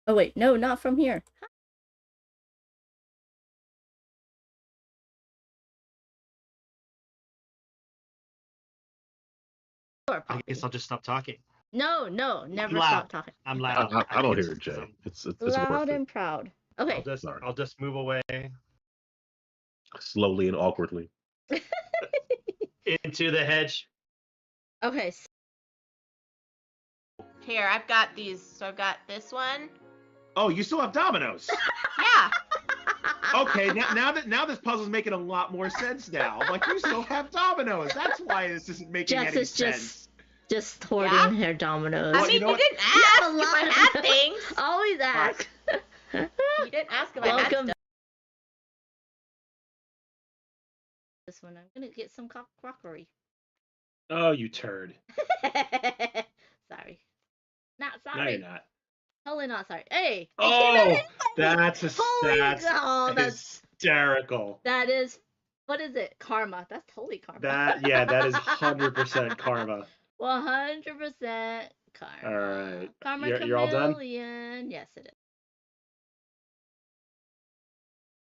Oh wait, no, not from here. I guess I'll just stop talking. No, never loud. stop talking. I'm loud. I don't hear it, Jay. It's loud worth and it. proud. Okay. I'll just move away Slowly and awkwardly. into the hedge. Okay. Here, I've got these. So I've got this one. Oh, you still have dominoes. Yeah. Okay, now this puzzle's making a lot more sense now. Like, you still have dominoes. That's why this isn't making Jess any is sense. just hoarding her dominoes. I mean, you didn't ask if I had things. Always ask. You didn't ask if I had stuff. This one, I'm gonna get some crockery. Oh, you turd. Sorry. Not sorry. No, you're not. Totally not sorry. Hey. Oh, that's hysterical. That is, what is it? Karma. That's totally karma. That is 100% karma. 100% karma. All right. Karma You're all done? chameleon. Yes, it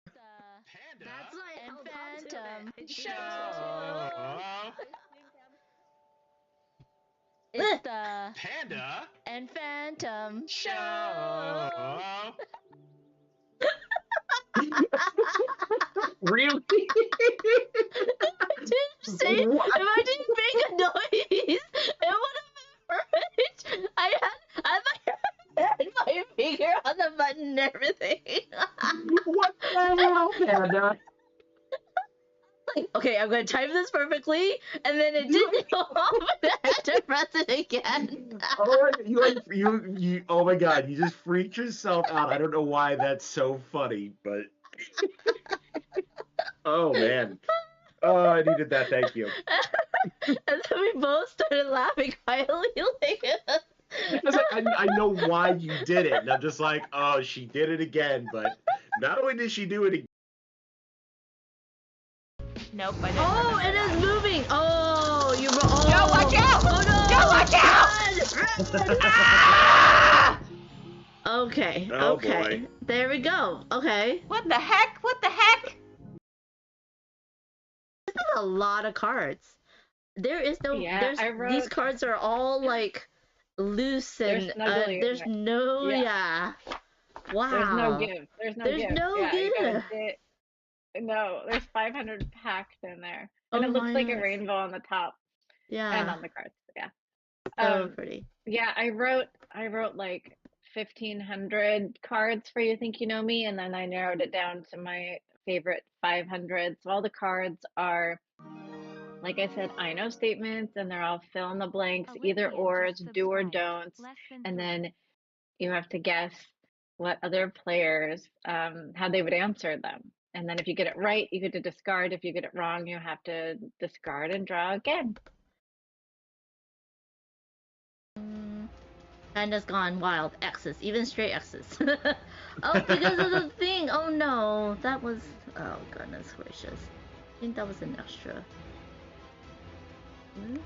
is. Panda That's why I held on to Phantom it. Show. It's the Panda and Phantom show. Really? If I didn't make a noise, it would have been perfect. I had my finger on the button and everything. What the hell, Panda? Like, okay, I'm gonna type this perfectly, and then it didn't go off, and I had to press it again. You oh my god, you just freaked yourself out. I don't know why that's so funny, but oh man. Oh, I needed that, thank you. And then we both started laughing quietly like Because I know why you did it, and I'm just like, oh, she did it again, but not only did she do it again. Nope, I didn't. Oh, it is moving! Oh, you were all. Joe, watch out! Oh no! Joe, watch out! Run! Ah! Okay, Oh, okay. boy. There we go. Okay. What the heck? What the heck? This is a lot of cards. There is no. Yeah, these cards are all like loose and there's no. Yeah. Wow. There's no give. There's no There's give. no Yeah, you gotta give. No, there's 500 packs in there, and Oh it looks my like a gosh. rainbow on the top Yeah. and on the cards. Yeah. So pretty. Yeah, I wrote like 1,500 cards for You Think You Know Me, and then I narrowed it down to my favorite 500. So all the cards are, like I said, I know statements, and they're all fill in the blanks, either ors, do or don'ts, and then you have to guess what other players how they would answer them. And then if you get it right, you get to discard. If you get it wrong, you have to discard and draw again. Panda's gone wild. X's, even straight X's. Oh, because of the thing. Oh no, that was. Oh goodness gracious. I think that was an extra. Hmm?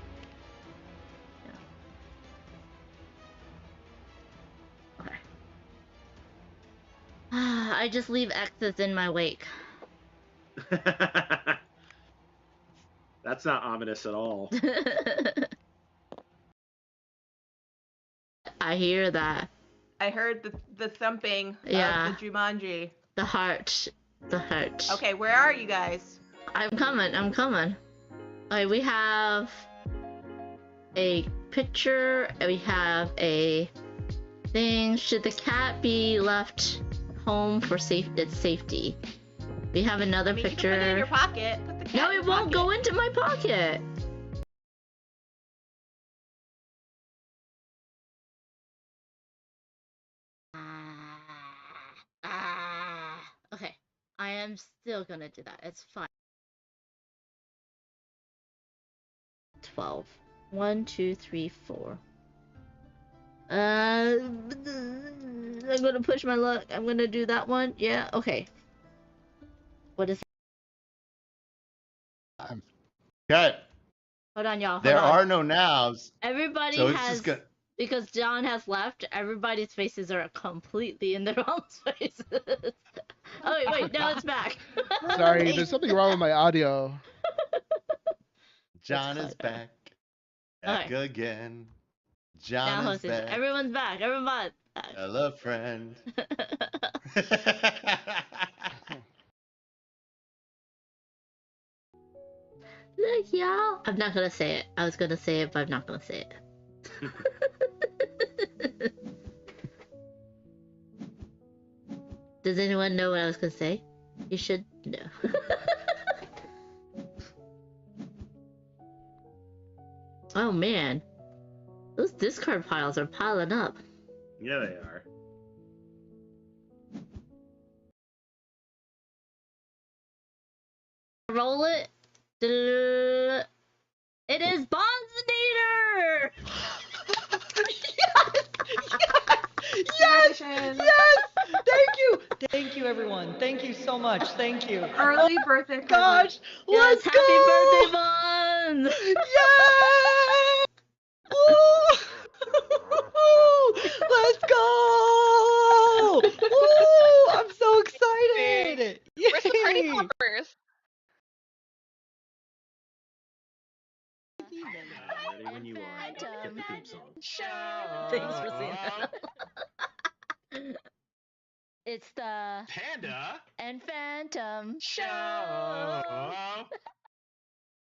Yeah. Okay. I just leave X's in my wake. That's not ominous at all. I hear that. I heard the thumping Yeah. of the Jumanji. The heart. The heart. Okay, where are you guys? I'm coming. Okay, we have a picture. We have a thing. Should the cat be left home for its safety? We have another I mean, picture. You can put it in your pocket. Put the cat No, in it your won't go into my pocket. Okay, I am still gonna do that. It's fine. 12. 1, 2, 3, 4. I'm gonna push my luck. I'm gonna do that one. Yeah, okay. What is Okay. Hold on, y'all. There are no nows. Everybody So it's has just gonna... Because John has left, everybody's faces are completely in the wrong spaces. Oh wait, now it's back. Sorry, there's something wrong with my audio. John That's is fine. back. Okay. Back again. Now John is hosting. back. Everyone's back. Everyone's back. Hello, friend. Look, y'all. I'm not gonna say it. I was gonna say it, but I'm not gonna say it. Does anyone know what I was gonna say? You should know. Oh man. Those discard piles are piling up. Yeah, they are. Roll it. It is Bonzonator! Yes! Congratulations. Yes! Thank you, everyone. Thank you so much. Thank you. Early birthday present. Gosh, Yes, let's happy go! birthday, Bonz! Yay! Woo! Let's go! Woo! I'm so excited! Where's the party Yay! poppers? Ready when you are. Get the theme song. Thanks for seeing that. It's the Panda and Phantom Show.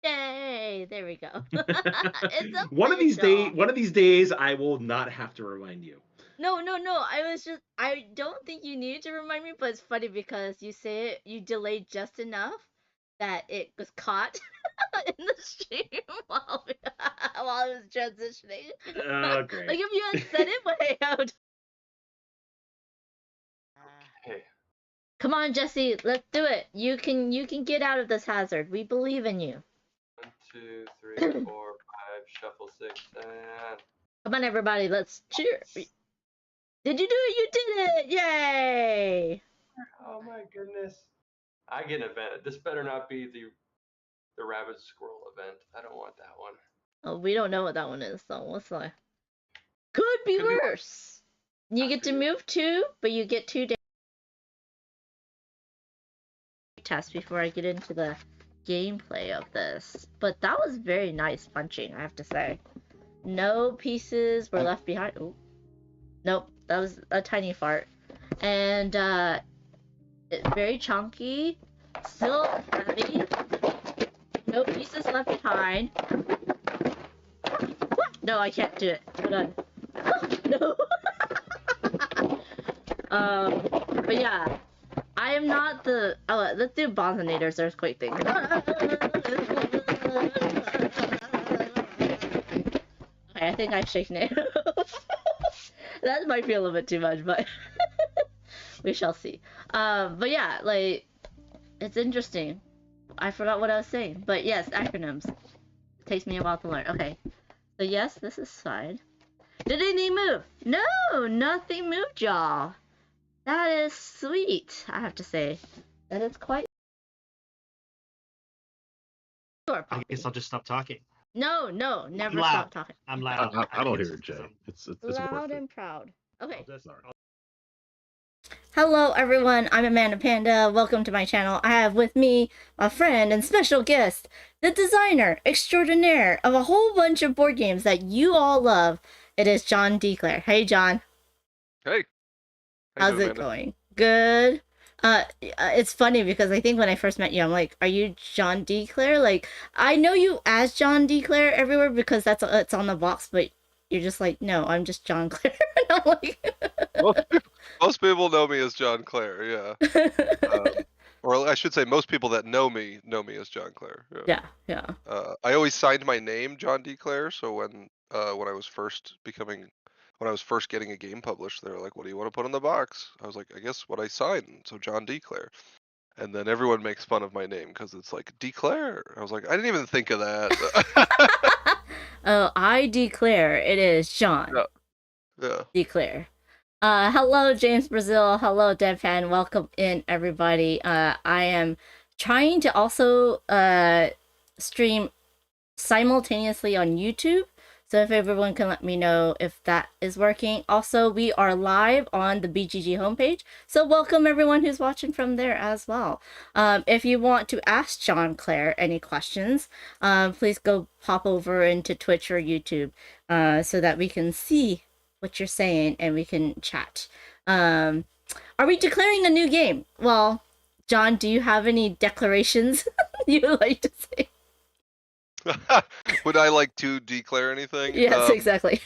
Yay! There we go. It's a One of these Phantom. days, I will not have to remind you. No. I don't think you needed to remind me, but it's funny because you say it, you delayed just enough that it was caught in the stream while I was transitioning. Oh, great. Like if you had said it way out. Okay. Come on, Jesse, let's do it. You can get out of this hazard. We believe in you. 1, 2, 3, 4, 5, shuffle 6, and Come on, everybody, let's cheer. Did you do it? You did it! Yay! oh my goodness. I get an event. This better not be the rabbit squirrel event. I don't want that one. Oh, we don't know what that one is, so what's that? Could be Could be worse. You get to move 2, but you get 2 tests before I get into the gameplay of this. But that was very nice punching, I have to say. No pieces were left behind. Ooh. Nope, that was a tiny fart. And very chunky, still heavy. No pieces left behind. What? No, I can't do it. Hold on. No. But yeah, I am not the. Oh, let's do Bonzonator's earthquake thing. Okay, I think I've shaken it. That might be a little bit too much, but we shall see. But yeah, like, it's interesting. I forgot what I was saying, but yes, acronyms. It takes me a while to learn. Okay, so yes, this is fine. Did anything move? No, nothing moved, y'all. That is sweet, I have to say. That is quite. I guess I'll just stop talking. No, never Loud. stop talking. I'm loud. I don't hear it, Jay. It's Loud worth it. and proud. Okay. Sorry. Hello everyone, I'm Amanda Panda. Welcome to my channel. I have with me a friend and special guest, the designer extraordinaire of a whole bunch of board games that you all love. It is John D. Clair. Hey John. Hey. How's it going? Good. It's funny because I think when I first met you, I'm like, are you John D. Clair? Like, I know you as John D. Clair everywhere because it's on the box, but you're just like, no, I'm just John Clair. And I'm like, Most people know me as John Clair, yeah. Or I should say, most people that know me as John Clair. Yeah. I always signed my name John D. Clair, so when I was first getting a game published, they were like, "What do you want to put on the box?" I was like, "I guess what I signed." So John D. Clair. And then everyone makes fun of my name because it's like declare. I was like, I didn't even think of that. Oh, I declare it is John. Yeah. Declare. Hello, James Brazil. Hello, Deadpan. Welcome in, everybody. I am trying to also stream simultaneously on YouTube. So if everyone can let me know if that is working. Also, we are live on the BGG homepage, so welcome everyone who's watching from there as well. If you want to ask John Clair any questions, please go pop over into Twitch or YouTube so that we can see what you're saying and we can chat. Are we declaring a new game? Well, John, do you have any declarations you would like to say? Would I like to declare anything? Yes, exactly.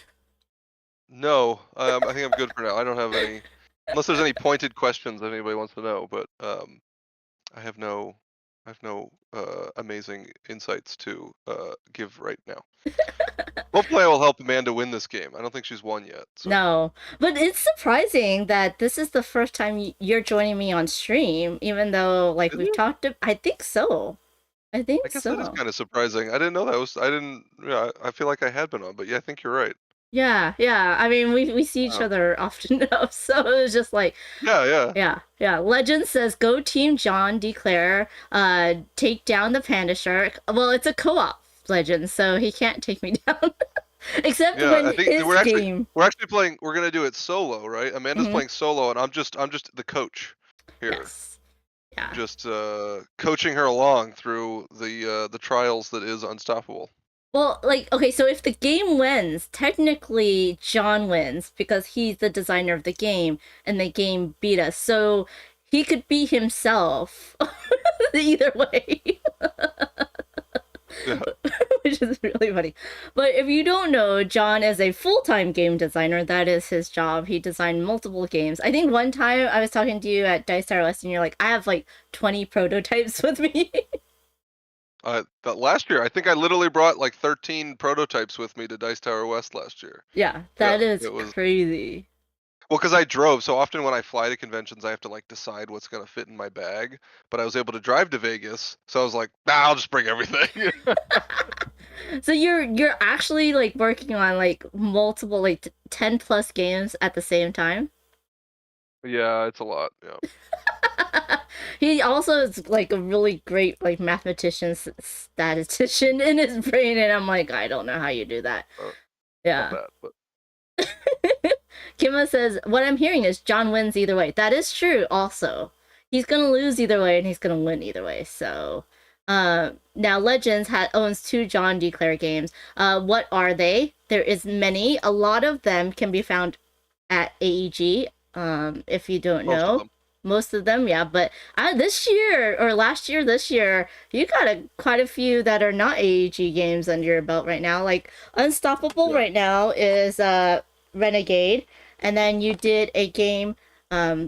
No, I think I'm good for now. I don't have any, unless there's any pointed questions that anybody wants to know. But I have no amazing insights to give right now. Hopefully, I will help Amanda win this game. I don't think she's won yet. So. No, but it's surprising that this is the first time you're joining me on stream, even though like we've talked. I think so. I guess so. That is kind of surprising. I didn't know that was. I didn't. Yeah, I feel like I had been on, but yeah, I think you're right. Yeah. I mean, we see each other often enough, so it was just like. Yeah. Legend says, "Go Team John Declare. Take down the Panda Shark." Well, it's a co-op, Legend, so he can't take me down. Except when his game. We're actually playing. We're gonna do it solo, right? Amanda's playing solo, and I'm just the coach here. Yes. Yeah. Just coaching her along through the trials that is Unstoppable. Well, like, okay, so if the game wins, technically John wins because he's the designer of the game, and the game beat us. So he could beat himself either way. Yeah. Which is really funny. But if you don't know, John is a full-time game designer. That is his job. He designed multiple games. I think one time I was talking to you at Dice Tower West and you're like, I have like 20 prototypes with me. That last year, I think I literally brought like 13 prototypes with me to Dice Tower West last year. Yeah, that is crazy. Well, because I drove, so often when I fly to conventions, I have to like decide what's gonna fit in my bag. But I was able to drive to Vegas, so I was like, nah, I'll just bring everything. So you're actually like working on like multiple like 10 plus games at the same time? Yeah, it's a lot. Yeah. He also is like a really great like mathematician statistician in his brain, and I'm like, I don't know how you do that. Yeah. Not bad, but... Kima says, what I'm hearing is John wins either way. That is true also. He's gonna lose either way and he's gonna win either way. So now Legends owns 2 John Declare games. What are they? There is many. A lot of them can be found at AEG. If you don't know. Most of them, yeah. But this year, or last year, this year, you got quite a few that are not AEG games under your belt right now. Like Unstoppable right now is Renegade. And then you did a game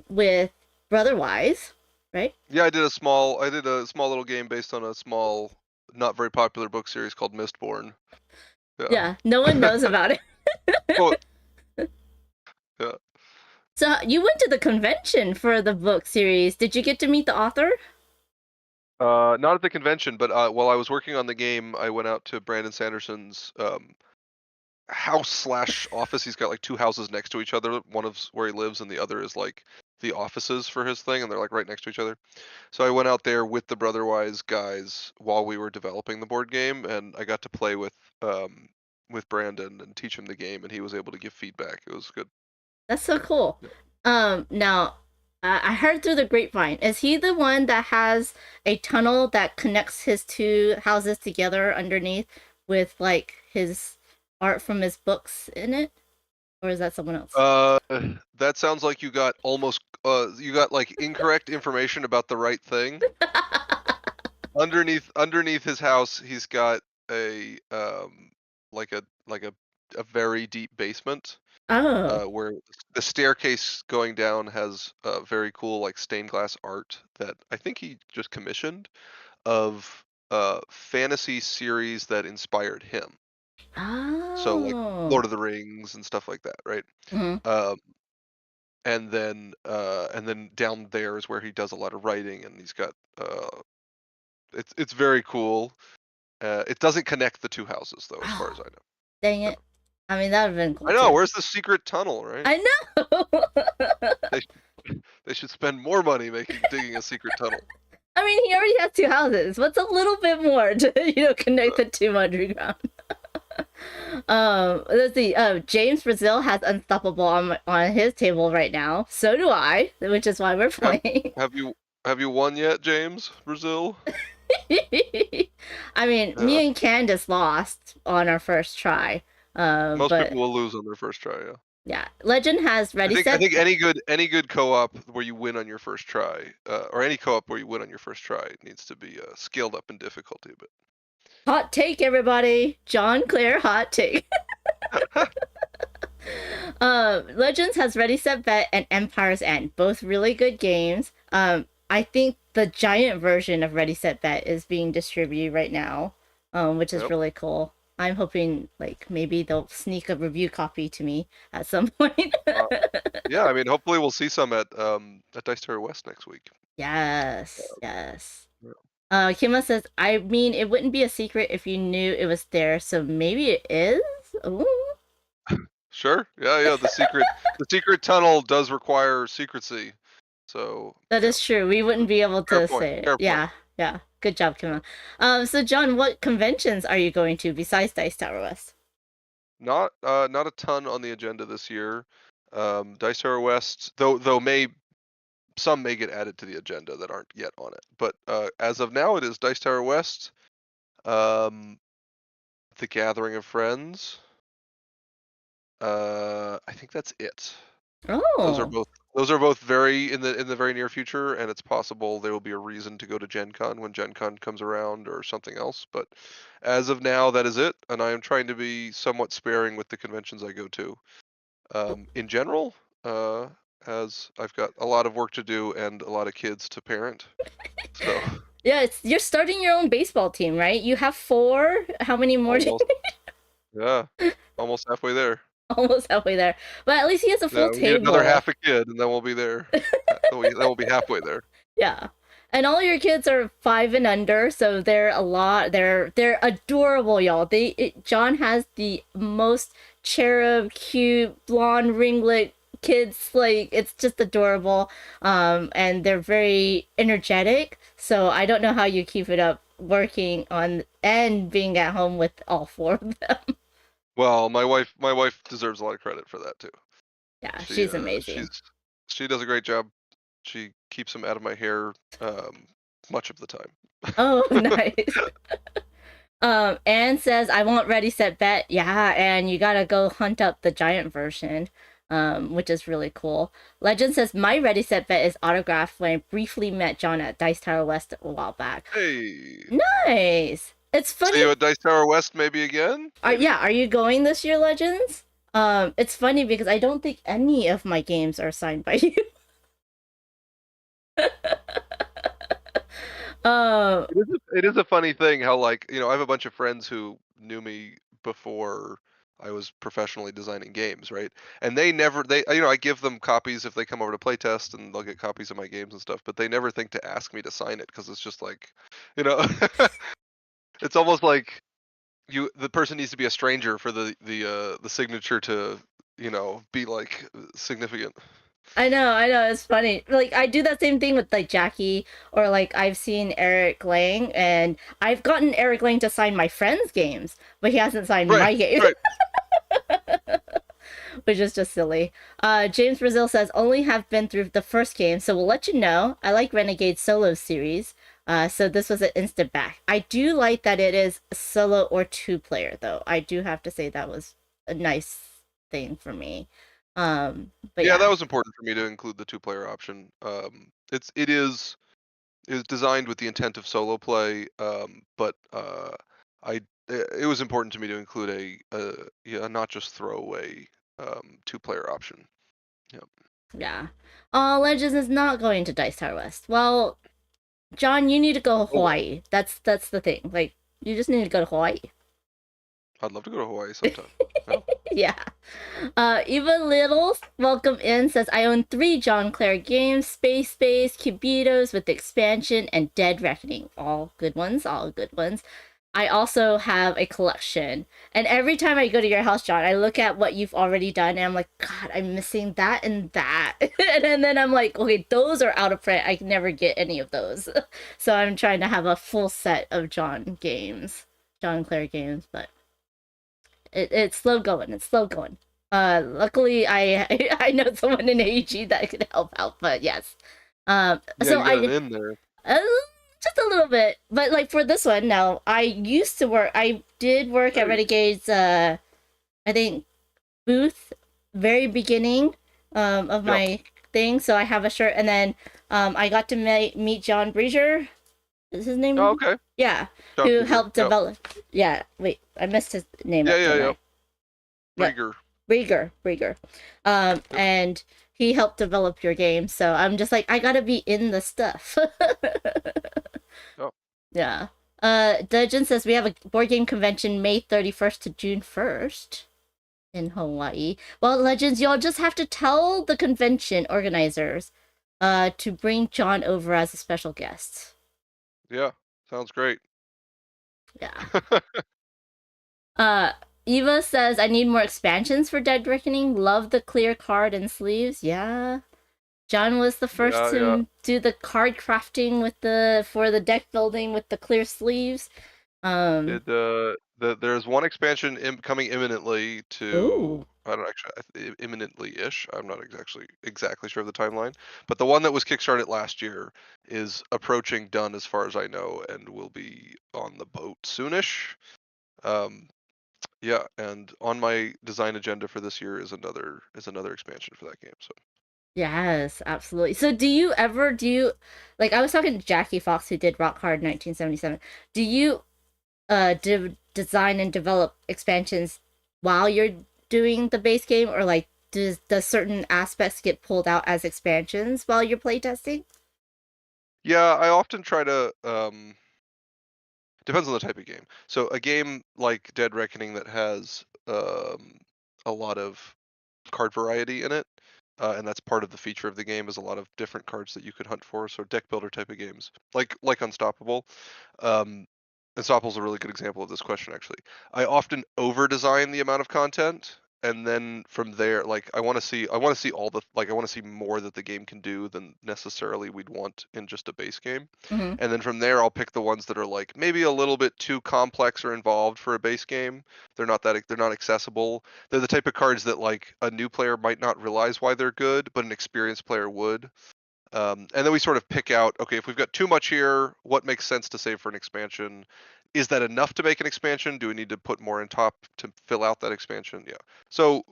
with Brotherwise, right? Yeah, I did a small little game based on a small, not very popular book series called Mistborn. Yeah, no one knows about it. Yeah. So you went to the convention for the book series. Did you get to meet the author? Not at the convention, but while I was working on the game, I went out to Brandon Sanderson's house/office. He's got like 2 houses next to each other. One of where he lives, and the other is like the offices for his thing, and they're like right next to each other. So I went out there with the Brotherwise guys while we were developing the board game, and I got to play with Brandon and teach him the game, and he was able to give feedback. It was good. That's so cool. Now, I heard through the grapevine, is he the one that has a tunnel that connects his 2 houses together underneath with like his art from his books in it? Or is that someone else? That sounds like you got like incorrect information about the right thing. Underneath his house, he's got a like a very deep basement. Where the staircase going down has very cool like stained glass art that I think he just commissioned of fantasy series that inspired him. So like Lord of the Rings and stuff like that, right? And then down there is where he does a lot of writing, and he's got it's very cool. It doesn't connect the 2 houses though, as far as I know. Dang it. I mean, that would have been cool. I know, too. Where's the secret tunnel, right? I know! They should spend more money digging a secret tunnel. I mean, he already has 2 houses. What's a little bit more to, connect the 2 underground? Let's see. James Brazil has Unstoppable on his table right now. So do I, which is why we're playing. Have you won yet, James Brazil? I mean, me and Candace lost on our first try. Most but people will lose on their first try. Yeah. yeah, Legend has Ready Set. I think any good co-op where you win on your first try, or any co-op where you win on your first try, needs to be scaled up in difficulty a bit. Hot take, everybody! John Clair, hot take. Legends has Ready Set Bet and Empire's End, both really good games. I think the giant version of Ready Set Bet is being distributed right now, which is really cool. I'm hoping like maybe they'll sneak a review copy to me at some point. Yeah, I mean, hopefully we'll see some at Dice Tower West next week. Yes. Kima says, I mean, it wouldn't be a secret if you knew it was there, so maybe it is? Ooh. Sure. Yeah. The secret tunnel does require secrecy. So that is true. We wouldn't be able to say it. Yeah. Good job, Kima. So John, what conventions are you going to besides Dice Tower West? Not a ton on the agenda this year. Dice Tower West, though some may get added to the agenda that aren't yet on it. But as of now, it is Dice Tower West, The Gathering of Friends. I think that's it. Oh. Those are both very in the very near future, and it's possible there will be a reason to go to Gen Con when Gen Con comes around or something else. But as of now, that is it, and I am trying to be somewhat sparing with the conventions I go to. In general, as I've got a lot of work to do and a lot of kids to parent. So yeah, you're starting your own baseball team, right? You have 4. How many more? Yeah, almost halfway there. Almost halfway there, but at least he has a full table. Another half a kid, and then we'll be there. Then we'll be halfway there. Yeah, and all your kids are 5 and under, so they're a lot. They're adorable, y'all. John has the most cherub, cute, blonde ringlet kids. Like, it's just adorable. And they're very energetic. So I don't know how you keep it up working on and being at home with all 4 of them. Well, my wife deserves a lot of credit for that too. Yeah, she's amazing. She does a great job. She keeps them out of my hair much of the time. Oh, nice. Anne says, I want Ready Set Bet. Yeah, and you gotta go hunt up the giant version, which is really cool. Legend says, my Ready Set Bet is autographed when I briefly met John at Dice Tower West a while back. Hey. Nice. It's funny. See you at Dice Tower West maybe again? Are you going this year, Legends? It's funny because I don't think any of my games are signed by you. It is a funny thing how, like, I have a bunch of friends who knew me before I was professionally designing games, right? And I give them copies if they come over to playtest, and they'll get copies of my games and stuff, but they never think to ask me to sign it because it's just like, it's almost like the person needs to be a stranger for the signature to be like significant. I know, it's funny. Like, I do that same thing with like Jackie, or like I've seen Eric Lang, and I've gotten Eric Lang to sign my friends' games, but he hasn't signed my game. Right. Which is just silly. James Brazil says, only have been through the first game, so we'll let you know. I like Renegade solo series. So this was an instant back. I do like that it is solo or 2-player, though. I do have to say that was a nice thing for me. But yeah, that was important for me to include the 2-player option. It is designed with the intent of solo play, but it was important to me to include a not just throwaway 2-player option. Yep. Yeah. Legends is not going to Dice Tower West. Well, John, you need to go to Hawaii. That's the thing. Like, you just need to go to Hawaii. I'd love to go to Hawaii sometime. Yeah. Eva Little, welcome in, says, I own 3 John Clair games, Space Cubitos with the expansion, and Dead Reckoning. All good ones. I also have a collection. And every time I go to your house, John, I look at what you've already done, and I'm like, God, I'm missing that and that. and then I'm like, okay, those are out of print. I can never get any of those. So I'm trying to have a full set of John Clair games, but It's slow going. It's slow going. Luckily, I know someone in AEG that could help out. But yes, Yeah, so you got it in there. uh, just a little bit. But like for this one, no, I used to work. I did work at Nice. Renegade's. I think booth very beginning of my thing. So I have a shirt, and then I got to meet John Breezer. Is his name? Oh, okay. Yeah, John who Breezer, helped yep. develop. Yeah, wait, I missed his name. Yeah, up, yeah, didn't yeah. I? Rieger. Rieger. And he helped develop your game, so I'm just like, I gotta be in the stuff. Oh. Yeah. Dudgeon says we have a board game convention May 31st to June 1st in Hawaii. Well, Legends, y'all just have to tell the convention organizers to bring John over as a special guest. Yeah, sounds great. Yeah. Eva says I need more expansions for Dead Reckoning. Love the clear card and sleeves. Yeah. John was the first to do the card crafting with for the deck building with the clear sleeves. There's one expansion coming imminently to. Ooh. I don't actually imminently-ish. I'm not exactly sure of the timeline, but the one that was kickstarted last year is approaching done as far as I know, and will be on the boat soonish. Yeah, and on my design agenda for this year is another expansion for that game. So. Yes, absolutely. So do you like I was talking to Jackie Fox who did Rock Hard 1977. Do you design and develop expansions while you're doing the base game, or like does certain aspects get pulled out as expansions while you're playtesting? Yeah, I often try to depends on the type of game. So a game like Dead Reckoning that has a lot of card variety in it, and that's part of the feature of the game, is a lot of different cards that you could hunt for. So deck builder type of games, like Unstoppable. Unstoppable's a really good example of this question, actually. I often over design the amount of content, and then from there, like I want to see more that the game can do than necessarily we'd want in just a base game. Mm-hmm. And then from there, I'll pick the ones that are like maybe a little bit too complex or involved for a base game. They're not accessible. They're the type of cards that like a new player might not realize why they're good, but an experienced player would. And then we sort of pick out, okay, if we've got too much here, what makes sense to save for an expansion? Is that enough to make an expansion? Do we need to put more in top to fill out that expansion? Yeah. So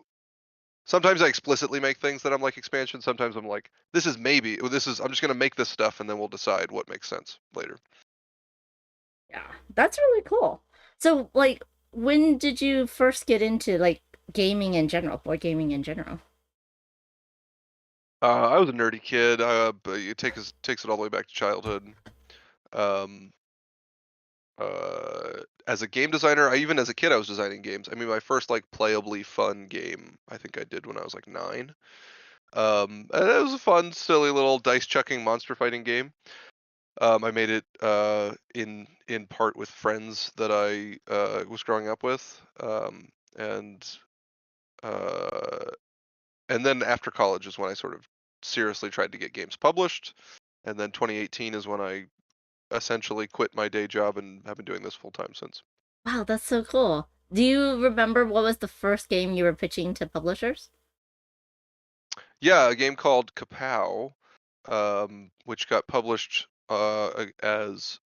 sometimes I explicitly make things that I'm like expansion. Sometimes I'm like, I'm just going to make this stuff and then we'll decide what makes sense later. Yeah, that's really cool. So like, when did you first get into like gaming in general, board gaming in general? I was a nerdy kid, but it takes it all the way back to childhood. As a game designer, even as a kid, I was designing games. I mean, my first like playably fun game, I think I did when I was like 9. And it was a fun, silly little dice chucking monster fighting game. I made it in part with friends that I was growing up with, and then after college is when I sort of seriously tried to get games published, and then 2018 is when I essentially quit my day job and have been doing this full time since. Wow, that's so cool. Do you remember what was the first game you were pitching to publishers? Yeah, a game called Kapow, which got published as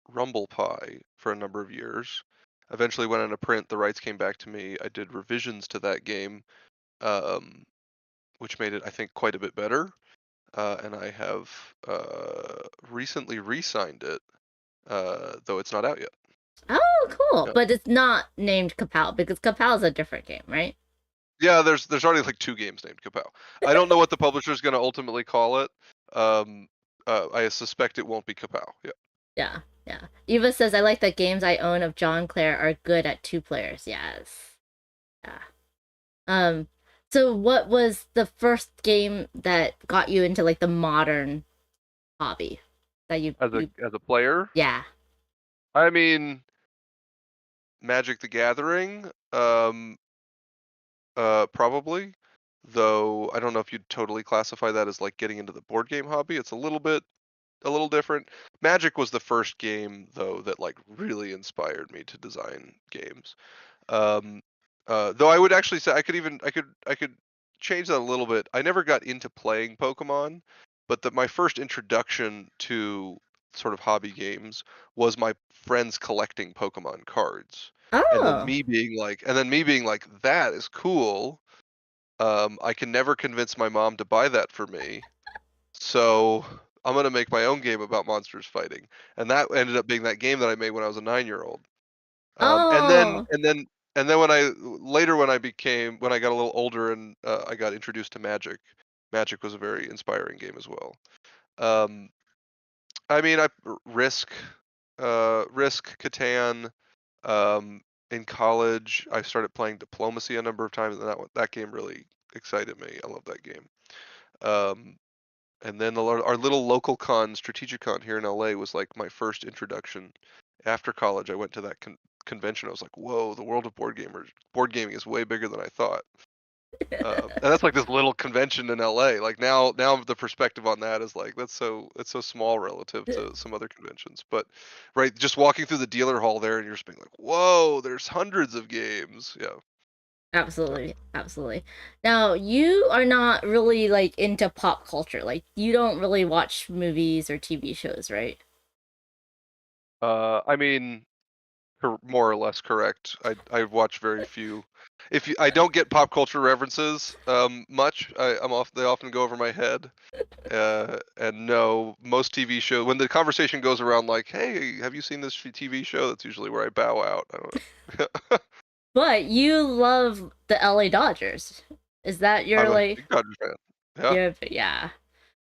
Rumble Pie for a number of years. Eventually went into print, the rights came back to me. I did revisions to that game, which made it, I think, quite a bit better. And I have recently re-signed it, though it's not out yet. Oh, cool. Yeah. But it's not named Kapow because Kapow is a different game, right? Yeah, there's already like 2 games named Kapow. I don't know what the publisher's going to ultimately call it. I suspect it won't be Kapow. Yeah. Yeah. Eva says I like that games I own of John Clair are good at 2 players. Yes. Yeah. So what was the first game that got you into like the modern hobby that you as a player? Yeah. I mean, Magic the Gathering, probably. Though I don't know if you'd totally classify that as like getting into the board game hobby. It's a little different. Magic was the first game though that like really inspired me to design games. Though I would actually say I could change that a little bit. I never got into playing Pokemon, but my first introduction to sort of hobby games was my friends collecting Pokemon cards. And then Oh. me being like, that is cool. I can never convince my mom to buy that for me. So I'm gonna make my own game about monsters fighting. And that ended up being that game that I made when I was a 9-year-old. And then Oh. when I got a little older and I got introduced to Magic. Magic was a very inspiring game as well. I mean, Risk, Catan. In college, I started playing Diplomacy a number of times, and that game really excited me. I love that game. And then our little local con, Strategicon here in LA, was like my first introduction. After college, I went to that convention. I was like, "Whoa, the world of board gaming is way bigger than I thought." And that's like this little convention in LA. Like now the perspective on that is like it's so small relative to some other conventions. But right, just walking through the dealer hall there, and you're just being like, "Whoa, there's hundreds of games." Yeah. Absolutely, absolutely. Now, you are not really like into pop culture. Like, you don't really watch movies or TV shows, right? I mean, more or less correct. I watch very few. I don't get pop culture references much. They often go over my head. And no, most TV shows, when the conversation goes around like, "Hey, have you seen this TV show?" That's usually where I bow out. I don't know. But you love the LA Dodgers. Is that your I'm a like? big Dodgers fan. Yeah. Yeah.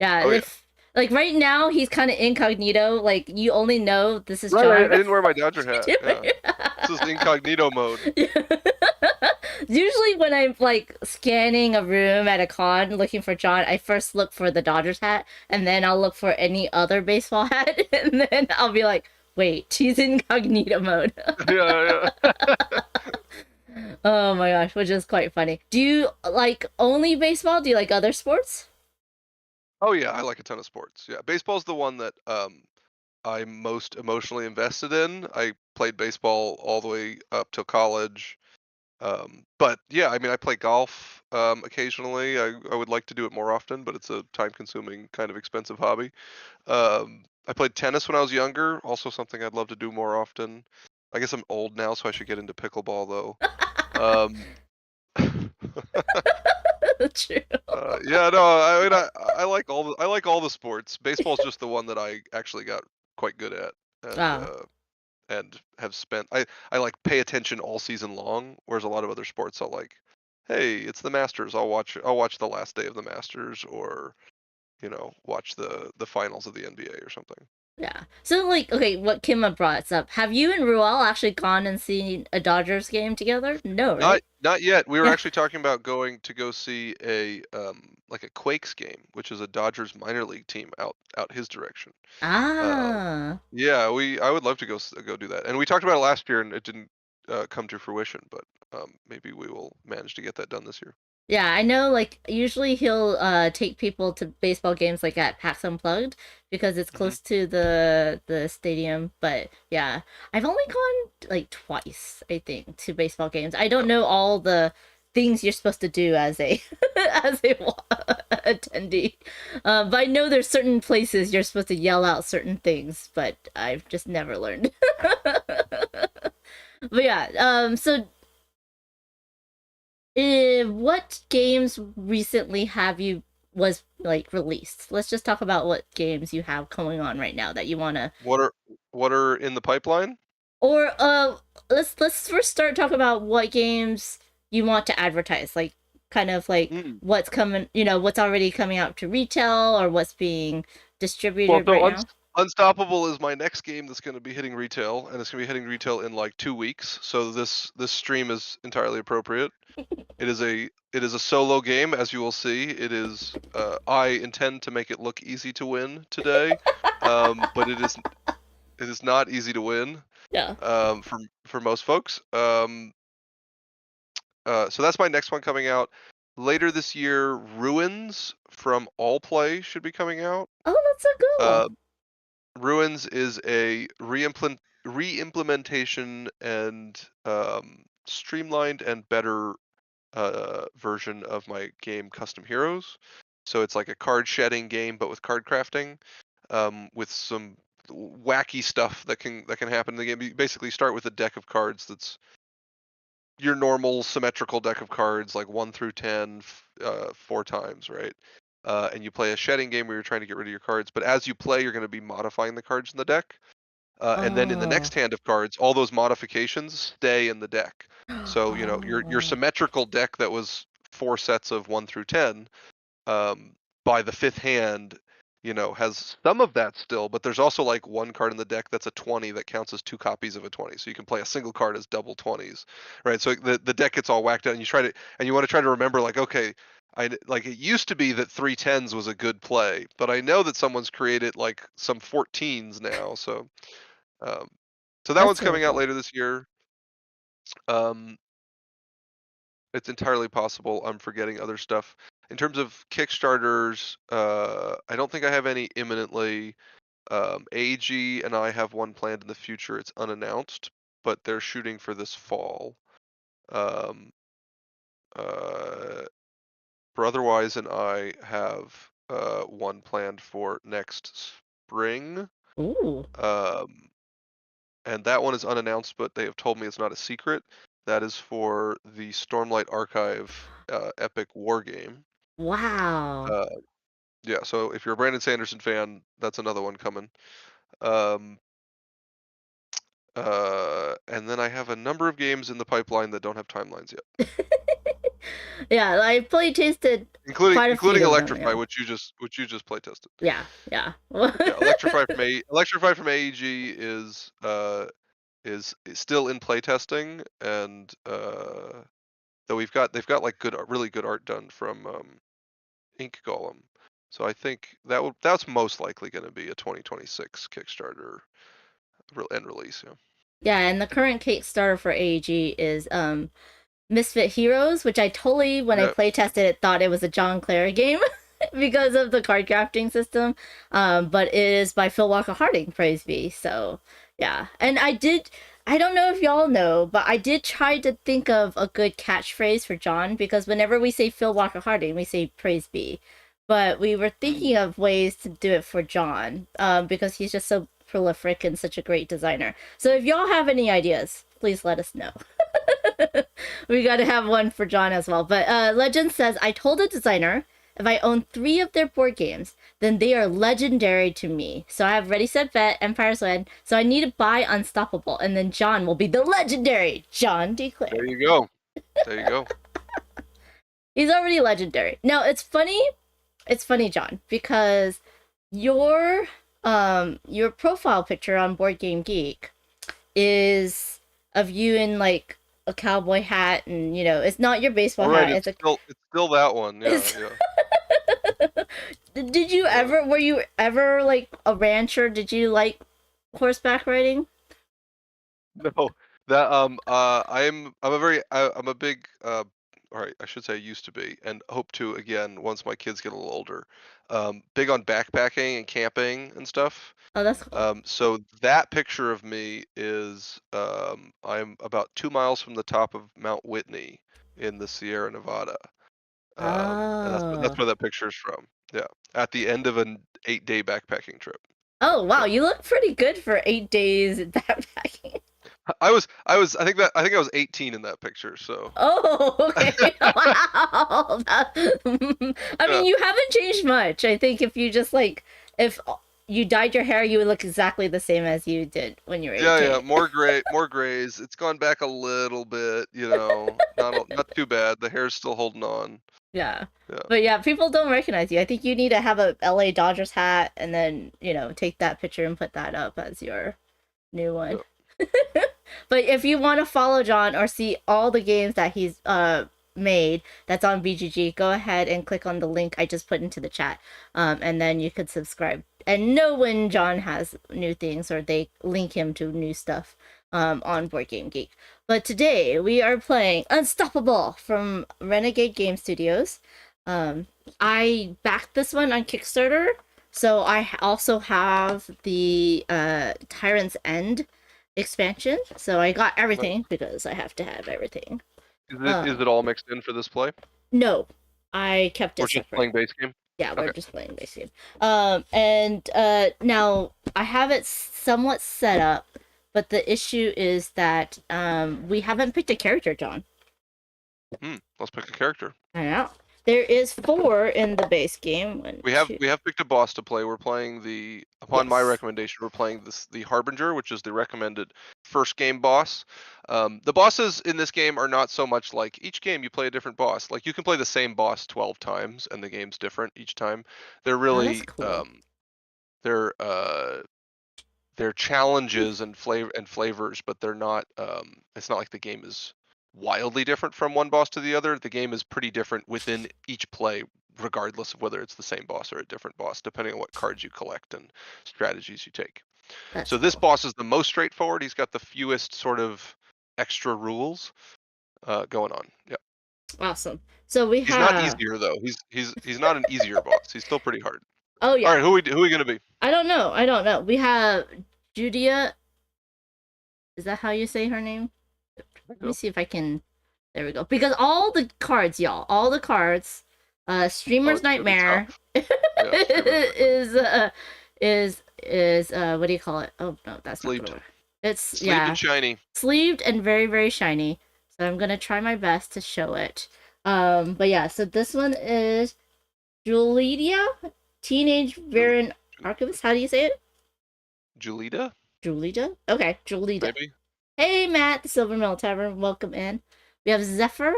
Yeah. Oh yeah. If like right now he's kind of incognito. Like you only know this is Right. John. I didn't wear my Dodger hat. Yeah. This is incognito mode. Usually when I'm like scanning a room at a con looking for John, I first look for the Dodgers hat and then I'll look for any other baseball hat and then I'll be like, wait, he's in incognito mode. Yeah. Oh my gosh, which is quite funny. Do you like only baseball? Do you like other sports? Oh yeah, I like a ton of sports. Yeah, baseball's the one that I'm most emotionally invested in. I played baseball all the way up till college. But yeah, I mean, I play golf occasionally. I would like to do it more often, but it's a time-consuming, kind of expensive hobby. I played tennis when I was younger, also something I'd love to do more often. I guess I'm old now, so I should get into pickleball though. True. Yeah, no, I mean, I like all the sports. Baseball's just the one that I actually got quite good at, and and have spent. I like pay attention all season long, whereas a lot of other sports I'll like, hey, it's the Masters. I'll watch the last day of the Masters, or watch the finals of the NBA or something. Yeah. So like, okay, what Kimma brought up. Have you and Ruel actually gone and seen a Dodgers game together? No, right? Not yet. We were actually talking about going to go see a like a Quakes game, which is a Dodgers minor league team out his direction. Yeah, I would love to go do that. And we talked about it last year, and it didn't come to fruition. But maybe we will manage to get that done this year. Yeah, I know, like, usually he'll take people to baseball games, like, at PAX Unplugged, because it's close to the stadium, but, yeah. I've only gone, like, twice, I think, to baseball games. I don't know all the things you're supposed to do as a as a attendee, but I know there's certain places you're supposed to yell out certain things, but I've just never learned. But yeah, so what games recently have you was like released? Let's just talk about what games you have going on right now that you wanna. What are in the pipeline? Or let's first start talking about what games you want to advertise, like kind of like what's coming, what's already coming out to retail or what's being distributed right now. Unstoppable is my next game that's going to be hitting retail, and it's going to be hitting retail in like 2 weeks. So this stream is entirely appropriate. It is a solo game, as you will see. It is. I intend to make it look easy to win today, but it is not easy to win. Yeah. For most folks. So that's my next one coming out later this year. Ruins from All Play should be coming out. Oh, that's so cool. Ruins is a re-implementation and streamlined and better version of my game Custom Heroes. So it's like a card shedding game, but with card crafting, with some wacky stuff that can happen in the game. You basically start with a deck of cards that's your normal symmetrical deck of cards, like 1 through 10, 4 times, right? And you play a shedding game where you're trying to get rid of your cards. But as you play, you're going to be modifying the cards in the deck. And then in the next hand of cards, all those modifications stay in the deck. So your symmetrical deck that was 4 sets of 1 through 10, by the 5th hand, has some of that still, but there's also like 1 card in the deck that's a 20 that counts as 2 copies of a 20. So you can play a single card as double 20s, right? So the deck gets all whacked out, and you want to try to remember, like, okay, it used to be that 3 10s was a good play, but I know that someone's created like some 14s now, so that one's coming out later this year. It's entirely possible I'm forgetting other stuff. In terms of Kickstarters, I don't think I have any imminently. AG and I have one planned in the future. It's unannounced, but they're shooting for this fall. Brotherwise and I have one planned for next spring. Ooh. And that one is unannounced, but they have told me it's not a secret. That is for the Stormlight Archive epic war game. Wow. Yeah, so if you're a Brandon Sanderson fan, that's another one coming. And then I have a number of games in the pipeline that don't have timelines yet. Yeah, I play tested including Electrify, which you just play tested. Yeah. Yeah, Electrify from AEG is still in playtesting, and though they've got like really good art done from Ink Golem, so I think that's most likely going to be a 2026 Kickstarter end release. Yeah, and the current Kickstarter for AEG is Misfit Heroes, which I totally, when I play tested it, thought it was a John Clair game because of the card crafting system. But it is by Phil Walker Harding, praise be. So yeah, and I don't know if y'all know, but I did try to think of a good catchphrase for John, because whenever we say Phil Walker Harding, we say praise be. But we were thinking of ways to do it for John, because he's just so prolific and such a great designer. So if y'all have any ideas, please let us know. We got to have one for John as well. But Legend says, I told a designer if I own 3 of their board games, then they are legendary to me. So I have Ready, Set, Bet, Empire's Land. So I need to buy Unstoppable, and then John will be the legendary John D. Clair. There you go. There you go. He's already legendary. Now it's funny. It's funny, John, because your profile picture on Board Game Geek is of you in like a cowboy hat, and it's not your baseball hat. It's still that one. Yeah. Did you ever? Were you ever like a rancher? Did you like horseback riding? No, that I'm a big all right, I should say I used to be, and hope to again once my kids get a little older. Big on backpacking and camping and stuff. Oh, that's cool. So that picture of me is I'm about 2 miles from the top of Mount Whitney in the Sierra Nevada. And that's where that picture's from. Yeah, at the end of an 8-day backpacking trip. Oh wow, you look pretty good for 8 days backpacking. I think I was 18 in that picture, so. Oh, okay. Wow. I mean, you haven't changed much. I think if you just if you dyed your hair, you would look exactly the same as you did when you were 18. Yeah, more grays. It's gone back a little bit, not too bad. The hair's still holding on. Yeah. But yeah, people don't recognize you. I think you need to have a LA Dodgers hat and then, take that picture and put that up as your new one. Yeah. But if you want to follow John or see all the games that he's made that's on BGG, go ahead and click on the link I just put into the chat. And then you could subscribe and know when John has new things or they link him to new stuff on Board Game Geek. But today we are playing Unstoppable from Renegade Game Studios. I backed this one on Kickstarter, so I also have the Tyrant's End expansion, so I got everything because I have to have everything. Is it all mixed in for this play? No, I kept it We're just separate. playing base game? Yeah, we're Okay. just playing base game. And now I have it somewhat set up, but the issue is that we haven't picked a character, John. Let's pick a character. I know. There is 4 in the base game. We have picked a boss to play. We're playing upon my recommendation, we're playing the Harbinger, which is the recommended first game boss. The bosses in this game are not so much like each game you play a different boss. Like you can play the same boss 12 times and the game's different each time. They're really cool. they're challenges and flavors, but they're not it's not like the game is wildly different from one boss to the other. The game is pretty different within each play, regardless of whether it's the same boss or a different boss, depending on what cards you collect and strategies you take. So this boss is the most straightforward. He's got the fewest sort of extra rules going on. Yeah. Awesome. So he's not easier though. He's not an easier boss. He's still pretty hard. Oh yeah. All right, who are we gonna be? I don't know. We have Judia. Is that how you say her name? Let me see if I can. There we go. Because all the cards, y'all, Streamer's Nightmare is what do you call it? Oh no, that's sleeved. Not it's sleeved and shiny. Sleeved and very, very shiny. So I'm gonna try my best to show it. But yeah, so this one is Julidia, Teenage Veteran Archivist. How do you say it? Julita? Okay, Julita. Maybe. Hey Matt, the Silver Mill Tavern, welcome in. We have Zephyr,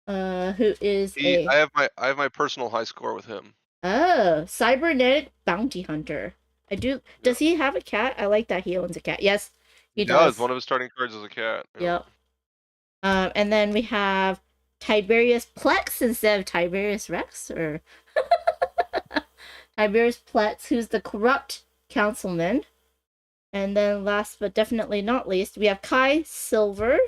who is I have my personal high score with him. Oh, cybernetic bounty hunter. Does he have a cat? I like that he owns a cat. Yes, he does. One of his starting cards is a cat. Yep. And then we have Tiberius Plex instead of Tiberius Rex, or Tiberius Plex, who's the corrupt councilman. And then last but definitely not least, we have Kai Silver,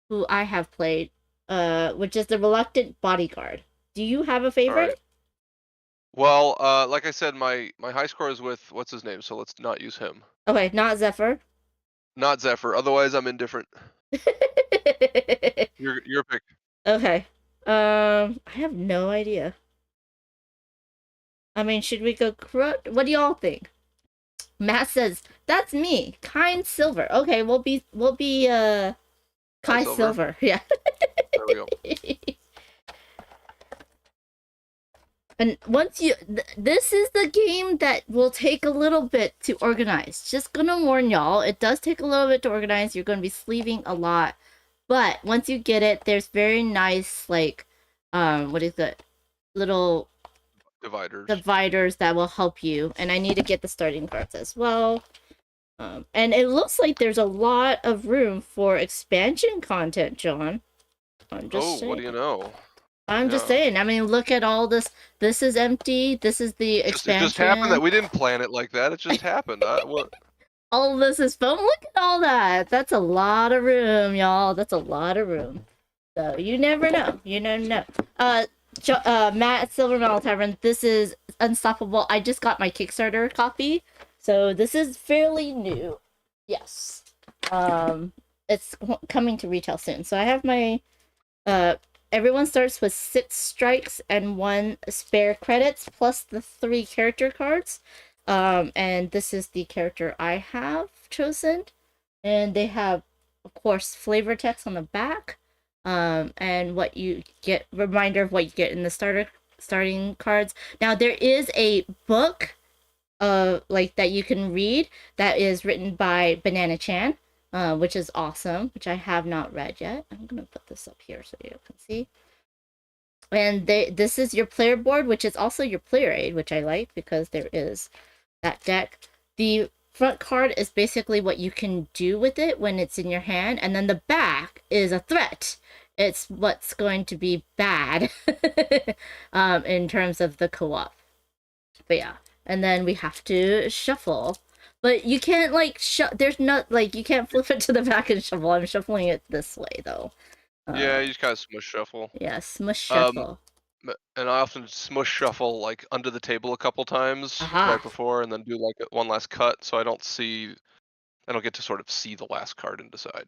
who I have played, which is the reluctant bodyguard. Do you have a favorite? Right. Well, like I said, my high score is with what's his name, so let's not use him. Okay, not Zephyr. Not Zephyr. Otherwise, I'm indifferent. Your pick. Okay. I have no idea. I mean, should we go corrupt? What do y'all think? Matt says, that's me, Kind Silver. Okay, we'll be Kai Silver. Yeah. There we go. And once this is the game that will take a little bit to organize. Just gonna warn y'all, it does take a little bit to organize. You're gonna be sleeving a lot. But once you get it, there's very nice, like, what is it? Little dividers that will help you. And I need to get the starting cards as well. And it looks like there's a lot of room for expansion content, John. I'm just saying. What do you know? I'm just saying. I mean, look at all this. This is empty. This is the expansion. It just happened that we didn't plan it like that. It just happened. All of this is fun. Look at all that. That's a lot of room, y'all. That's a lot of room. So you never know. You never know. Matt at Silver Metal Tavern. This is Unstoppable. I just got my Kickstarter copy, so this is fairly new. Yes. It's coming to retail soon. So I have my everyone starts with 6 strikes and 1 spare credits plus the 3 character cards. And this is the character I have chosen. And they have, of course, flavor text on the back. And what you get, reminder of what you get in the starting cards. Now there is a book like that you can read that is written by Banana Chan, which is awesome, which I have not read yet. I'm gonna put this up here so you can see. And this is your player board, which is also your player aid, which I like because there is that deck. The front card is basically what you can do with it when it's in your hand, and then the back is a threat. It's what's going to be bad in terms of the co-op. But yeah, and then we have to shuffle. But you can't like there's not like you can't flip it to the back and shuffle. I'm shuffling it this way though. Yeah, you just kind of smush shuffle. Yeah, smush shuffle. And I often smush shuffle like under the table a couple times Aha. right before, and then do like one last cut, so I don't get to sort of see the last card and decide.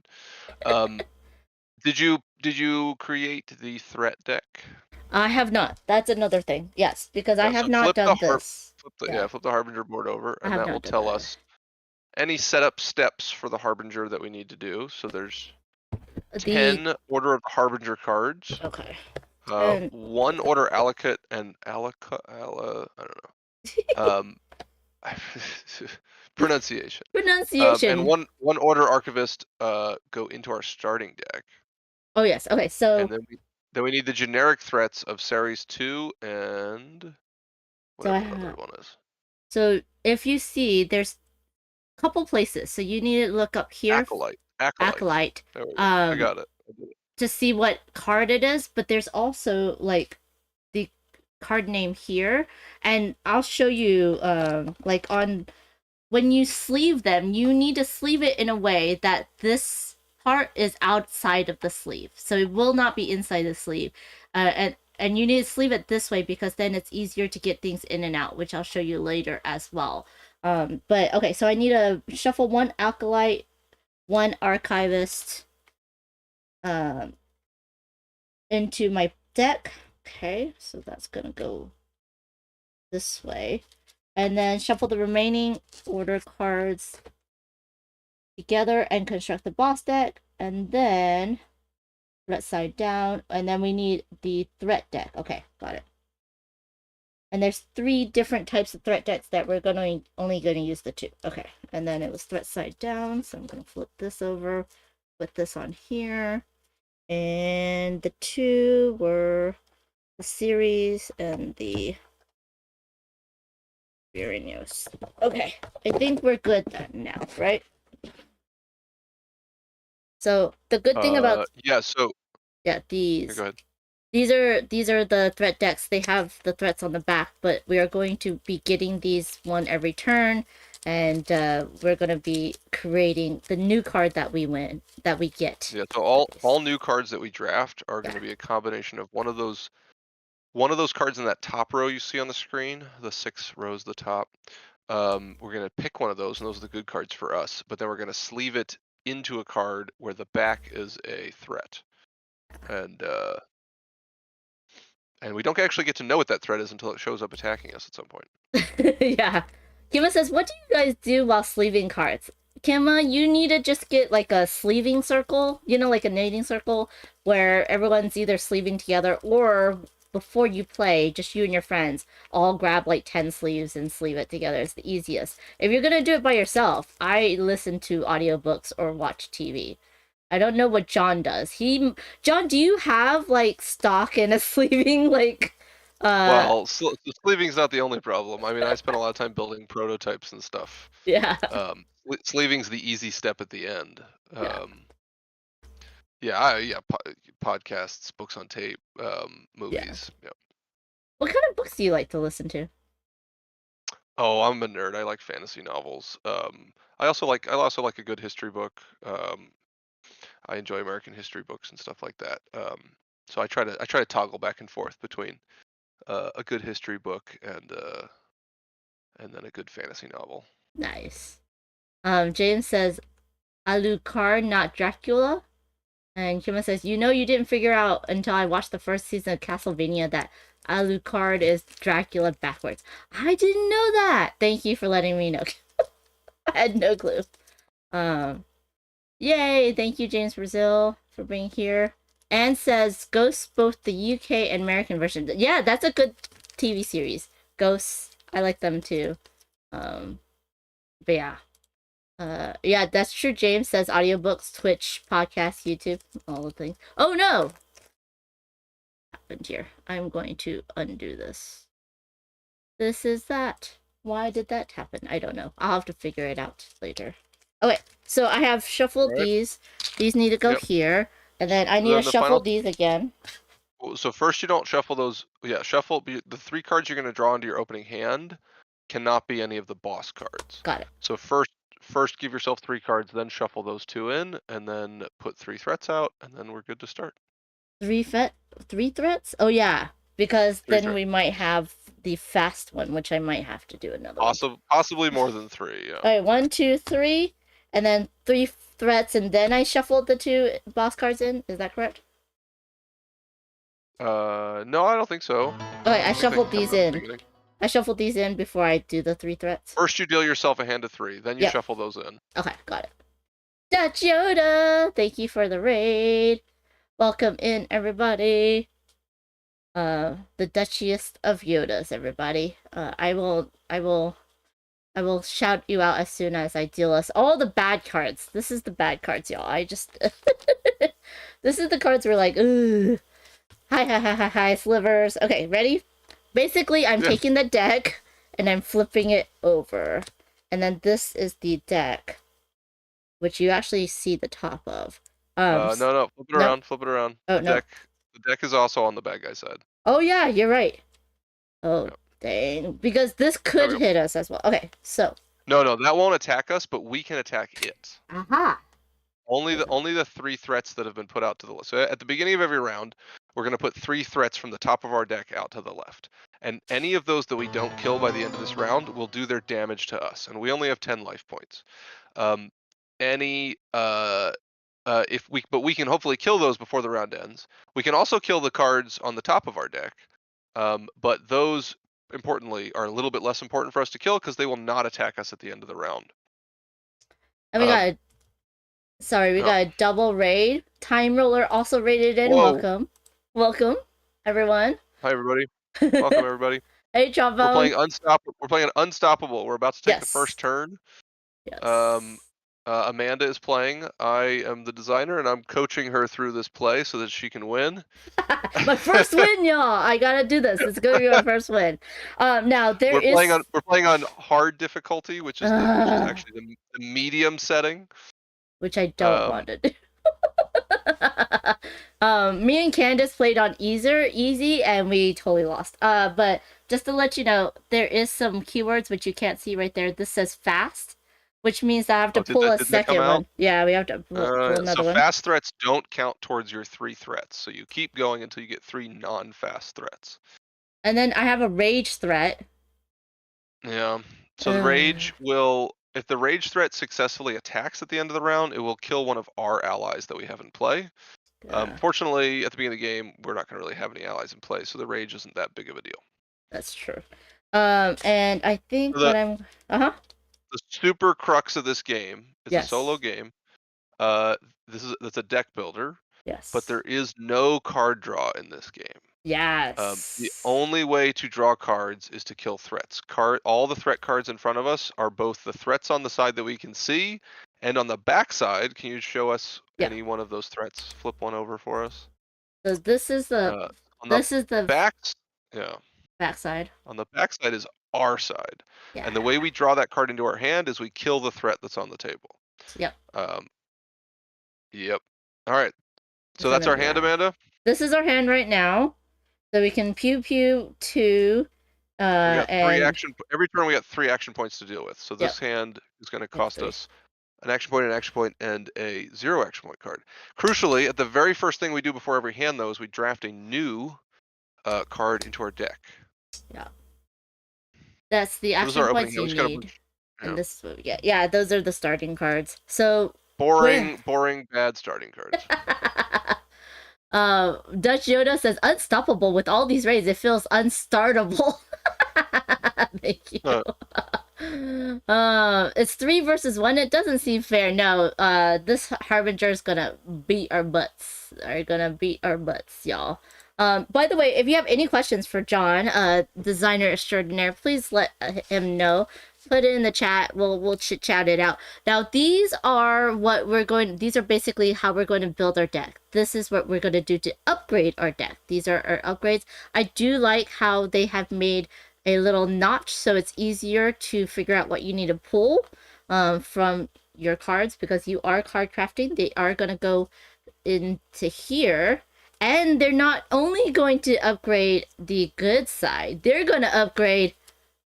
Did you create the threat deck? I have not. That's another thing. Yes, because I Yeah, have so not done this. flip the Harbinger board over, I and have that will not done tell that. us any setup steps for the Harbinger that we need to do. So there's 10 Order of the Harbinger cards. Okay. 1 Order Alakut and I don't know. Pronunciation. Pronunciation. And one Order Archivist go into our starting deck. Oh yes. Okay. So. And then we need the generic threats of Series 2 and whatever the other one is. So if you see, there's a couple places. So you need to look up here. Acolyte. There we go. I got it. To see what card it is, but there's also like the card name here, and I'll show you like on when you sleeve them, you need to sleeve it in a way that this part is outside of the sleeve, so it will not be inside the sleeve, and you need to sleeve it this way because then it's easier to get things in and out, which I'll show you later as well. But okay, so I need to shuffle 1 Acolyte, 1 Archivist into my deck. Okay, so that's gonna go this way, and then shuffle the remaining order cards together and construct the boss deck, and then threat side down, and then we need the threat deck. Okay, got it. And there's 3 different types of threat decks that we're only gonna use the 2. Okay, and then it was threat side down, so I'm gonna flip this over, put this on here. And the 2 were the series and the Virinos. Okay, I think we're good then now, right? So the good thing about these go ahead. These are the threat decks. They have the threats on the back, but we are going to be getting these one every turn, and we're going to be creating the new card that we get. Yeah, so all new cards that we draft are going to be a combination of one of those cards in that top row you see on the screen, the 6 rows at the top. We're going to pick one of those, and those are the good cards for us, but then we're going to sleeve it into a card where the back is a threat. And we don't actually get to know what that threat is until it shows up attacking us at some point. Yeah. Kima says, what do you guys do while sleeving cards? Kima, you need to just get like a sleeving circle, like a knitting circle, where everyone's either sleeving together, or before you play, just you and your friends all grab like 10 sleeves and sleeve it together. It's the easiest. If you're going to do it by yourself, I listen to audiobooks or watch TV. I don't know what John does. John, do you have like stock in a sleeving like? Well, sleeving's not the only problem. I mean, I spent a lot of time building prototypes and stuff. Yeah. Sleeving's the easy step at the end. Podcasts, books on tape, movies. Yeah. What kind of books do you like to listen to? Oh, I'm a nerd. I like fantasy novels. I also like a good history book. I enjoy American history books and stuff like that. So I try to toggle back and forth between a good history book and then a good fantasy novel. Nice. James says, Alucard, not Dracula. And Kima says, you didn't figure out until I watched the first season of Castlevania that Alucard is Dracula backwards. I didn't know that. Thank you for letting me know. I had no clue. Yay! Thank you, James Brazil, for being here. And says, Ghosts, both the UK and American version. Yeah, that's a good TV series. Ghosts, I like them too. But yeah. Yeah, that's true. James says audiobooks, Twitch, podcasts, YouTube, all the things. Oh no! What happened here? I'm going to undo this. This is that. Why did that happen? I don't know. I'll have to figure it out later. Okay, so I have shuffled these. These need to go here. And then I need to shuffle these again. So first you don't shuffle those. Yeah, shuffle. The 3 cards you're going to draw into your opening hand cannot be any of the boss cards. Got it. So first give yourself 3 cards, then shuffle those 2 in, and then put 3 threats out, and then we're good to start. 3 threats? Oh yeah. because Three then threats. we might have the fast one, which I might have to do another one. Possibly more than 3. Yeah. All right, 1, 2, 3, and then 3 threats, and then I shuffled the 2 boss cards in. Is that correct? No, I don't think so. Okay, I think they shuffled come these at the in. beginning. I shuffled these in before I do the 3 threats. First, you deal yourself a hand of 3, then you Yep. shuffle those in. Okay, got it. Dutch Yoda, thank you for the raid. Welcome in, everybody. The Duchiest of Yodas, everybody. I will shout you out as soon as I deal us all the bad cards. This is the bad cards, y'all. I just this is the cards we're like, ooh. Hi, slivers. Okay, ready? Basically, I'm taking the deck and I'm flipping it over. And then this is the deck, which you actually see the top of. No, flip it around, flip it around. Oh, no. The deck is also on the bad guy side. Oh, yeah, you're right. Oh, dang. Because this could hit us as well. Okay, so. No, that won't attack us, but we can attack it. Aha. Only the 3 threats that have been put out to the left. So at the beginning of every round, we're going to put 3 threats from the top of our deck out to the left. And any of those that we don't kill by the end of this round will do their damage to us. And we only have 10 life points. But we can hopefully kill those before the round ends. We can also kill the cards on the top of our deck. But those, importantly, are a little bit less important for us to kill because they will not attack us at the end of the round. And we got a double raid. Time Roller also raided in. Whoa. Welcome, everyone. Hi, everybody. Welcome, everybody. Hey, Trombone. We're playing Unstoppable. We're about to take the first turn. Yes. Amanda is playing. I am the designer, and I'm coaching her through this play so that she can win. My first win, y'all! I gotta do this. It's gonna be my first win. Now we're playing on hard difficulty, which is actually the medium setting. Which I don't want to do. Me and Candace played on easy, and we totally lost. But just to let you know, there is some keywords which you can't see right there. This says fast, which means I have to pull a second one. Yeah, we have to pull another one. So fast threats don't count towards your 3 threats. So you keep going until you get 3 non-fast threats. And then I have a rage threat. Yeah. So the rage will, if the rage threat successfully attacks at the end of the round, it will kill one of our allies that we have in play. Fortunately, at the beginning of the game, we're not going to really have any allies in play, so the rage isn't that big of a deal. That's true. And I think the super crux of this game is a solo game. That's a deck builder. Yes. But there is no card draw in this game. Yes. The only way to draw cards is to kill threats. All the threat cards in front of us are both the threats on the side that we can see, and on the back side. Can you show us any one of those threats? Flip one over for us. So this is the backside. On the backside is our side, and the way we draw that card into our hand is we kill the threat that's on the table. Yep. Yep. All right. So that's our hand, Amanda. This is our hand right now. So we can pew 2. We got 3 action. Every turn we got 3 action points to deal with. So this hand is going to cost us an action point, and a 0 action point card. Crucially, at the very first thing we do before every hand, though, is we draft a new card into our deck. Yeah. That's the action points you need. And this is what we get. Yeah, those are the starting cards. So boring, bad starting cards. Dutch Yoda says, unstoppable with all these raids. It feels unstartable. Thank you. It's 3 versus 1. It doesn't seem fair. No, this Harbinger is gonna beat our butts. Y'all. By the way, if you have any questions for John, designer extraordinaire, please let him know. Put it in the chat. We'll chit-chat it out. Now, these are basically how we're going to build our deck. This is what we're going to do to upgrade our deck. These are our upgrades. I do like how they have made a little notch so it's easier to figure out what you need to pull from your cards, because you are card crafting. They are going to go into here. And they're not only going to upgrade the good side, they're going to upgrade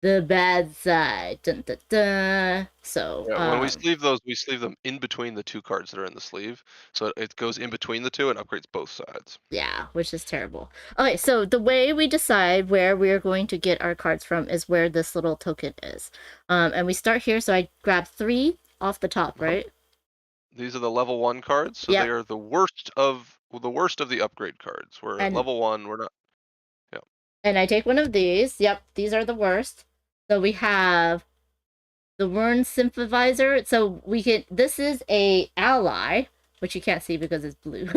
the bad side. Dun, dun, dun. So Yeah, when we sleeve those, we sleeve them in between the two cards that are in the sleeve. So it goes in between the two and upgrades both sides. yeah, which is terrible. Okay, so the way we decide where we're going to get our cards from is where this little token is. And we start here, so I grab 3 off the top, right? These are the level 1 cards, so Yep. they are the worst of the upgrade cards. We're at And- level 1, we're not. And I take one of these. Yep, these are the worst. So we have the Wern Sympathizer. So we can. This is a ally, which you can't see because it's blue.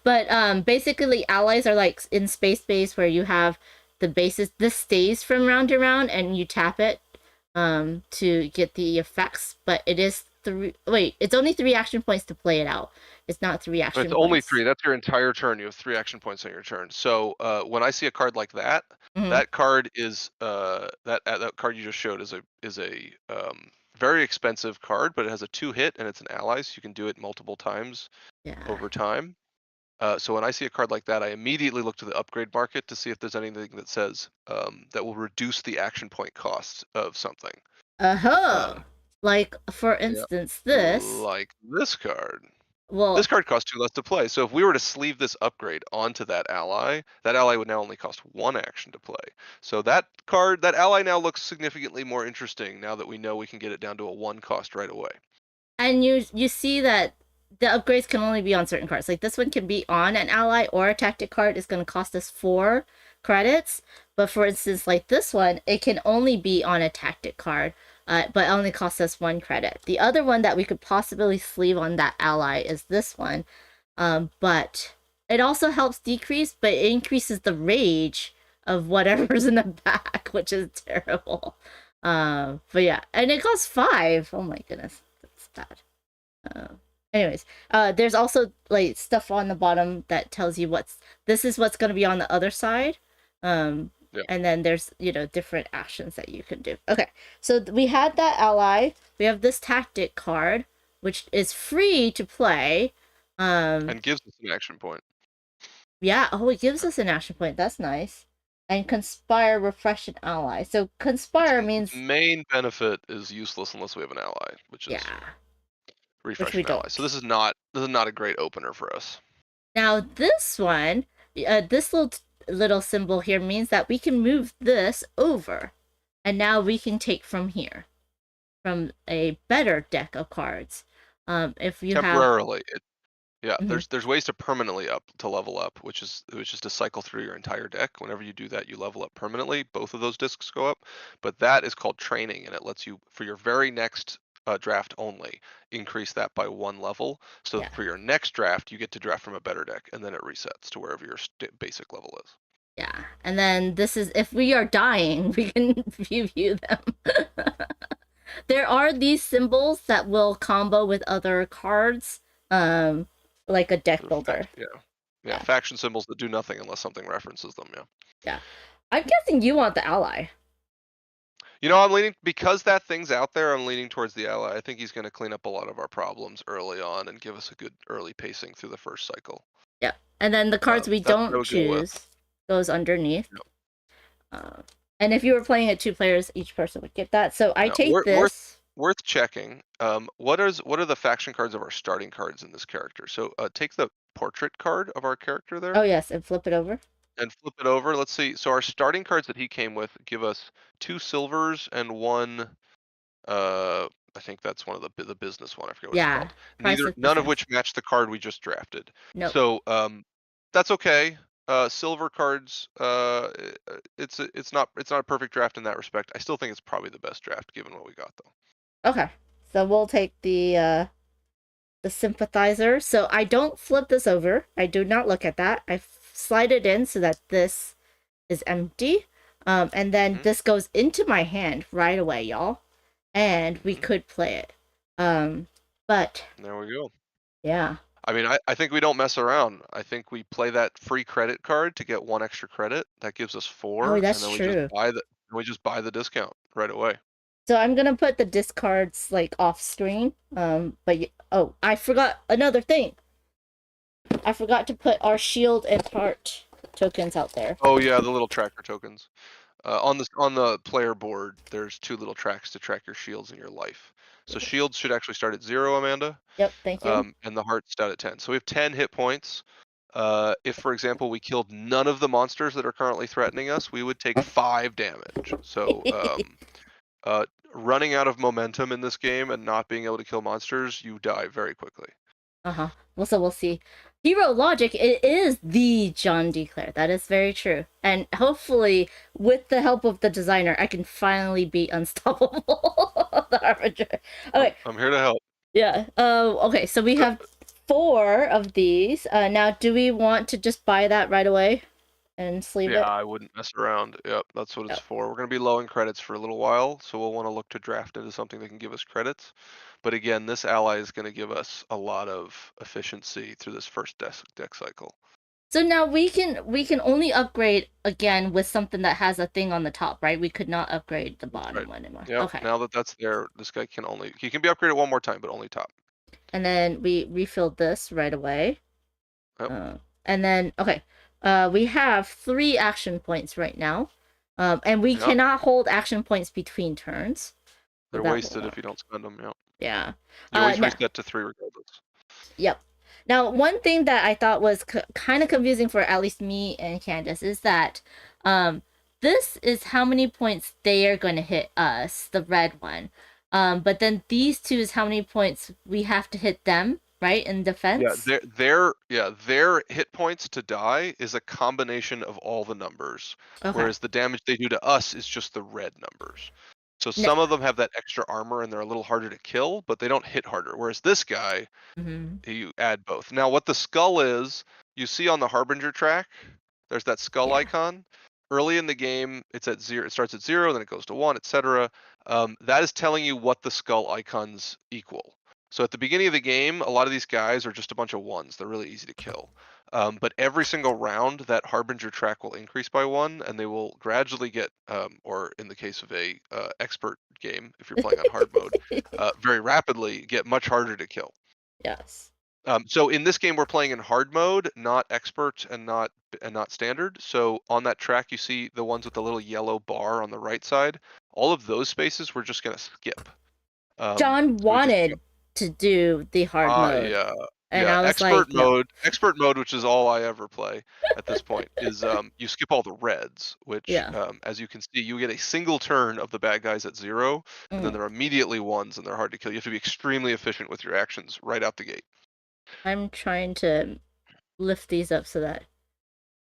But basically, allies are like in space base where you have the bases. This stays from round to round, and you tap it to get the effects. But it is 3. Wait, it's only 3 action points to play it out. It's not 3 action It's points. only 3. That's your entire turn. You have 3 action points on your turn. So when I see a card like that, that card is that card you just showed is a very expensive card, but it has a 2-hit and it's an ally, so you can do it multiple times over time. So when I see a card like that, I immediately look to the upgrade market to see if there's anything that says that will reduce the action point cost of something. Like for instance, this. Like this card. Well, this card costs 2 less to play. So if we were to sleeve this upgrade onto that ally would now only cost 1 action to play. So that ally now looks significantly more interesting now that we know we can get it down to a 1 cost right away. And you see that the upgrades can only be on certain cards. Like this one can be on an ally or a tactic card. Is going to cost us 4 credits. But for instance, like this one, it can only be on a tactic card. But only costs us 1 credit. The other one that we could possibly sleeve on that ally is this one. But it also helps decrease, but it increases the rage of whatever's in the back, which is terrible. But yeah, and it costs 5. Oh my goodness, that's bad. Anyways, there's also like stuff on the bottom that tells you this is what's going to be on the other side. And then there's, different actions that you can do. Okay, so we had that ally. We have this tactic card, which is free to play. And gives us an action point. Yeah, it gives us an action point. That's nice. And Conspire, refresh an ally. So Conspire means... main benefit is useless unless we have an ally, which is refresh an ally. So this is not a great opener for us. Now this one, this little symbol here means that we can move this over, and now we can take from here, from a better deck of cards. If you temporarily, there's ways to permanently level up, which is to cycle through your entire deck. Whenever you do that, you level up permanently. Both of those discs go up, but that is called training, and it lets you, for your very next draft only, increase that by 1 level. So for your next draft, you get to draft from a better deck, and then it resets to wherever your basic level is. Yeah, and then this is if we are dying, we can view them. There are these symbols that will combo with other cards, like a deck builder. Yeah, faction symbols that do nothing unless something references them. Yeah, I'm guessing you want the ally. I'm leaning, because that thing's out there, I'm leaning towards the ally. I think he's going to clean up a lot of our problems early on and give us a good early pacing through the first cycle. Yeah, and then the cards we don't choose goes underneath. And if you were playing at 2 players, each person would get that. So I take this. Worth checking. What are the faction cards of our starting cards in this character? So take the portrait card of our character there. Oh yes, and flip it over. Let's see. So our starting cards that he came with give us 2 silvers and 1. I think that's one of the business one. I forget what it's called. None of which match the card we just drafted. No. So that's okay. Silver cards. It's not a perfect draft in that respect. I still think it's probably the best draft given what we got though. Okay, so we'll take the sympathizer. So I don't flip this over. I do not look at that. I slide it in so that this is empty. And then this goes into my hand right away, y'all. And we could play it. But there we go. Yeah. I mean, I think we don't mess around. I think we play that free credit card to get 1 extra credit. That gives us 4. Oh, that's and then true. we just buy the discount right away. So I'm gonna put the discards like off screen. But I forgot another thing. I forgot to put our shield and heart tokens out there. Oh yeah, the little tracker tokens. On the player board, there's 2 little tracks to track your shields and your life. So shields should actually start at 0, Amanda. Yep, thank you. And the heart's start at 10. So we have 10 hit points. If, for example, we killed none of the monsters that are currently threatening us, we would take 5 damage. So running out of momentum in this game and not being able to kill monsters, you die very quickly. Well, so we'll see. Hero logic, it is the John D. Clair. That is very true. And hopefully, with the help of the designer, I can finally be unstoppable. The Harbinger. Okay. I'm here to help. Yeah. Okay, so we have 4 of these. Now, do we want to just buy that right away and sleeve it? Yeah, I wouldn't mess around. Yep, that's what it's for. We're going to be low in credits for a little while, so we'll want to look to draft into something that can give us credits. But again, this ally is going to give us a lot of efficiency through this first deck cycle. So now we can only upgrade again with something that has a thing on the top, right? We could not upgrade the bottom one anymore. Yeah. Okay. Now that that's there, this guy can be upgraded one more time, but only top. And then we refilled this right away. Yep. And then okay, we have 3 action points right now, and we cannot hold action points between turns. They're wasted if you don't spend them. Yep. Yeah. You always reset to 3 regardless. Yep. Now, one thing that I thought was kind of confusing for at least me and Candace is that this is how many points they are going to hit us, the red one. But then these 2 is how many points we have to hit them, right, in defense? Yeah, their hit points to die is a combination of all the numbers, whereas the damage they do to us is just the red numbers. So some of them have that extra armor and they're a little harder to kill, but they don't hit harder. Whereas this guy, you add both. Now, what the skull is, you see on the Harbinger track, there's that skull icon. Early in the game, it's at 0. It starts at 0, then it goes to 1, etc. That is telling you what the skull icons equal. So at the beginning of the game, a lot of these guys are just a bunch of 1s. They're really easy to kill. But every single round, that Harbinger track will increase by 1, and they will gradually get, or in the case of a expert game, if you're playing on hard mode, very rapidly get much harder to kill. Yes. So in this game, we're playing in hard mode, not expert and not standard. So on that track, you see the ones with the little yellow bar on the right side. All of those spaces we're just gonna skip. John wanted to do the hard mode. Yeah. And I was expert mode, which is all I ever play at this point, is you skip all the reds, which, as you can see, you get a single turn of the bad guys at 0, and then they're immediately 1s, and they're hard to kill. You have to be extremely efficient with your actions right out the gate. I'm trying to lift these up so that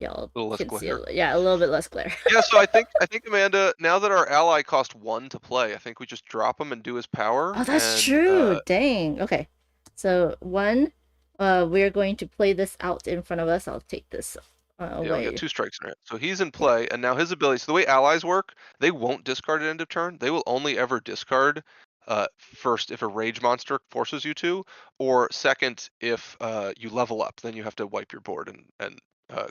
y'all can see a little bit less glare. Yeah, so I think Amanda, now that our ally cost 1 to play, I think we just drop him and do his power. Oh, that's true. Dang. Okay. So 1, we're going to play this out in front of us. I'll take this away. Yeah, we got 2 strikes in it. So he's in play, and now his ability. So the way allies work, they won't discard at end of turn. They will only ever discard first if a rage monster forces you to, or second if you level up. Then you have to wipe your board and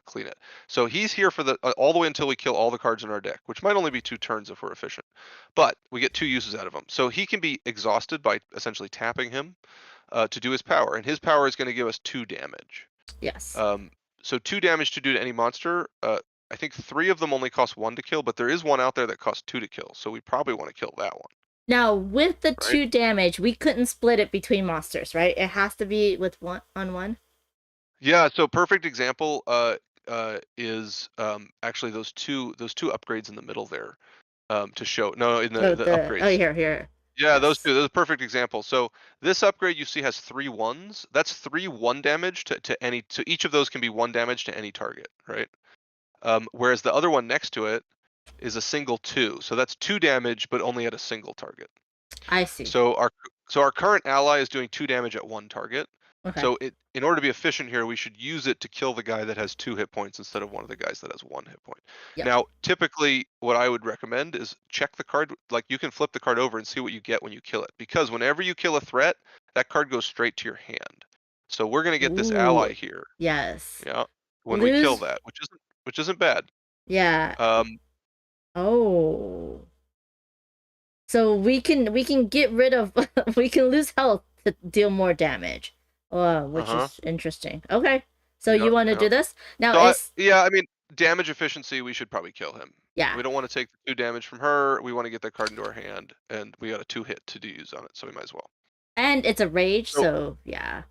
clean it. So he's here for the all the way until we kill all the cards in our deck, which might only be 2 turns if we're efficient. But we get 2 uses out of him. So he can be exhausted by essentially tapping him to do his power, and his power is going to give us 2 damage. Yes. So 2 damage to do to any monster. I think 3 of them only cost 1 to kill, but there is one out there that costs 2 to kill. So we probably want to kill that one. Now, with the 2 damage, we couldn't split it between monsters, right? It has to be with 1 on 1. Yeah. So perfect example is actually those two upgrades in the middle there to show. No, in the upgrades. Oh, here. Yeah, those 2. Those are a perfect example. So this upgrade you see has 3 1s. That's 3 1 damage to any. So each of those can be 1 damage to any target, right? Whereas the other one next to it is a single 2. So that's 2 damage, but only at a single target. I see. So our current ally is doing 2 damage at 1 target. Okay. So in order to be efficient here, we should use it to kill the guy that has 2 hit points instead of one of the guys that has 1 hit point. Yep. Now, typically, what I would recommend is check the card. Like, you can flip the card over and see what you get when you kill it. Because whenever you kill a threat, that card goes straight to your hand. So we're gonna get this ally here. Yes. Yeah. When we kill that, which isn't bad. Yeah. Oh. So we can get rid of we can lose health to deal more damage. Which is interesting. Okay. So you want to do this? Now so damage efficiency, we should probably kill him. Yeah. We don't want to take the 2 damage from her. We want to get that card into our hand, and we got a 2-hit to use on it, so we might as well. And it's a rage, So- so yeah.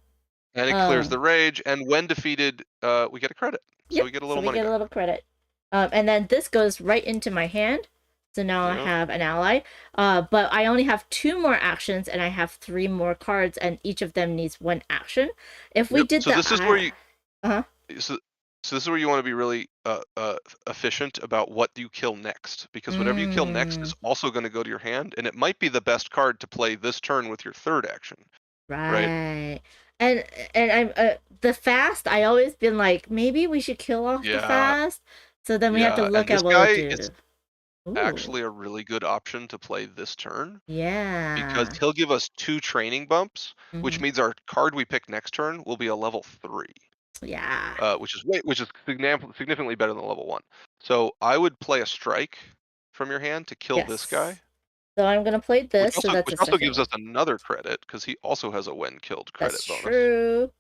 And it clears the rage, and when defeated, we get a credit. So Yep, we get a little so we money get a back. little credit. And then this goes right into my hand. So now I Yep. have an ally. But I only have 2 more actions, and I have 3 more cards, and each of them needs 1 action. If we Yep, did so that, this is where you Uh-huh. so this is where you want to be really efficient about what you kill next, because whatever you kill next is also going to go to your hand, and it might be the best card to play this turn with your 3rd action. Right. And I'm the fast. I always been like, maybe we should kill off the Yeah. fast. So then we have to Yeah, look and at this what guy we do. is Ooh, actually a really good option to play this turn, yeah. because he'll give us 2 training bumps, which Mhm. means our card we pick next turn will be a level 3. Yeah. Which is significantly better than level 1. So I would play a strike from your hand to kill this guy, Yes. So I'm gonna play this. which So that's also a gives second us another credit, because he also has a when killed credit That's bonus. true.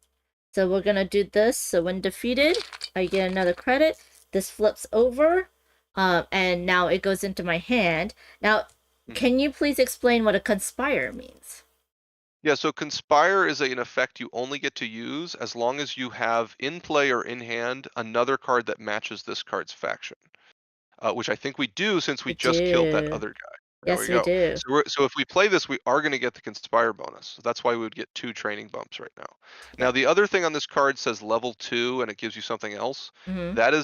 So we're gonna do this. So when defeated, I get another credit. This flips over, and now it goes into my hand. Now, can you please explain what a conspire means? Yeah, so conspire is an effect you only get to use as long as you have in play or in hand another card that matches this card's faction, which I think we do since we just killed that other guy. There Yes, we we go. do. So if we play this, we are going to get the conspire bonus. So that's why we would get 2 training bumps right now. Now the other thing on this card says level 2, and it gives you something else. Mhm. That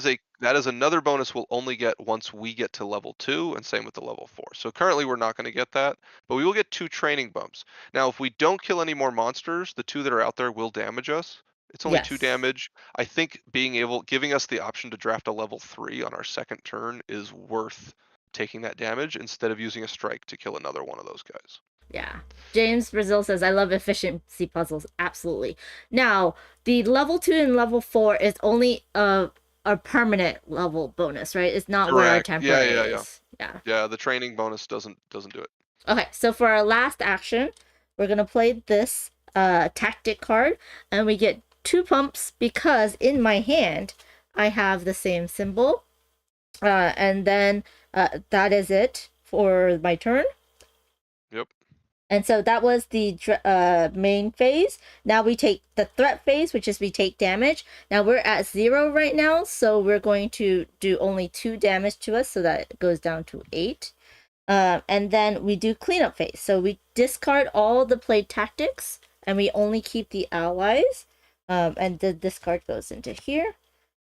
is another bonus we'll only get once we get to level 2, and same with the level 4. So currently we're not going to get that, but we will get 2 training bumps. Now if we don't kill any more monsters, the 2 that are out there will damage us. It's only 2 Yes. damage. I think giving us the option to draft a level 3 on our second turn is worth taking that damage instead of using a strike to kill another one of those guys. Yeah. James Brazil says, I love efficiency puzzles. Absolutely. Now, the level 2 and level 4 is only a permanent level bonus, right? It's not where our Correct. temporary Yeah. is. Yeah. Yeah, the training bonus doesn't do it. Okay, so for our last action, we're gonna play this tactic card, and we get 2 pumps because in my hand I have the same symbol. And then that is it for my turn. Yep. And so that was the main phase. Now we take the threat phase, which is we take damage. Now we're at 0 right now, so we're going to do only 2 damage to us, so that it goes down to 8. And then we do cleanup phase. So we discard all the played tactics, and we only keep the allies. And the discard goes into here.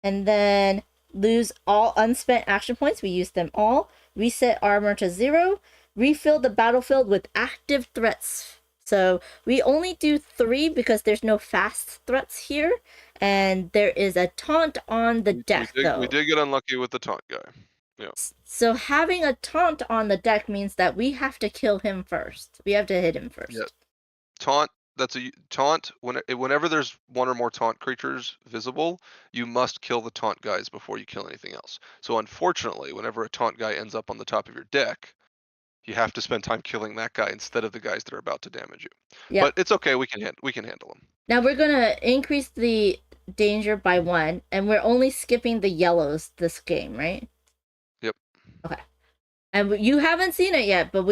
And then lose all unspent action points. We use them all. Reset armor to 0. Refill the battlefield with active threats. So we only do 3 because there's no fast threats here. And there is a taunt on the deck, though. We did get unlucky with the taunt guy. Yeah. So having a taunt on the deck means that we have to kill him first. We have to hit him first. Yeah. Taunt. That's a taunt. Whenever there's 1 or more taunt creatures visible, you must kill the taunt guys before you kill anything else. So unfortunately, whenever a taunt guy ends up on the top of your deck, you have to spend time killing that guy instead of the guys that are about to damage you. Yeah. But it's okay. We can handle them. Now we're gonna increase the danger by 1, and we're only skipping the yellows this game, right? Yep. Okay. And you haven't seen it yet, but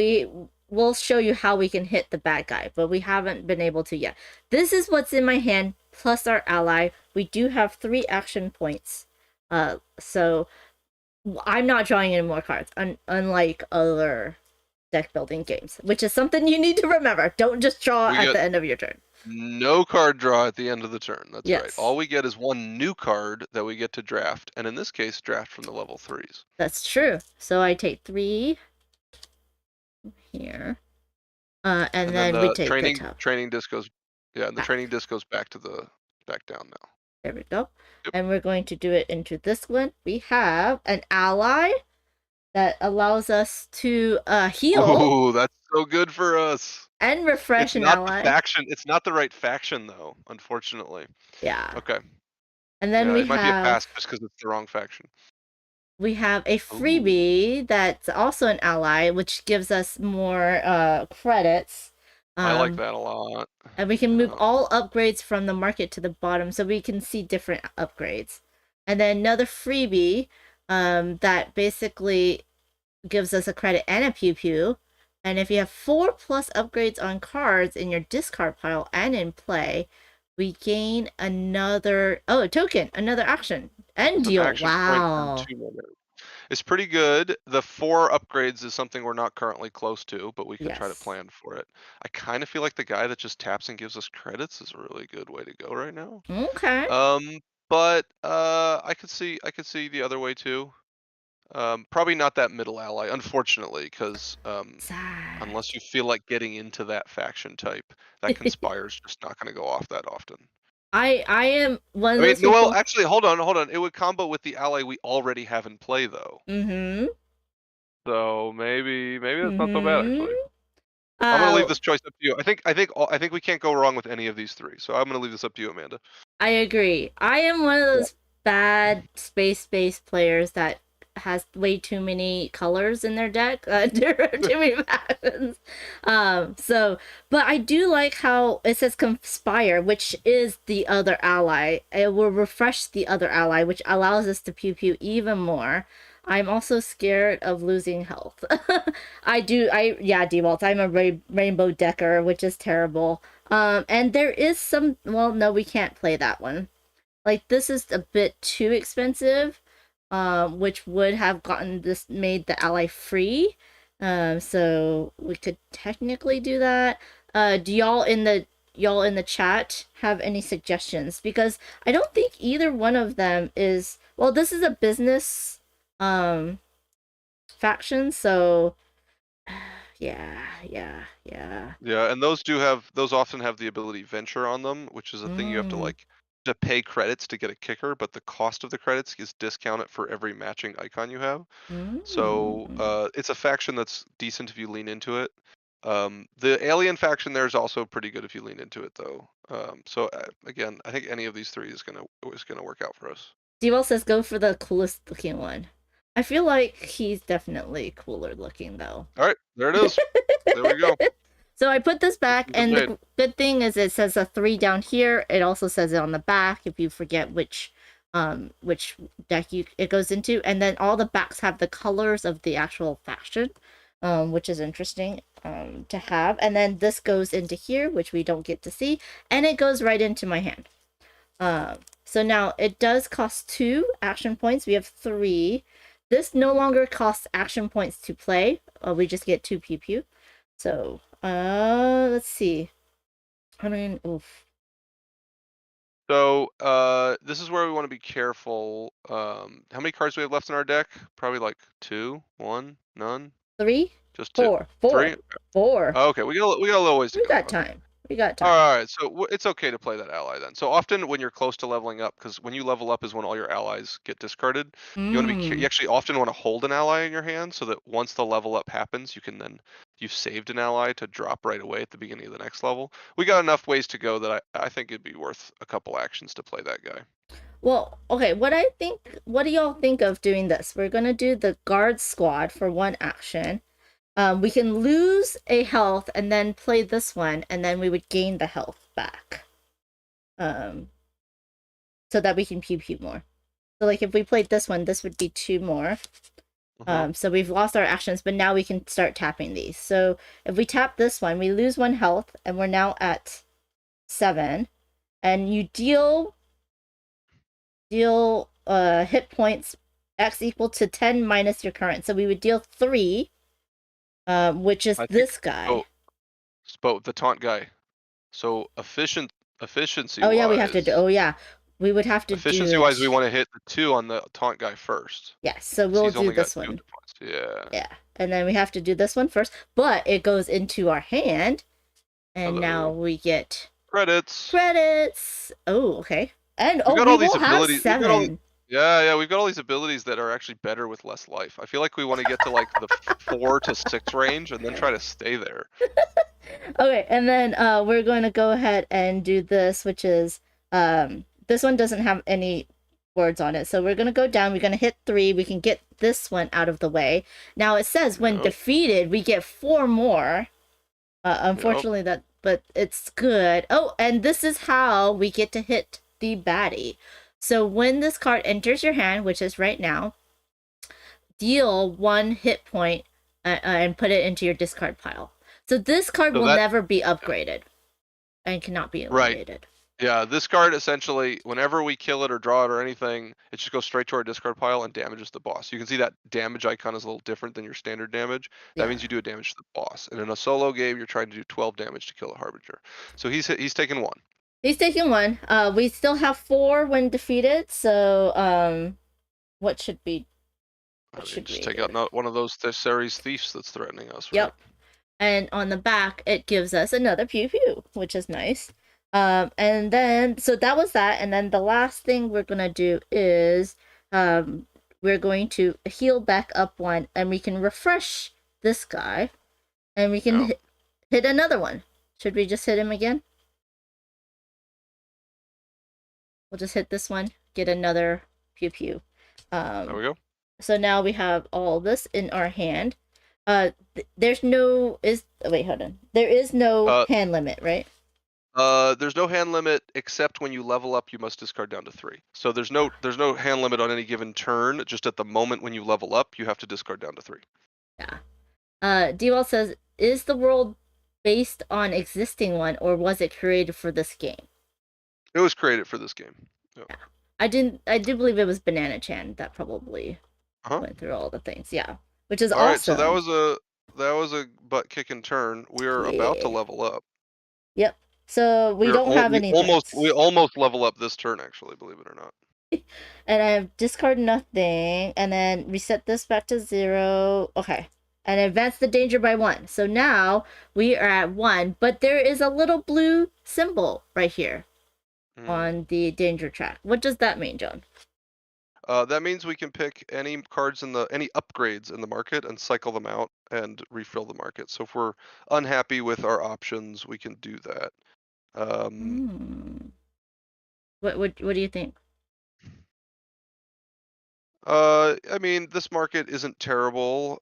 we'll show you how we can hit the bad guy, but we haven't been able to yet. This is what's in my hand, plus our ally. We do have 3 action points. So I'm not drawing any more cards, unlike other deck building games, which is something you need to remember. Don't just draw at the end of your turn. No card draw at the end of the turn. That's Yes. right. All we get is 1 new card that we get to draft, and in this case, draft from the level 3s. That's true. So I take 3 here, and then we take training the top. training disc goes. Yeah, and the training disc goes back down now. There we go. Yep. And we're going to do it into this one. We have an ally that allows us to heal. Oh, that's so good for us. And refresh an ally. It's not the right faction though, unfortunately. Yeah. Okay. And then it might be a pass just because it's the wrong faction. We have a freebie that's also an ally, which gives us more credits. I like that a lot. And we can move all upgrades from the market to the bottom, so we can see different upgrades. and then another freebie that basically gives us a credit and a pew pew. And if you have 4+ upgrades on cards in your discard pile and in play, we gain another a token, another action and It's an deal. action point and Wow. 2 mana. It's pretty good. The 4 upgrades is something we're not currently close to, but we could try to Yes. plan for it. I kind of feel like the guy that just taps and gives us credits is a really good way to go right now. Okay. But I could see the other way too. Probably not that middle ally, unfortunately, because Sad. unless you feel like getting into that faction type, that conspire's just not going to go off that often. I am one of I mean, those people. well, actually, hold on. It would combo with the ally we already have in play, though. Mm-hmm. So maybe that's not so bad actually. Mm-hmm. I'm gonna leave this choice up to you. I think we can't go wrong with any of these 3. So I'm gonna leave this up to you, Amanda. I agree. I am one of those bad space-based players that has way too many colors in their deck, too many factions. But I do like how it says conspire, which is the other ally. It will refresh the other ally, which allows us to pew pew even more. I'm also scared of losing health. Dewalt, I'm a rainbow decker, which is terrible. And there is some, well, no, we can't play that one. Like, this is a bit too expensive, which would have made the ally free. So we could technically do that. Do y'all in the chat have any suggestions? Because I don't think either one of them is, well, this is a business faction, so yeah. Yeah, and those often have the ability venture on them, which is a thing you have to pay credits to get a kicker, but the cost of the credits is discounted for every matching icon you have. So it's a faction that's decent if you lean into it. The alien faction there is also pretty good if you lean into it, though. Again, I think any of these 3 is gonna work out for us. Dewell says go for the coolest looking one. I feel like he's definitely cooler looking though. All right, there it is. There we go. So I put this back, and the good thing is it says a 3 down here. It also says it on the back if you forget which deck it goes into, and then all the backs have the colors of the actual faction, which is interesting to have. And then this goes into here, which we don't get to see, and it goes right into my hand. So now it does cost 2 action points. We have 3. This no longer costs action points to play. We just get 2 pew pew. So let's see. I mean, oof. So this is where we want to be careful. How many cards do we have left in our deck? Probably like 2, 1, none. 3, just 4, 3. 4. Oh, okay, we got a little ways to go. We got time. All right, so it's okay to play that ally then. So often when you're close to leveling up, because when you level up is when all your allies get discarded. You want to be you actually often want to hold an ally in your hand so that once the level up happens, you've saved an ally to drop right away at the beginning of the next level. We got enough ways to go that I think it'd be worth a couple actions to play that guy. Well, okay, what do y'all think of doing this? We're gonna do the guard squad for 1 action. We can lose a health and then play this one, and then we would gain the health back. So that we can pew pew more. So like if we played this one, this would be 2 more. So we've lost our actions, but now we can start tapping these. So if we tap this one, we lose 1 health, and we're now at 7. And you deal hit points X equal to 10 minus your current. So we would deal 3. Which is this guy. The taunt guy. So efficiency. Oh yeah, we have to do. Oh yeah, we would have to efficiency wise. We want to hit the 2 on the taunt guy first. Yes, so we'll do this one. Yeah, and then we have to do this one first, but it goes into our hand, and now we get credits. Oh, okay. And we got all these will abilities. have 7. Yeah, we've got all these abilities that are actually better with less life. I feel like we want to get to like the 4 to 6 range and then try to stay there. Okay, and then we're going to go ahead and do this, which is this one doesn't have any words on it. So we're going to go down, we're going to hit 3, we can get this one out of the way. Now it says when defeated, we get 4 more. Unfortunately but it's good. Oh, and this is how we get to hit the baddie. So when this card enters your hand, which is right now, deal 1 hit point and put it into your discard pile. So this card So will that- never be upgraded and cannot be Right. eliminated. Yeah, this card essentially, whenever we kill it or draw it or anything, it just goes straight to our discard pile and damages the boss. You can see that damage icon is a little different than your standard damage. That Yeah. means you do a damage to the boss. And in a solo game, you're trying to do 12 damage to kill a Harbinger. So he's taken 1. He's taking 1. We still have 4 when defeated. So what should we? What should just we take do? out not one of those Thesaurus thieves that's threatening us. Right? Yep. And on the back, it gives us another pew pew, which is nice. And then, so that was that. And then the last thing we're going to do is we're going to heal back up 1, and we can refresh this guy, and we can hit another one. Should we just hit him again? We'll just hit this one, get another pew pew. There we go. So now we have all this in our hand. There's no wait, hold on. There is no hand limit, right? There's no hand limit except when you level up, you must discard down to 3. So there's no hand limit on any given turn. Just at the moment when you level up, you have to discard down to 3. Yeah. D-Wall says, is the world based on existing one, or was it created for this game? It was created for this game. Yep. Yeah. I do believe it was Banana Chan that probably went through all the things. Yeah. Which is awesome. All right, so that was a butt kicking turn. We're about to level up. Yep. So we don't have any. We almost level up this turn, actually, believe it or not. And I've discarded nothing, and then reset this back to 0. Okay. And advance the danger by 1. So now we are at 1, but there is a little blue symbol right here on the danger track. What does that mean, John? That means we can pick any cards any upgrades in the market and cycle them out and refill the market. So if we're unhappy with our options, we can do that. What do you think? I mean, this market isn't terrible.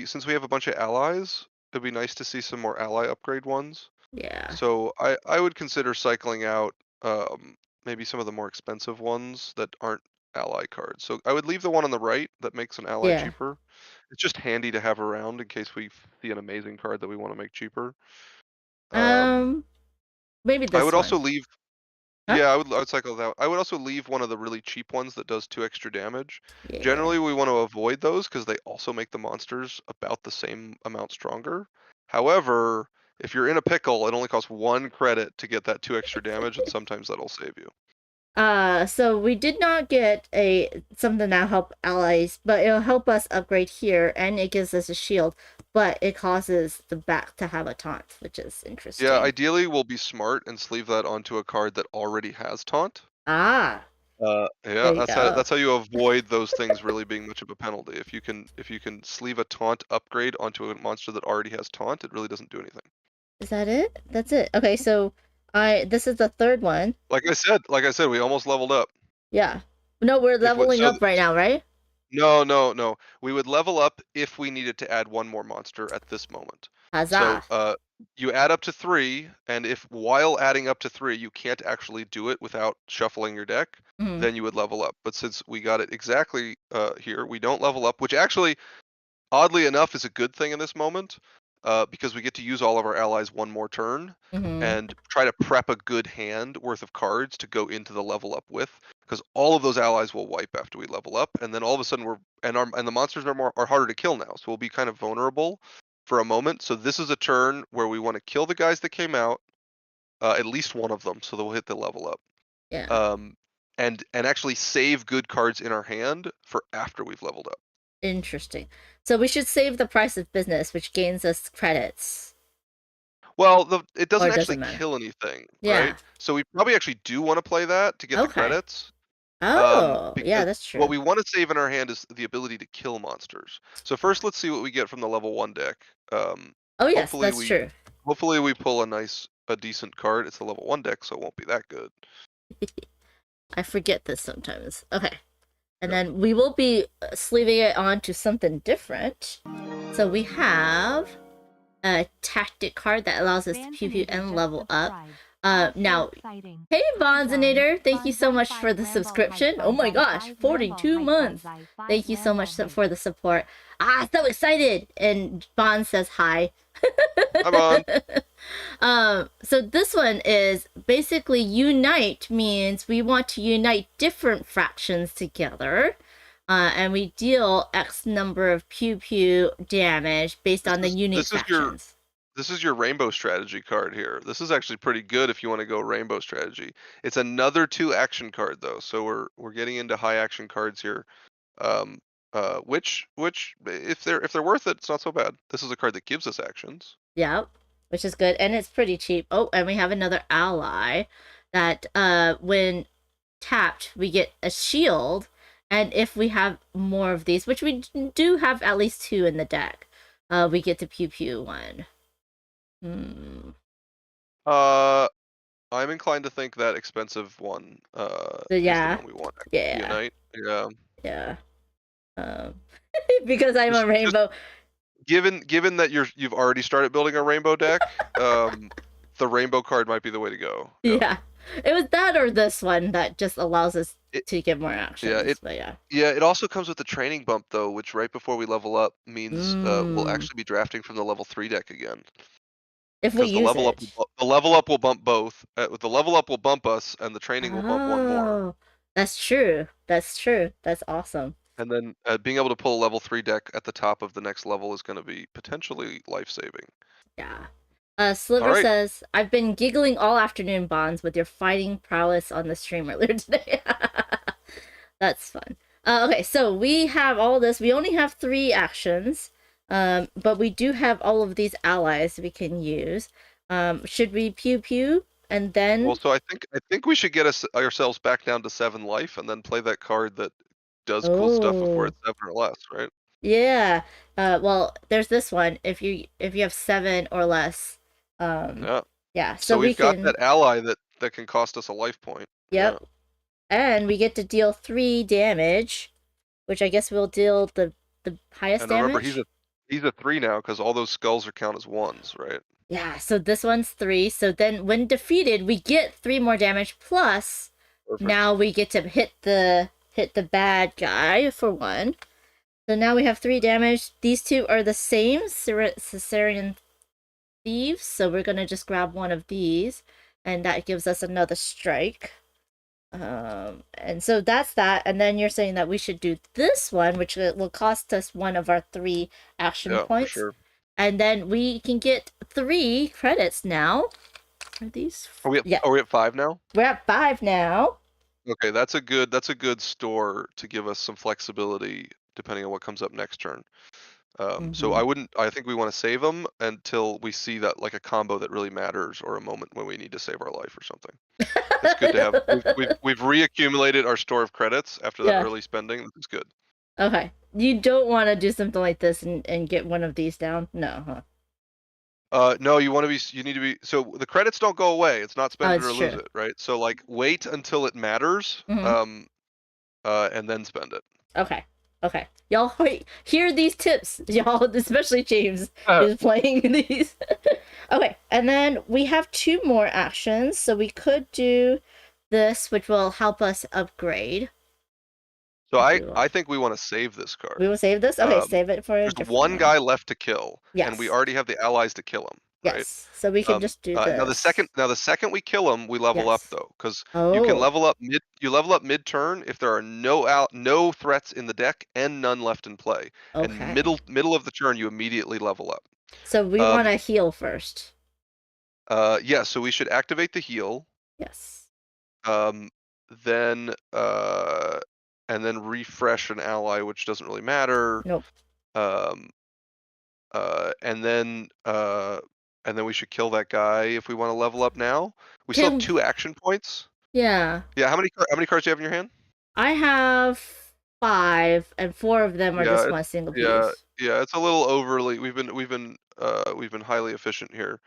Since we have a bunch of allies, it'd be nice to see some more ally upgrade ones. Yeah. So I would consider cycling out maybe some of the more expensive ones that aren't ally cards. So I would leave the one on the right that makes an ally cheaper. It's just handy to have around in case we see an amazing card that we want to make cheaper. Maybe this I would one. also leave. Huh? Yeah, I would cycle that. I would also leave one of the really cheap ones that does 2 extra damage. Yeah. Generally, we want to avoid those because they also make the monsters about the same amount stronger. However, if you're in a pickle, it only costs 1 credit to get that 2 extra damage, and sometimes that'll save you. So we did not get something that'll help allies, but it'll help us upgrade here, and it gives us a shield, but it causes the back to have a taunt, which is interesting. Yeah, ideally we'll be smart and sleeve that onto a card that already has taunt. Yeah, that's how you avoid those things really being much of a penalty. If you can sleeve a taunt upgrade onto a monster that already has taunt, it really doesn't do anything. Is that it? That's it. Okay, so this is the 3rd one. Like I said, we almost leveled up. Yeah. No, we're leveling up right now, right? No. We would level up if we needed to add 1 more monster at this moment. Huzzah. So you add up to 3, and if while adding up to 3 you can't actually do it without shuffling your deck, then you would level up. But since we got it exactly here, we don't level up, which actually, oddly enough, is a good thing in this moment. Because we get to use all of our allies 1 more turn and try to prep a good hand worth of cards to go into the level up with, because all of those allies will wipe after we level up, and then all of a sudden the monsters are harder to kill now, so we'll be kind of vulnerable for a moment. So this is a turn where we want to kill the guys that came out, at least one of them, so they'll hit the level up. Yeah. And actually save good cards in our hand for after we've leveled up. Interesting. So we should save the price of business, which gains us credits. Well, it doesn't doesn't actually matter. kill anything, Yeah. right? So we probably actually do want to play that to get the credits. Oh, yeah, because that's true. What we want to save in our hand is the ability to kill monsters. So first, let's see what we get from the level 1 deck. Oh yes, hopefully that's true. Hopefully we pull a decent card. It's a level 1 deck, so it won't be that good. I forget this sometimes. Okay. And then we will be sleeving it on to something different. So we have a tactic card that allows us to pew pew and level up. Now, hey Bonzinator, thank you so much for the subscription. Oh my gosh, 42 months. Thank you so much for the support. So excited. And Bon says hi. Hi, Bon. So this one is basically unite means we want to unite different fractions together. And we deal X number of pew pew damage based on the unit fractions. This is your rainbow strategy card here. This is actually pretty good if you want to go rainbow strategy. It's another 2 action card though, so we're getting into high action cards here. Which if they're worth it, it's not so bad. This is a card that gives us actions. Yep, which is good, and it's pretty cheap. Oh, and we have another ally that when tapped, we get a shield, and if we have more of these, which we do have at least 2 in the deck, we get the pew pew one. I'm inclined to think that expensive one Yeah. is the one we want. Yeah. Unite. Yeah. Because I'm a rainbow. Given that you've already started building a rainbow deck, the rainbow card might be the way to go. Yeah. It was that or this one that just allows us to get more actions. Yeah, it also comes with the training bump though, which right before we level up means we'll actually be drafting from the level 3 deck again. If we use the level up will bump both. The level up will bump us, and the training will bump one more. That's true. That's awesome. And then being able to pull a level 3 deck at the top of the next level is going to be potentially life-saving. Yeah. Sliver says, I've been giggling all afternoon, Bonds, with your fighting prowess on the stream earlier today. That's fun. Okay, so we have all this. We only have 3 actions, but we do have all of these allies we can use. Should we pew pew and then? Well, so I think we should get ourselves back down to 7 life and then play that card that does cool stuff before it's 7 or less, right? Yeah. Well, there's this one. If you have 7 or less. Yeah. So we've got that ally that can cost us a life point. Yep. Yeah. And we get to deal 3 damage, which I guess we'll deal the highest damage. And remember, he's a 3 now because all those skulls are count as 1s, right? Yeah. So this one's 3. So then, when defeated, we get 3 more damage plus. Perfect. Now we get to hit the bad guy for 1. So now we have 3 damage. These 2 are the same Caesarean Thieves, so we're gonna just grab one of these, and that gives us another strike. And so that's that. And then you're saying that we should do this one, which will cost us 1 of our 3 action points. For sure. And then we can get 3 credits now. Are these? Are we at 5 now? We're at 5 now. Okay, that's a good store to give us some flexibility depending on what comes up next turn. So I think we want to save them until we see that like a combo that really matters or a moment when we need to save our life or something. It's good to have. We've reaccumulated our store of credits after that early spending. This is good. Okay, you don't want to do something like this and get one of these down? No, huh? No, you need to be. So the credits don't go away. It's not spend it or lose it, right? So like wait until it matters, and then spend it. Okay. Y'all hear these tips, y'all, especially James is playing these. Okay, and then we have 2 more actions, so we could do this, which will help us upgrade. So I think we want to save this card. We will save this? Okay, save it for a different one guy left to kill, and we already have the allies to kill him. Yes, right? So we can just do this. Now the second we kill him, we level up though, because you can level up mid-turn if there are no threats in the deck and none left in play. Okay. And middle of the turn, you immediately level up. So we want to heal first. Yeah, so we should activate the heal. Yes. Then and then refresh an ally, which doesn't really matter. Nope. And then we should kill that guy if we want to level up now. We still have 2 action points. Yeah. Yeah. How many cards do you have in your hand? I have 5, and 4 of them are just one single piece. Yeah. It's a little overly. We've been highly efficient here,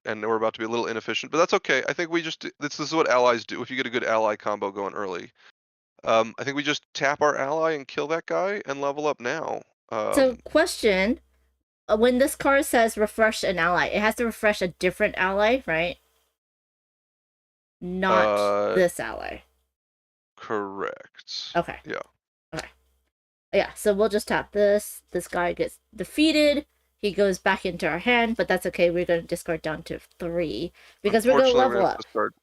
and we're about to be a little inefficient, but that's okay. I think we just this is what allies do. If you get a good ally combo going early, I think we just tap our ally and kill that guy and level up now. So question. When this card says refresh an ally, it has to refresh a different ally, right? not Uh, this ally. Correct. Okay. Yeah. Yeah, so we'll just tap this. This guy gets defeated. He goes back into our hand, but that's okay. We're going to discard down to 3 because we're going to Unfortunately, level have up. to discard.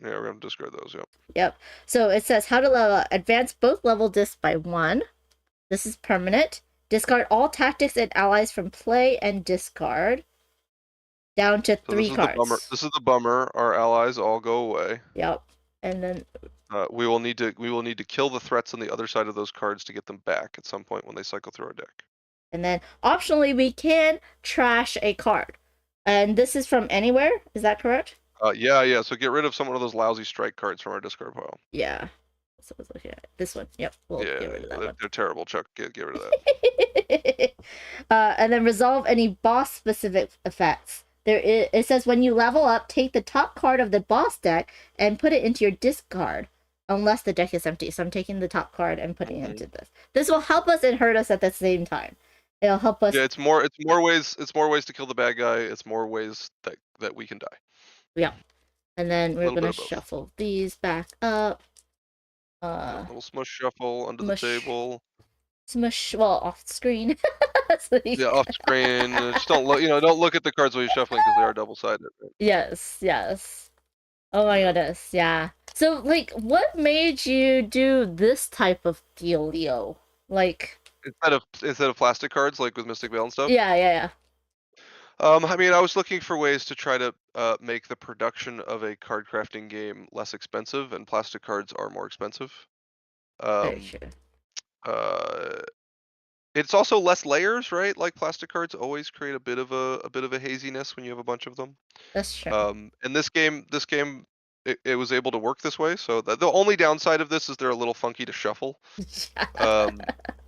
Yeah, we're gonna discard those. Yep. Yep. So it says how to level up. Advance both level discs by 1. This is permanent. Discard all tactics and allies from play and discard. Down to So 3 cards. This is the bummer. Our allies all go away. Yep. And then We will need to kill the threats on the other side of those cards to get them back at some point when they cycle through our deck. and then optionally we can trash a card. And this is from anywhere, is that correct? Yeah. So get rid of some of those lousy strike cards from our discard pile. Yeah. So I was looking at this one. Yep. We'll Yeah, get rid of that one. they're terrible, Chuck. Get rid of that. And then resolve any boss specific effects. It says when you level up, take the top card of the boss deck and put it into your discard, unless the deck is empty. So I'm taking the top card and putting it into this. This will help us and hurt us at the same time. It'll help us. Yeah, it's more ways to kill the bad guy. It's more ways that we can die. Yeah. And then we're Little bit gonna of both. shuffle these back up. A little smush shuffle under Mush. the table. Smush, well, off screen. So Yeah, off screen. Just don't look. Don't look at the cards while you're shuffling because they are double-sided. Right? Yes. Oh my goodness, yeah. So, like, what made you do this type of dealio? Like, Instead of plastic cards like with Mystic Veil and stuff. yeah. I mean, I was looking for ways to try to make the production of a card crafting game less expensive, and plastic cards are more expensive. Very true. It's also less layers, right? Like plastic cards always create a bit of a haziness when you have a bunch of them. That's true. And this game, it was able to work this way. So the only downside of this is they're a little funky to shuffle.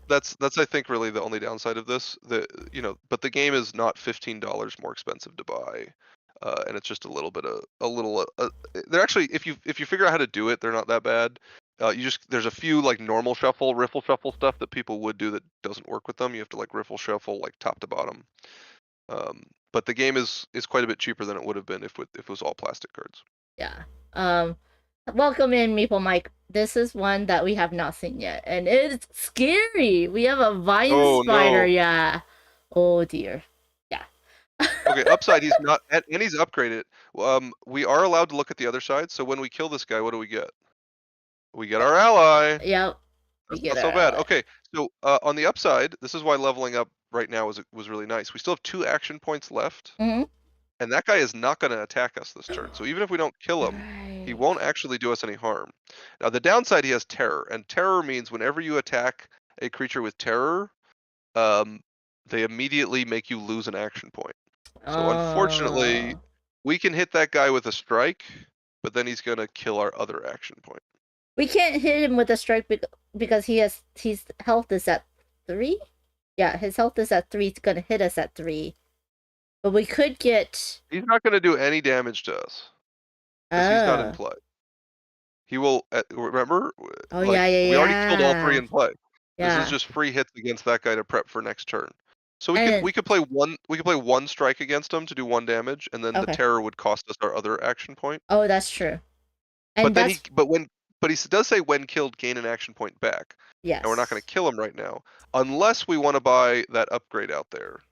That's I think really the only downside of this. But the game is not $15 more expensive to buy, and it's just a little bit they're actually, if you figure out how to do it, they're not that bad. There's a few like normal shuffle, riffle shuffle stuff that people would do that doesn't work with them. You have to like riffle shuffle like top to bottom. But the game is quite a bit cheaper than it would have been if it was all plastic cards. Yeah. Welcome in, Meeple Mike. This is one that we have not seen yet, and it's scary. We have a vine spider. No. Yeah. Oh dear. Yeah. Okay, upside he's not, and he's upgraded. We are allowed to look at the other side. So when we kill this guy, what do we get? We get our ally. Yep. That's not so bad. Okay, so on the upside, this is why leveling up right now was really nice. We still have 2 action points left, Mhm. and that guy is not going to attack us this turn. So even if we don't kill him, he won't actually do us any harm. Now the downside, he has terror, and terror means whenever you attack a creature with terror, they immediately make you lose an action point. So unfortunately, we can hit that guy with a strike, but then he's going to kill our other action point. We can't hit him with a strike because his health is at 3. Yeah, his health is at 3. It's gonna hit us at 3. But we could get. He's not going to do any damage to us. Because he's not in play. He will. Remember? Oh yeah. We already killed all 3 in play. Yeah. This is just free hits against that guy to prep for next turn. So we could play one strike against him to do 1 damage, and then the terror would cost us our other action point. Oh, that's true. And But he does say when killed, gain an action point back. Yes. And we're not going to kill him right now, unless we want to buy that upgrade out there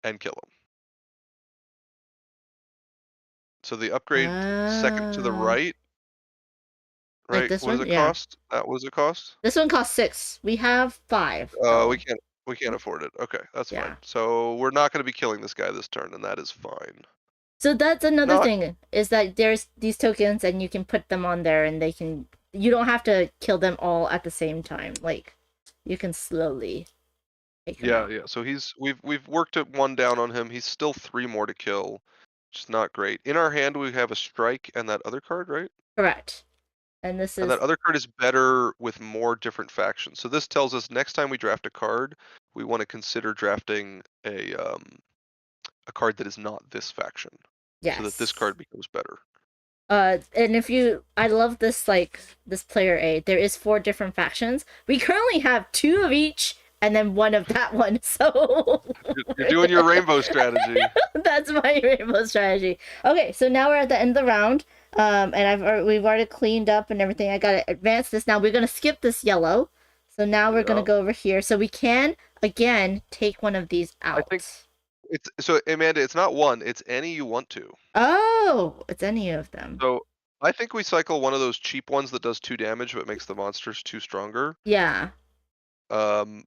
and kill him. So the upgrade second to the right. Right. Like this what does one? it cost? What does it cost? This one costs 6. We have 5. We can't afford it. Okay, that's Yeah. fine. So we're not going to be killing this guy this turn, and that is fine. So that's another thing, is that there's these tokens and you can put them on there and you don't have to kill them all at the same time. Like, you can slowly take them out. Yeah. So we've worked at 1 down on him. He's still 3 more to kill, which is not great. In our hand, we have a strike and that other card, right? Correct. And that other card is better with more different factions. So this tells us next time we draft a card, we want to consider drafting a card that is not this faction. Yes. So that this card becomes better. And I love this, like, this player aid. There is 4 different factions. We currently have 2 of each and then one of that one. So You're doing your rainbow strategy. that's my rainbow strategy. Okay, so now we're at the end of the round. And we've already cleaned up and everything. I gotta advance this now. We're gonna skip this yellow. So now we're gonna go over here. So we can again take one of these out. I think it's so, Amanda. It's not one. It's any you want to. Oh, it's any of them. So I think we cycle one of those cheap ones that does 2 damage but makes the monsters 2 stronger. Yeah. And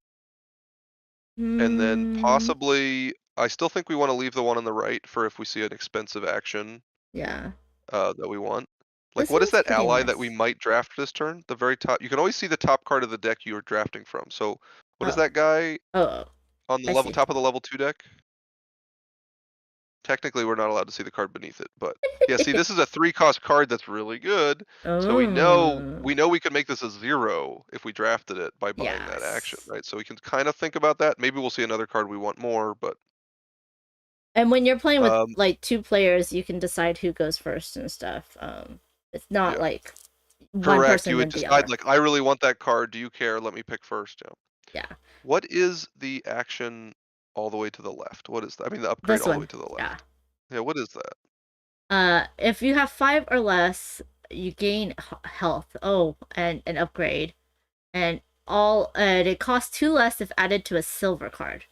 then possibly, I still think we want to leave the one on the right for if we see an expensive action. Yeah. That we want. Like, This what is seems that pretty ally nice. that we might draft this turn? The very top. You can always see the top card of the deck you are drafting from. So, what is that guy Oh, on the I level see. top of the level 2 deck? Technically, we're not allowed to see the card beneath it, but yeah. See, this is a 3-cost card that's really good. So we know we could make this a 0 if we drafted it by buying that action, right? So we can kind of think about that. Maybe we'll see another card we want more, but. And when you're playing with like 2 players, you can decide who goes first and stuff. It's not like one Correct. person You would then the decide other. like, I really want that card. Do you care? Let me pick first. Yeah. What is the action all the way to the left? What is that? I mean, the upgrade This all one. the way to the left. Yeah. Yeah. What is that? If you have 5 or less, you gain health. Oh, and an upgrade, and it costs 2 less if added to a silver card.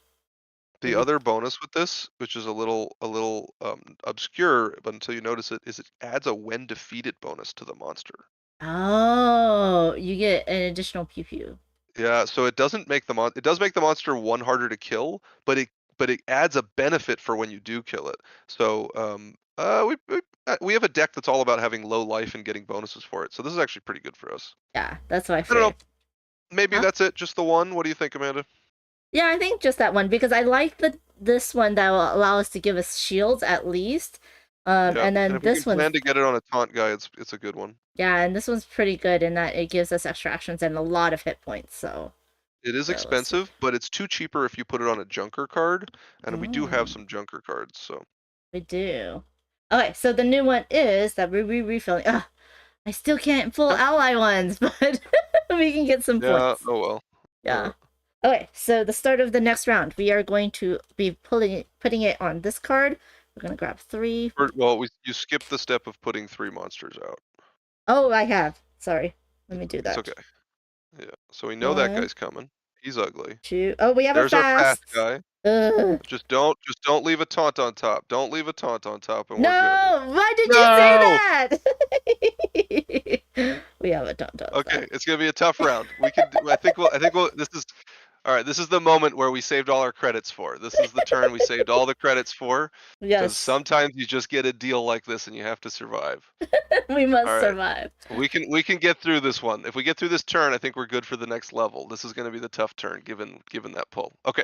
The other bonus with this, which is a little obscure, but until you notice it, is it adds a when defeated bonus to the monster. Oh, you get an additional pew pew. Yeah, so it doesn't make it does make the monster 1 harder to kill, but it adds a benefit for when you do kill it. So we have a deck that's all about having low life and getting bonuses for it. So this is actually pretty good for us. Yeah, that's what I I figured. don't know. Maybe that's it, just the one. What do you think, Amanda? Yeah, I think just that one, because I like this one that will allow us to give us shields at least. And then if this we can one. plan to get it on a taunt guy, it's a good one. Yeah, and this one's pretty good in that it gives us extra actions and a lot of hit points. So it is expensive, but it's 2 cheaper if you put it on a junker card, and we do have some junker cards. So we do. Okay, so the new one is that we're refilling. I still can't pull ally ones, but we can get some points. Oh well. Yeah. Okay, so the start of the next round, we are going to be putting it on this card. We're gonna grab 3. Well, you skipped the step of putting 3 monsters out. Oh, I have. Sorry. Let me do that. It's okay. Yeah. So we know that guy's coming. He's ugly. 2. Oh, we have There's a fast. our fast guy. Just don't leave a taunt on top. Don't leave a taunt on top, and we're good. Why did you say that? We have a taunt on top. Okay, it's gonna be a tough round. We can. I think we'll. This is. All right, this is the moment where we saved all our credits for. This is the turn we saved all the credits for. Yes. Because sometimes you just get a deal like this and you have to survive. We must survive. We can get through this one. If we get through this turn, I think we're good for the next level. This is going to be the tough turn, given that pull. Okay.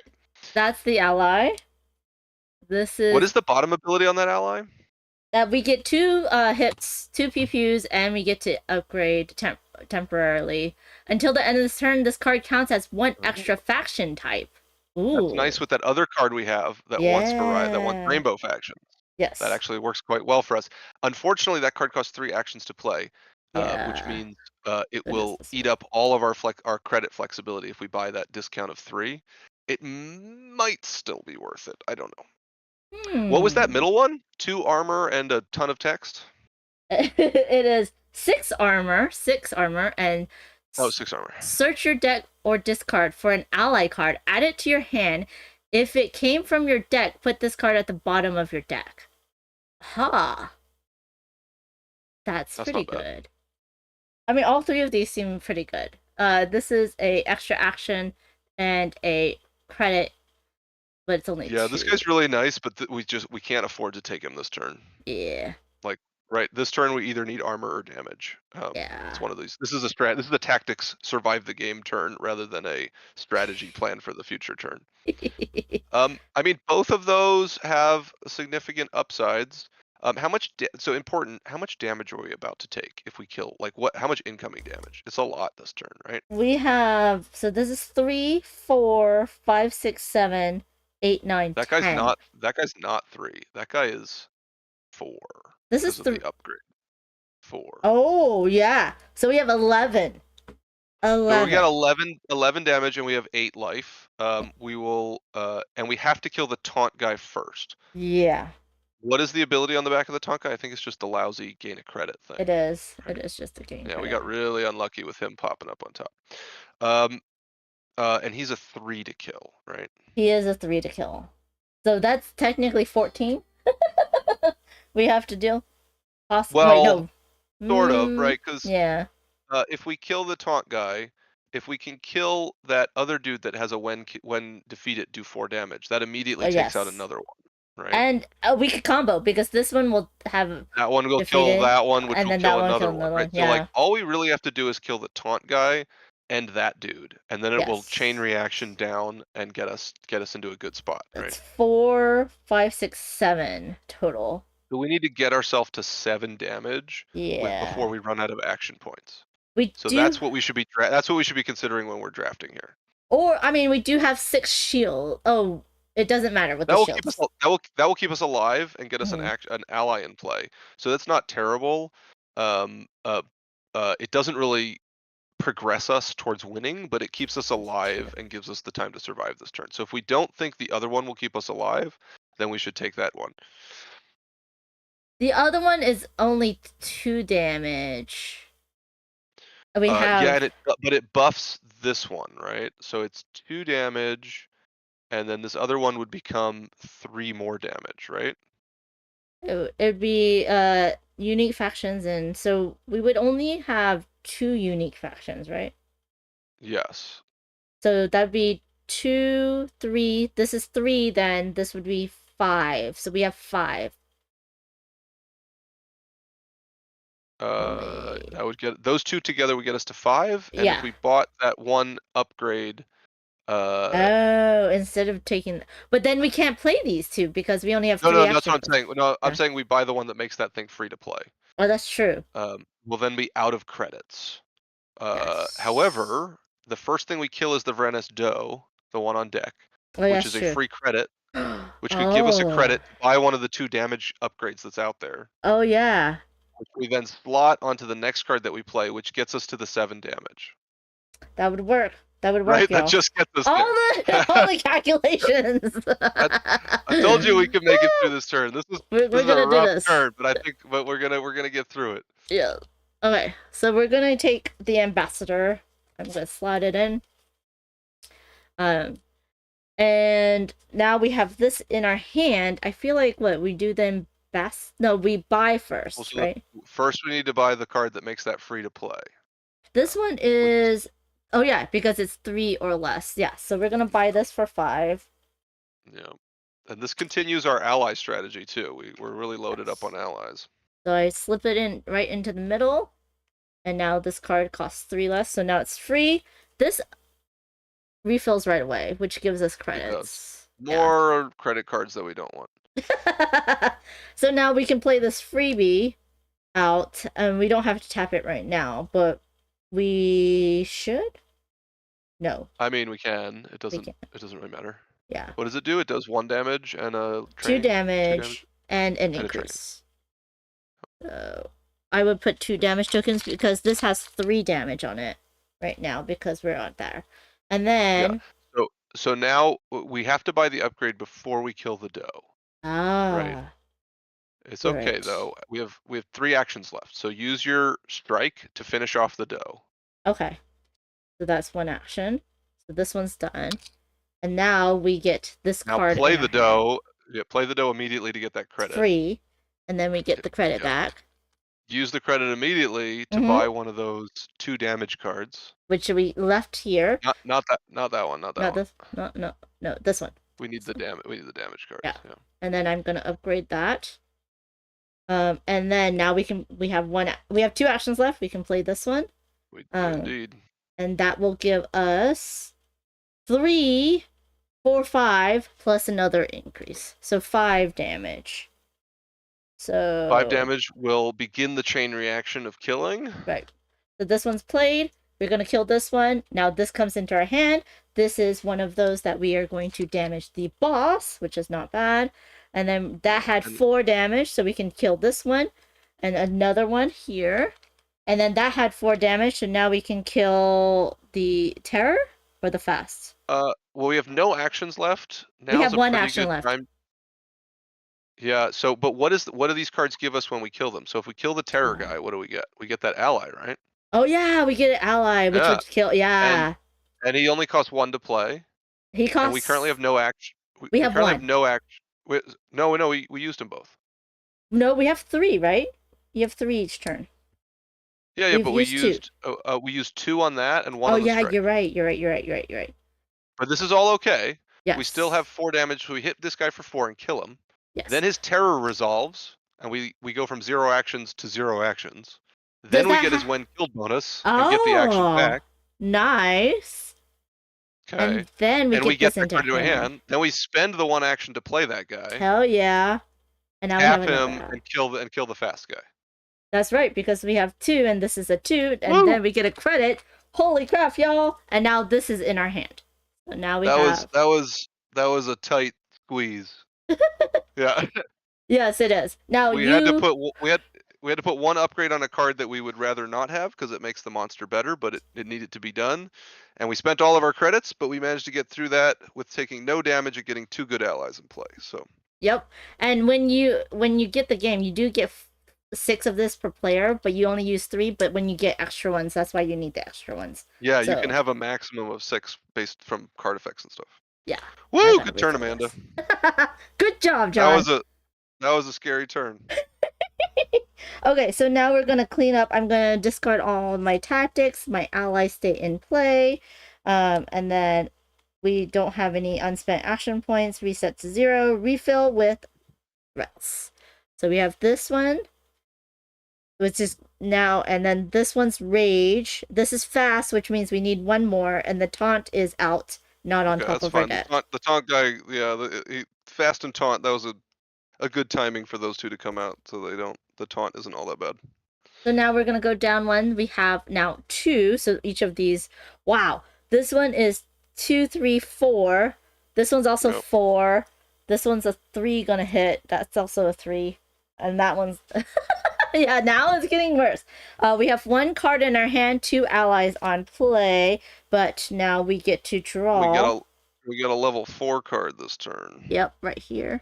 That's the ally. This is. What is the bottom ability on that ally? That we get 2 hits, 2 PPUs, and we get to upgrade temporarily. Until the end of this turn, this card counts as 1 extra faction type. Ooh. That's nice with that other card we have that wants variety, that wants rainbow factions. Yes. That actually works quite well for us. Unfortunately, that card costs 3 actions to play, which means it will eat up all of our credit flexibility if we buy that discount of 3. It might still be worth it. I don't know. What was that middle one? 2 armor and a ton of text? It is 6 armor, and 6 armor. Search your deck or discard for an ally card. Add it to your hand. If it came from your deck, put this card at the bottom of your deck. That's pretty good. I mean, all 3 of these seem pretty good. This is a extra action and a credit, but it's only 2. This guy's really nice, but we can't afford to take him this turn. Yeah. Like, right, this turn we either need armor or damage. It's one of these. This is the tactics survive the game turn rather than a strategy plan for the future turn. I mean, both of those have significant upsides. How much damage are we about to take if we kill? Like, how much incoming damage? It's a lot this turn, right? We have, so this is 3, 4, 5, 6, 7, 8, 9, 10. That guy's not 3. That guy is 4. This is the upgrade. 4. Oh, yeah. So we have 11. So 11. we got 11 damage and we have 8 life. We will, and we have to kill the taunt guy first. Yeah, What is the ability on the back of the taunt guy? I think it's just the lousy gain a credit thing. it is. It is just a game. Yeah, we got really unlucky with him popping up on top. And he's a 3 to kill, right? He is a 3 to kill. So that's technically 14. We have to deal. Possibly. Well, no. sort of, right? Because Yeah. if we kill the taunt guy, if we can kill that other dude that has a when defeated do 4 damage, that immediately takes out Yes. another one, right? And we could combo because this one will have That one will defeated, kill that one, which and will then kill that one another kill one, another right? one, So like yeah. all we really have to do is kill the taunt guy and that dude, and then it will Yes. chain reaction down and get us into a good spot, right? It's 4, 5, 6, 7 total. So we need to get ourselves to 7 damage Yeah. before we run out of action points. We So do, that's what we should be considering when we're drafting here. or I mean, we do have 6 shield. Oh, it doesn't matter with That the will shields. keep us that will keep us alive and get us an ally in play. So that's not terrible. It doesn't really progress us towards winning, but it keeps us alive and gives us the time to survive this turn. So if we don't think the other one will keep us alive, then we should take that one. The other one is only 2 damage. We have yeah, but it buffs this one, right? So it's 2 damage, and then this other one would become 3 more damage, right? it'd be unique factions, and so we would only have 2 unique factions, right? Yes. So that'd be 2, 3. This is 3, then this would be 5. So we have 5. That would get those 2 together would get us to 5, and Yeah. if we bought that one upgrade, Oh, instead of taking, but then we can't play these 2 because we only have 3 no, that's action what I'm saying. points. No, I'm Yeah. saying we buy the one that makes that thing free to play. Oh, that's true. We'll then be out of credits. Yes. However, the first thing we kill is the Vrenus Doe, the one on deck, Oh, which that's is true. a free credit, which could give us a credit to buy one of the 2 damage upgrades that's out there. Oh, yeah. Which we then slot onto the next card that we play, which gets us to the 7 damage. That would work. That would work, Right? y'all. That just gets us all there. all the calculations. I told you we could make it through this turn. This is We're this is gonna a do rough this. turn, but we're gonna get through it. Yeah. Okay, so we're gonna take the ambassador. I'm gonna slide it in. And now we have this in our hand. I feel like what we do then best. No, we buy first, Well, so right? First, we need to buy the card that makes that free to play. This one is. Oh yeah, because it's 3 or less. Yeah, so we're gonna buy this for 5. Yeah, and this continues our ally strategy too. We're really loaded up on allies. So I slip it in right into the middle, and now this card costs 3 less. So now it's free. This refills right away, which gives us credits. More credit cards that we don't want. So now we can play this freebie out, and we don't have to tap it right now, but we should. No. I mean, we can. It doesn't. can. It doesn't really matter. Yeah. What does it do? It does 1 damage and a 2 train. damage and an and a train. increase. So I would put 2 damage tokens because this has 3 damage on it right now because we're on there. And then So now we have to buy the upgrade before we kill the doe. Right. It's okay right. though. We have 3 actions left. So use your strike to finish off the doe. Okay. So that's 1 action. So this one's done. And now we get this Now card. play in the our doe. Yeah, play the doe immediately to get that credit. free, and then we get the credit back. Use the credit immediately to buy one of those 2 damage cards. Which we left here. Not that one. Not that one. This. No, this one. We need the damage cards. Yeah. And then I'm gonna upgrade that. And then now we have 2 actions left. We can play this one. We do indeed. And that will give us 3, 4, 5 plus another increase. So 5 damage. So 5 damage will begin the chain reaction of killing. Right. So this one's played. We're going to kill this one. Now this comes into our hand. This is one of those that we are going to damage the boss, which is not bad. And then that had 4 damage, so we can kill this one. And another one here. And then that had 4 damage, so now we can kill the terror or the fast. Well, we have no actions left. We have Now's a 1 pretty action good left. time. Yeah. So, but what do these cards give us when we kill them? So if we kill the terror guy, what do we get? We get that ally, right? Oh yeah, we get an ally, which Yeah. would kill. Yeah. And he only costs 1 to play. He costs. And we currently have no action. We have currently 1. have no action. No, we used them both. No, we have 3, right? You have 3 each turn. Yeah, We've but we used 2. we used 2 on that and 1 Oh on the yeah, strike. you're right. But this is all okay. Yes. We still have 4 damage, so we hit this guy for 4 and kill him. Yes. Then his terror resolves, and we go from 0 actions to 0 actions. Then we get his when killed bonus and get the action back. Nice. Okay. And then we get this the card into into hand. hand. Then we spend the 1 action to play that guy. Hell yeah. And now Tap we have him another. and kill the fast guy. That's right, because we have 2 and this is a 2, and Woo! then we get a credit. Holy crap, y'all! And now this is in our hand. So now we have. That was a tight squeeze. Yeah. Yes, it is. Now we had to put 1 upgrade on a card that we would rather not have because it makes the monster better, but it needed to be done. And we spent all of our credits, but we managed to get through that with taking no damage and getting 2 good allies in play. So. Yep. And when you get the game, you do get 6 of this per player, but you only use 3. But when you get extra ones, that's why you need the extra ones. Yeah, So- you can have a maximum of 6 based from card effects and stuff. Yeah. Woo! That Good was turn, awesome. Amanda. Good job, John. That was a scary turn. Okay, so now we're gonna clean up. I'm gonna discard all of my tactics. My allies stay in play, and then we don't have any unspent action points. Reset to 0. Refill with rest. So we have this one, which is now, and then this one's rage. This is fast, which means we need 1 more, and the taunt is out, not on top That's of our fine. deck. The taunt guy, yeah, fast and taunt. That was a good timing for those 2 to come out, so the taunt isn't all that bad. So now we're gonna go down 1. We have now 2. So each of these. Wow, this one is 2, 3, 4. This one's also 4. This one's a 3 gonna hit. That's also a 3, and that one's. Yeah, now it's getting worse. We have 1 card in our hand, 2 allies on play, but now we get to draw. We get a level 4 card this turn. Yep, right here.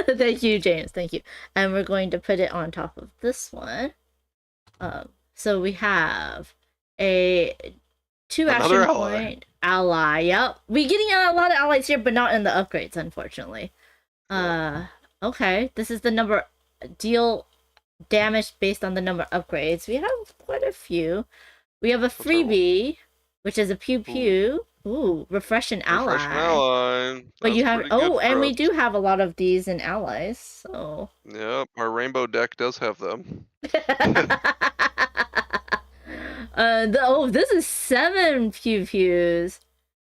Thank you, James. Thank you. And we're going to put it on top of this one. So we have a 2 Another action ally. point ally. Yep, we're getting a lot of allies here, but not in the upgrades, unfortunately. Okay, this is the number deal damage based on the number of upgrades. We have quite a few. We have a freebie, which is a pew pew. Ooh, refresh an ally. Refresh an ally. But you That's have pretty good and for we us. do have a lot of these in allies, so. Yep, our rainbow deck does have them. This is 7 pew pews.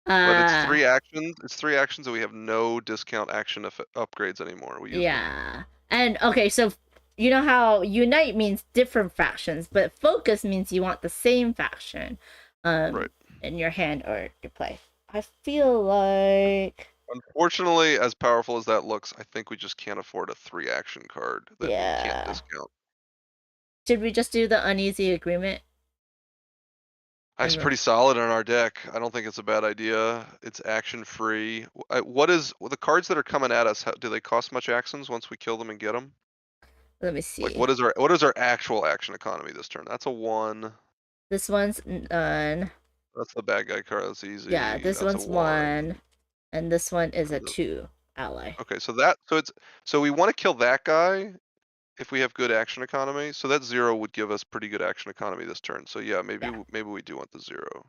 But it's 3 actions. It's 3 actions, and we have no discount action upgrades anymore. We use them. Yeah. And okay, so you know how unite means different factions, but focus means you want the same faction Right. in your hand or your play. I feel like Unfortunately, as powerful as that looks, I think we just can't afford a 3 action card that we Yeah. can't discount. should we just do the uneasy agreement? It's Mhm. pretty solid on our deck. I don't think it's a bad idea. It's action free. What is the cards that are coming at us? Do they cost much actions once we kill them and get them? Let me see. Like what is our actual action economy this turn? That's a 1. This one's none. That's the bad guy card. That's easy. Yeah, this That's a one's 1. And this one is a The- 2 ally. Okay, so we want to kill that guy if we have good action economy. So that 0 would give us pretty good action economy this turn. So yeah, maybe we do want the 0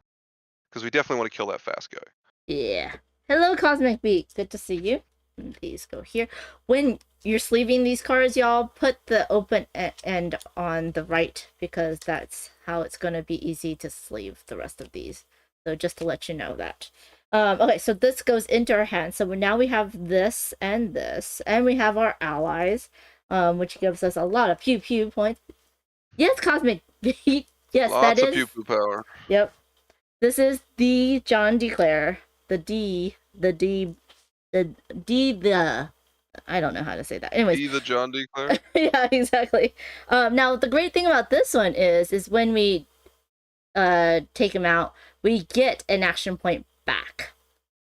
because we definitely want to kill that fast guy. Yeah. Hello, Cosmic Beak. Good to see you. And these go here. When you're sleeving these cards, y'all, put the open end on the right because that's how it's going to be easy to sleeve the rest of these. So just to let you know that. Okay, so this goes into our hand. So now we have this, and we have our allies, which gives us a lot of pew pew points. Yes, Cosmic Beak. Yes, Lots that of is. pew pew power. Yep. This is the John D. Clair. The I don't know how to say that. Anyways. Be the John D. Clair. Yeah, exactly. Now the great thing about this one is when we take him out, we get an action point back.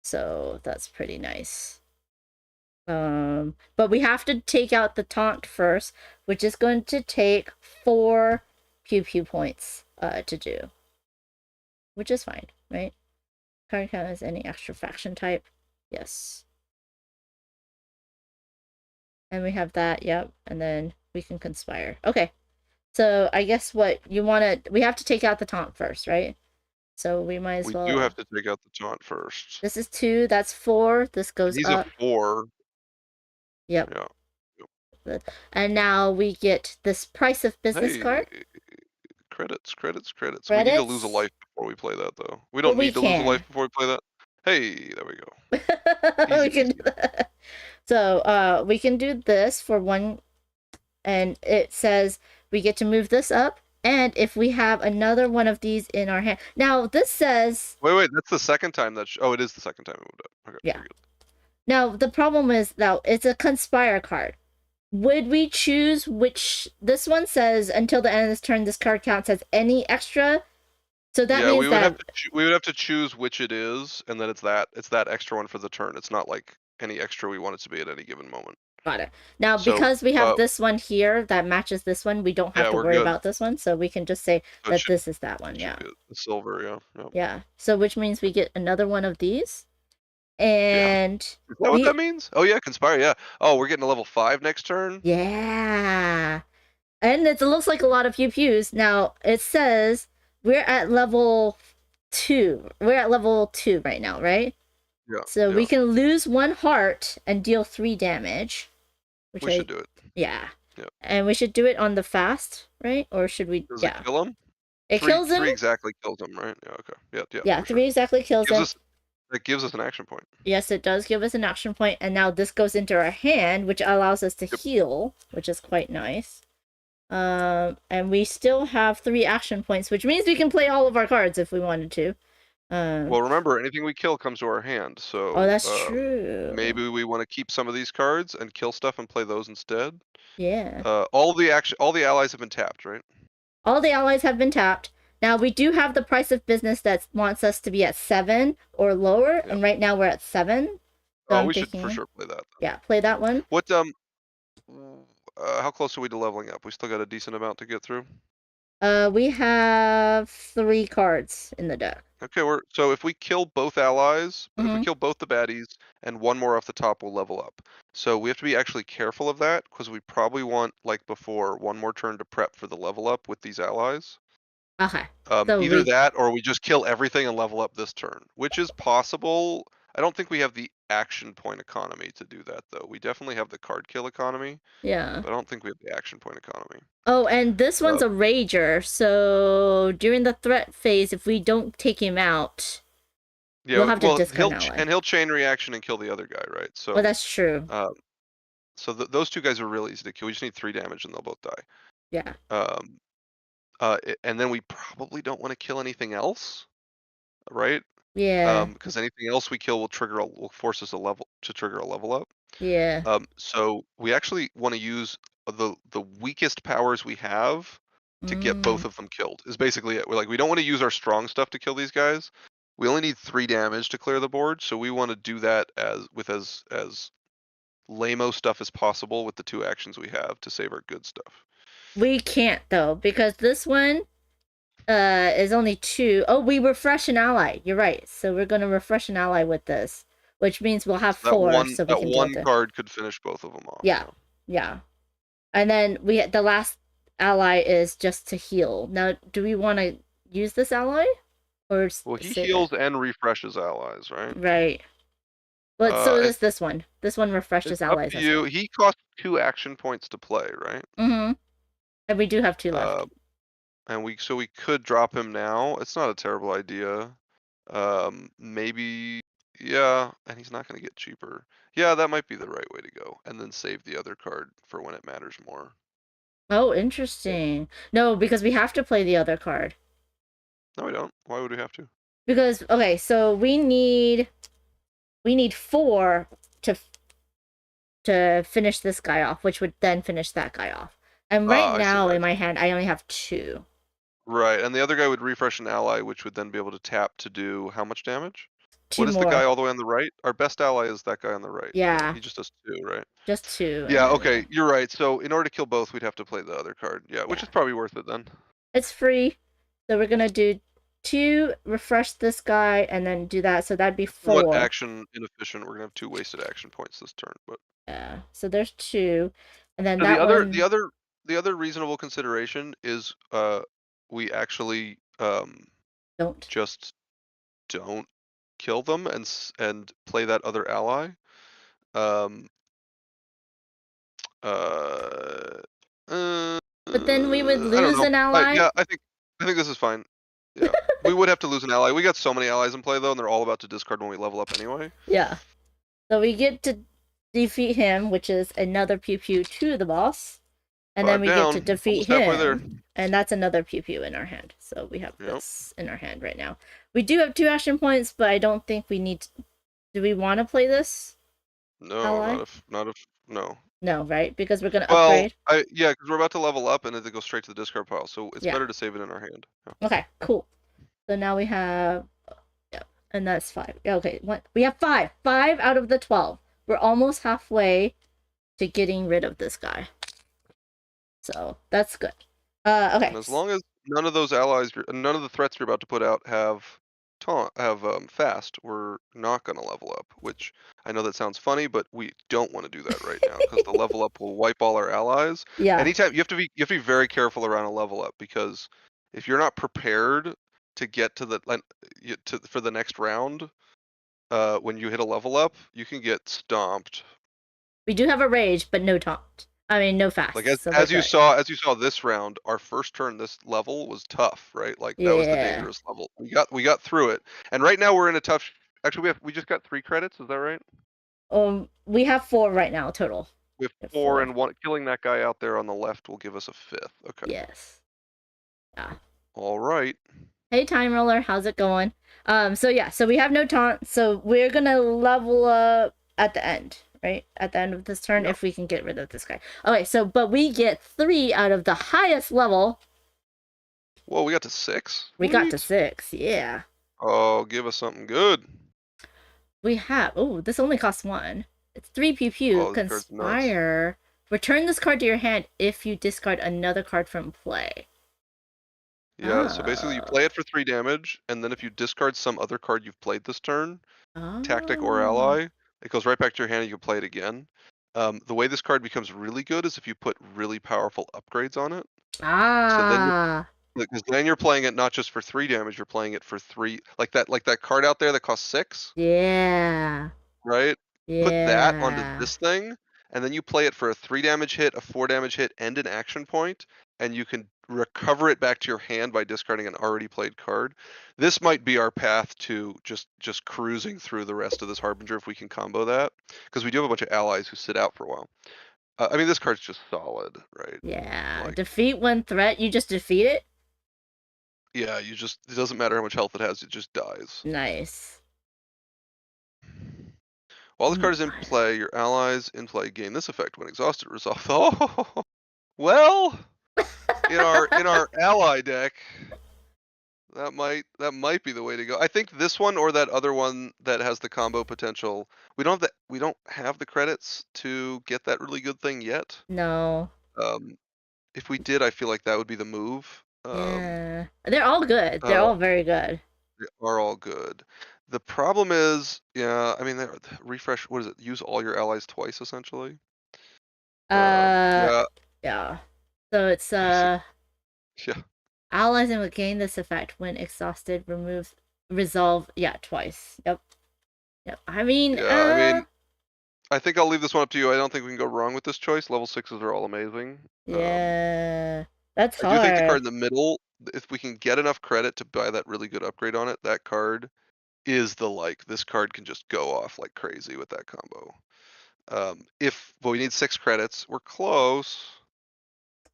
So that's pretty nice. But we have to take out the taunt first, which is going to take 4 pew pew points to do. Which is fine, right? Card count as any extra faction type. Yes. And we have that, yep. And then we can conspire. Okay. So I guess what you want to... We have to take out the taunt first, right? So we might as well... We do have to take out the taunt first. This is 2, that's 4. This goes He's up. a 4. Yep. Yeah. And now we get this price of business card. Credits. We need to lose a life before we play that, though. We don't need to lose a life before we play that. Hey, there we go. We can do that. So we can do this for 1, and it says we get to move this up, and if we have another one of these in our hand. Now this says... Wait, that's the second time that... Oh, it is the second time we moved up. Okay. Yeah. Now the problem is that it's a conspire card. Would we choose which... This one says until the end of this turn, this card counts as any extra. So that means we would have to choose which it is, and then it's that extra one for the turn. It's not like any extra we want it to be at any given moment. Got it. Now, because we have this one here that matches this one, we don't have to worry about this one. So we can just say that this is that one. Yeah. The silver, yeah. Yeah. So which means we get another one of these. And... Is that what that means? Oh, yeah, conspire, yeah. Oh, we're getting a level 5 next turn? Yeah. And it looks like a lot of pew-pews. Now, it says we're at level 2. We're at level 2 right now, right? Yeah. So we can lose 1 heart and deal 3 damage. Which we should do it. Yeah. And we should do it on the fast, right? Or should we... Does it kill him? It kills him? 3 exactly kills him, right? Yeah, okay. Yeah, 3 exactly kills him. It gives us an action point. Yes, it does give us an action point, and now this goes into our hand, which allows us to heal, which is quite nice. And we still have 3 action points, which means we can play all of our cards if we wanted to. Well, remember, anything we kill comes to our hand, so... Oh, that's true. Maybe we want to keep some of these cards and kill stuff and play those instead. Yeah. All the allies have been tapped, right? All the allies have been tapped. Now, we do have the price of business that wants us to be at 7 or lower, and right now we're at 7. So we should for sure play that. Yeah, play that one. What, how close are we to leveling up? We still got a decent amount to get through? We have 3 cards in the deck. Okay, so if we kill both allies, if we kill both the baddies, and 1 more off the top, we'll level up. So we have to be actually careful of that, because we probably want, like before, 1 more turn to prep for the level up with these allies. Okay. Either that, or we just kill everything and level up this turn, which is possible. I don't think we have the action point economy to do that, though. We definitely have the card kill economy. Yeah. But I don't think we have the action point economy. Oh, and this one's a rager, so during the threat phase, if we don't take him out, we'll have to discard an ally. And he'll chain reaction and kill the other guy, right? So. Well, that's true. So those 2 guys are really easy to kill. We just need 3 damage and they'll both die. Yeah. And then we probably don't want to kill anything else, right? Yeah. Because anything else we kill will force us to trigger a level up. Yeah. So we actually want to use the weakest powers we have to get both of them killed. Is basically it. We don't want to use our strong stuff to kill these guys. We only need 3 damage to clear the board, so we want to do that as lame-o stuff as possible with the 2 actions we have to save our good stuff. We can't, though, because this one is only 2. Oh, we refresh an ally. You're right. So we're going to refresh an ally with this, which means we'll have 4. So we can that one card could finish both of them off. Yeah. Yeah. And then the last ally is just to heal. Now, do we want to use this ally? Or well, he heals and refreshes allies, right? Right. But so does this one. This one refreshes allies. Up to you. He costs 2 action points to play, right? Mm-hmm. And we do have 2 left. And we could drop him now. It's not a terrible idea. Maybe, yeah, and he's not going to get cheaper. Yeah, that might be the right way to go. And then save the other card for when it matters more. Oh, interesting. No, because we have to play the other card. No, we don't. Why would we have to? Because, okay, so we need 4 to to finish this guy off, which would then finish that guy off. And right I see, now I in my hand, I only have 2. Right, and the other guy would refresh an ally, which would then be able to tap to do how much damage? 2 What is more. the guy all the way on the right? Our best ally is that guy on the right. Yeah. He just does 2, right? Just 2. Yeah, okay, you're right. So in order to kill both, we'd have to play the other card. Yeah, which is probably worth it then. It's free. So we're gonna do 2, refresh this guy, and then do that. So that'd be 4. What action inefficient? We're gonna have 2 wasted action points this turn, but yeah. So there's 2, and then so that the other reasonable consideration is we actually don't. just don't kill them and play that other ally. But then we would I don't lose know. an ally. Yeah, I think this is fine. Yeah, we would have to lose an ally. We got so many allies in play though, and they're all about to discard when we level up anyway. Yeah. So we get to defeat him, which is another pew pew to the boss. And then we get to defeat him. And that's another pew pew in our hand. So we have this in our hand right now. We do have 2 action points, but I don't think we need to... Do we want to play this? No, ally? not if no. No, right? Because we're gonna upgrade. Yeah, because we're about to level up and it goes straight to the discard pile, so it's better to save it in our hand. Yeah. Okay, cool. So now we have, and that's 5. Okay, we have 5. 5 out of the 12. We're almost halfway to getting rid of this guy. So that's good. Okay. And as long as none of those allies, none of the threats you're about to put out have fast, we're not gonna level up. Which I know that sounds funny, but we don't want to do that right now because the level up will wipe all our allies. Yeah. Anytime you have to be very careful around a level up because if you're not prepared to get to the for the next round, when you hit a level up, you can get stomped. We do have a rage, but no taunt. I mean, no fast. Like so as you saw this round, our first turn this level was tough, right? Like that was the dangerous level. We got through it, and right now we're in a tough. Actually, we just got 3 credits. Is that right? We have 4 right now total. We have 4 and 1. Killing that guy out there on the left will give us a 5th. Okay. Yes. Yeah. All right. Hey, Time Roller, how's it going? So we have no taunt, so we're gonna level up at the end. Right? At the end of this turn, if we can get rid of this guy. Okay, but we get 3 out of the highest level. Whoa, we got to 6? We got to 6, yeah. Oh, give us something good. We have... Oh, this only costs 1. It's 3 pew pew. Conspire. Return this card to your hand if you discard another card from play. Yeah, so basically you play it for 3 damage, and then if you discard some other card you've played this turn, tactic or ally, it goes right back to your hand and you can play it again. The way this card becomes really good is if you put really powerful upgrades on it. Because then you're playing it not just for 3 damage, you're playing it for 3, like that card out there that costs 6. Yeah. Right? Yeah. Put that onto this thing, and then you play it for a 3 damage hit, a 4 damage hit, and an action point, and you can recover it back to your hand by discarding an already played card. This might be our path to just cruising through the rest of this Harbinger if we can combo that, because we do have a bunch of allies who sit out for a while. I mean, this card's just solid, right? Yeah. Defeat 1 threat, you just defeat it? Yeah, it doesn't matter how much health it has, it just dies. Nice. While this card is in play, your allies in play gain this effect when exhausted. Resolve. Oh, well, in our ally deck, that might be the way to go. I think this one or that other one that has the combo potential. We don't have the credits to get that really good thing yet. No. If we did, I feel like that would be the move. Yeah. They're all good. They're all very good. They are all good. The problem is, I mean, refresh. What is it? Use all your allies twice, essentially. Yeah. So it's Yeah. allies and would gain this effect when exhausted. Resolve. Yeah, twice. Yep. I mean. I think I'll leave this one up to you. I don't think we can go wrong with this choice. Level 6s are all amazing. Yeah. That's hard. I do think the card in the middle, if we can get enough credit to buy that really good upgrade on it, that card is this card can just go off like crazy with that combo. But we need 6 credits. We're close.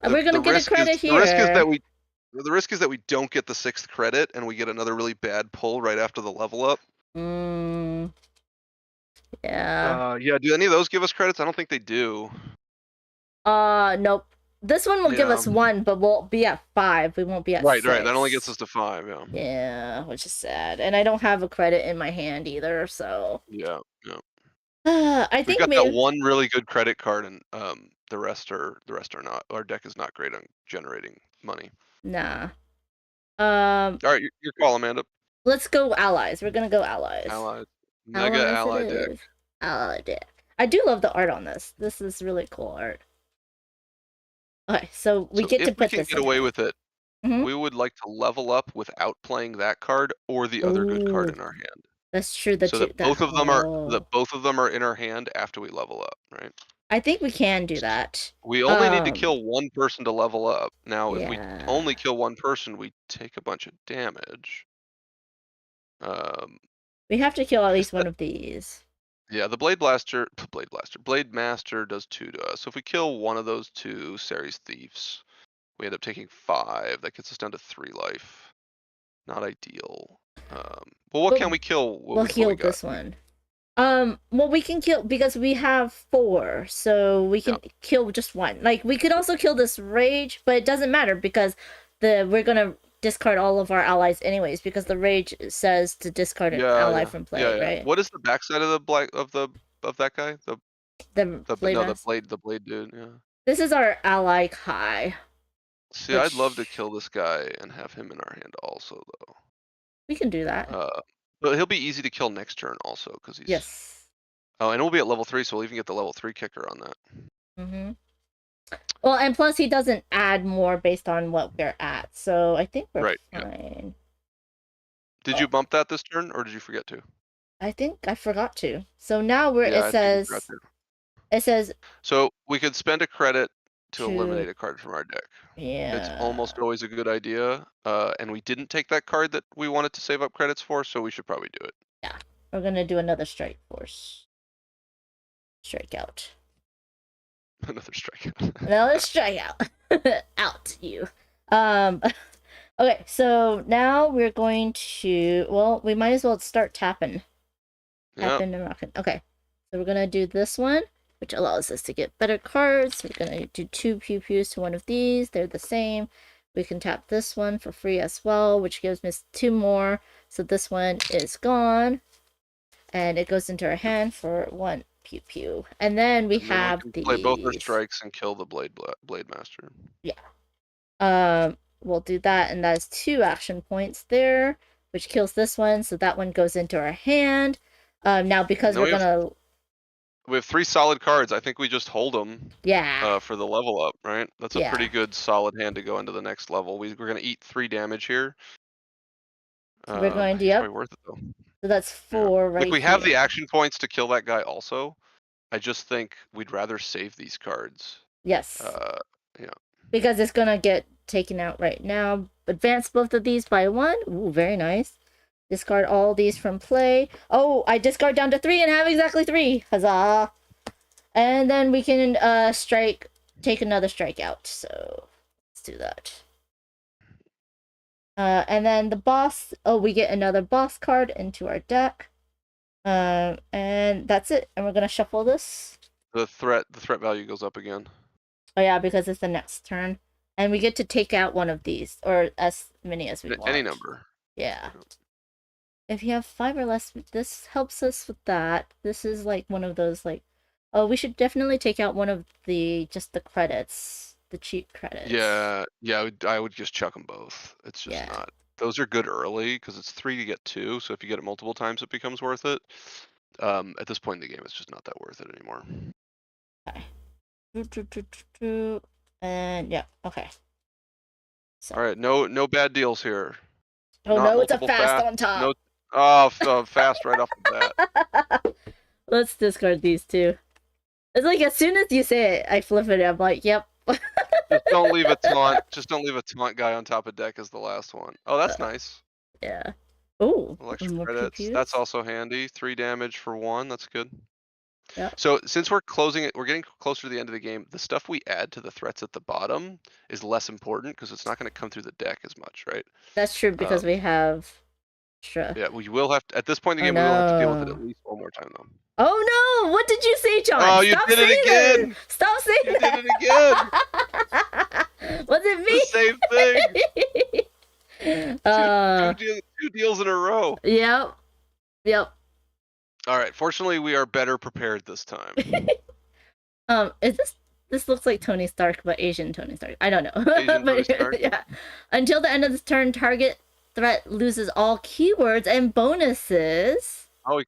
We're gonna get a credit here. The risk is that we don't get the 6th credit and we get another really bad pull right after the level up. Yeah. Yeah, do any of those give us credits? I don't think they do. Nope. This one will give Yeah. us 1, but we'll be at 5. We won't be at 6. Right. That only gets us to 5. Yeah. Yeah, which is sad. And I don't have a credit in my hand either, so. Yeah. I We've think got maybe. that one really good credit card, and the rest are not. Our deck is not great on generating money. Nah. All right, your call, Amanda. Let's go allies. We're gonna go allies. Allies. Mega ally deck. Ally deck. I do love the art on this. This is really cool art. Okay, so we get to put this. If we can get away with it, we would like to level up without playing that card or the other good card in our hand. That's true. So that both of them are in our hand after we level up, right? I think we can do that. We only need to kill one person to level up. Now, if we Yeah. only kill one person, we take a bunch of damage. We have to kill at least one of these. Yeah, the Blade Master does 2 to us. So if we kill one of those 2 Ceres Thieves, we end up taking 5. That gets us down to 3 life. Not ideal. Well, what can we kill? We'll heal this one. Well, we can kill because we have 4, so we can kill just 1. Like we could also kill this rage, but it doesn't matter because we're gonna discard all of our allies anyways because the rage says to discard an ally from play, right? What is the backside of that guy? The blade dude. Yeah. This is our ally Kai. See, I'd love to kill this guy and have him in our hand also, though. We can do that. But he'll be easy to kill next turn also because he's. Yes. Oh, and we'll be at level 3, so we'll even get the level 3 kicker on that. Mm-hmm. Well, and plus he doesn't add more based on what we're at, so I think we're fine. Did you bump that this turn, or did you forget to? I think I forgot to. So now it says. So we could spend a credit to eliminate a card from our deck. Yeah. It's almost always a good idea. And we didn't take that card that we wanted to save up credits for, so we should probably do it. Yeah. We're gonna do another strike force. Strikeout. Another strikeout. Another strikeout. Out you. Okay, so now we're going to, well, we might as well start tapping. Tapping and rocking. Okay. So we're gonna do this one, which allows us to get better cards. We're gonna do 2 pew-pews to one of these. They're the same. We can tap this one for free as well, which gives us 2 more. So this one is gone. And it goes into our hand for 1 pew-pew. And then we have these. Play both our strikes and kill the Blade Master. Yeah. We'll do that, and that's 2 action points there, which kills this one, so that one goes into our hand. Now because we have 3 solid cards. I think we just hold them. Yeah. For the level up, right? That's a pretty good solid hand to go into the next level. We're gonna eat 3 damage here. We're going to probably worth it though. So that's 4 right here. We have the action points to kill that guy also. I just think we'd rather save these cards. Yes. Yeah. Because it's gonna get taken out right now. Advance both of these by 1. Ooh, very nice. Discard all these from play. Oh, I discard down to 3 and have exactly 3. Huzzah! And then we can take another strikeout. So let's do that. And then the boss. Oh, we get another boss card into our deck. And that's it. And we're gonna shuffle this. The threat value goes up again. Oh yeah, because it's the next turn. And we get to take out one of these, or as many as we want. Any number. Yeah. If you have 5 or less, this helps us with that. This is like one of those like, oh, we should definitely take out one of the credits, the cheap credits. Yeah, I would just chuck them both. It's just not. Those are good early because it's 3 to get 2. So if you get it multiple times, it becomes worth it. At this point in the game, it's just not that worth it anymore. Okay. And yeah, okay. So. All right, no bad deals here. Oh no, it's a fast on top. No, fast right off the bat. Let's discard these 2. It's like as soon as you say it, I flip it. I'm like, yep. Just don't leave a taunt. Just don't leave a taunt guy on top of deck as the last one. Oh, that's nice. Yeah. Oh. Extra credits. That's also handy. 3 damage for 1. That's good. Yeah. So since we're getting closer to the end of the game, the stuff we add to the threats at the bottom is less important because it's not going to come through the deck as much, right? That's true because we have. Sure. Yeah, we will have to, at this point in the game, we will have to deal with it at least one more more time though. Oh no! What did you say, John? Oh, you Stop did saying it again! that! Stop saying You that! did it again! Was it The me? same thing! Two deals in a row. Yep. Yep. Alright, fortunately we are better prepared this time. Is this looks like Tony Stark, but Asian Tony Stark. I don't know. Asian Tony Stark? Yeah. Until the end of this turn, target threat loses all keywords and bonuses. Oh, we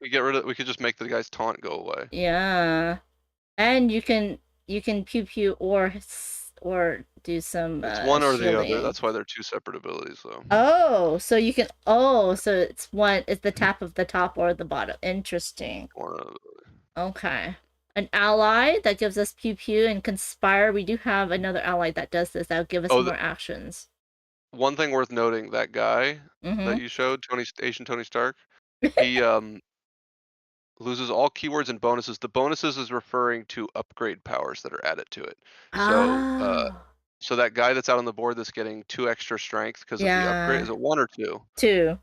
could just make the guy's taunt go away. Yeah. And you can pew pew or do some It's one or the shielding. other. That's why they're two separate abilities though. Oh, so you can so it's the tap of the top or the bottom. Interesting. One or the other. Okay. An ally that gives us pew pew and conspire. We do have another ally that does this. That'll give us more actions. One thing worth noting, that guy that you showed, Asian Tony Stark, he loses all keywords and bonuses. The bonuses is referring to upgrade powers that are added to it. So that guy that's out on the board that's getting 2 extra strength because of the upgrade, is it 1 or 2? 2.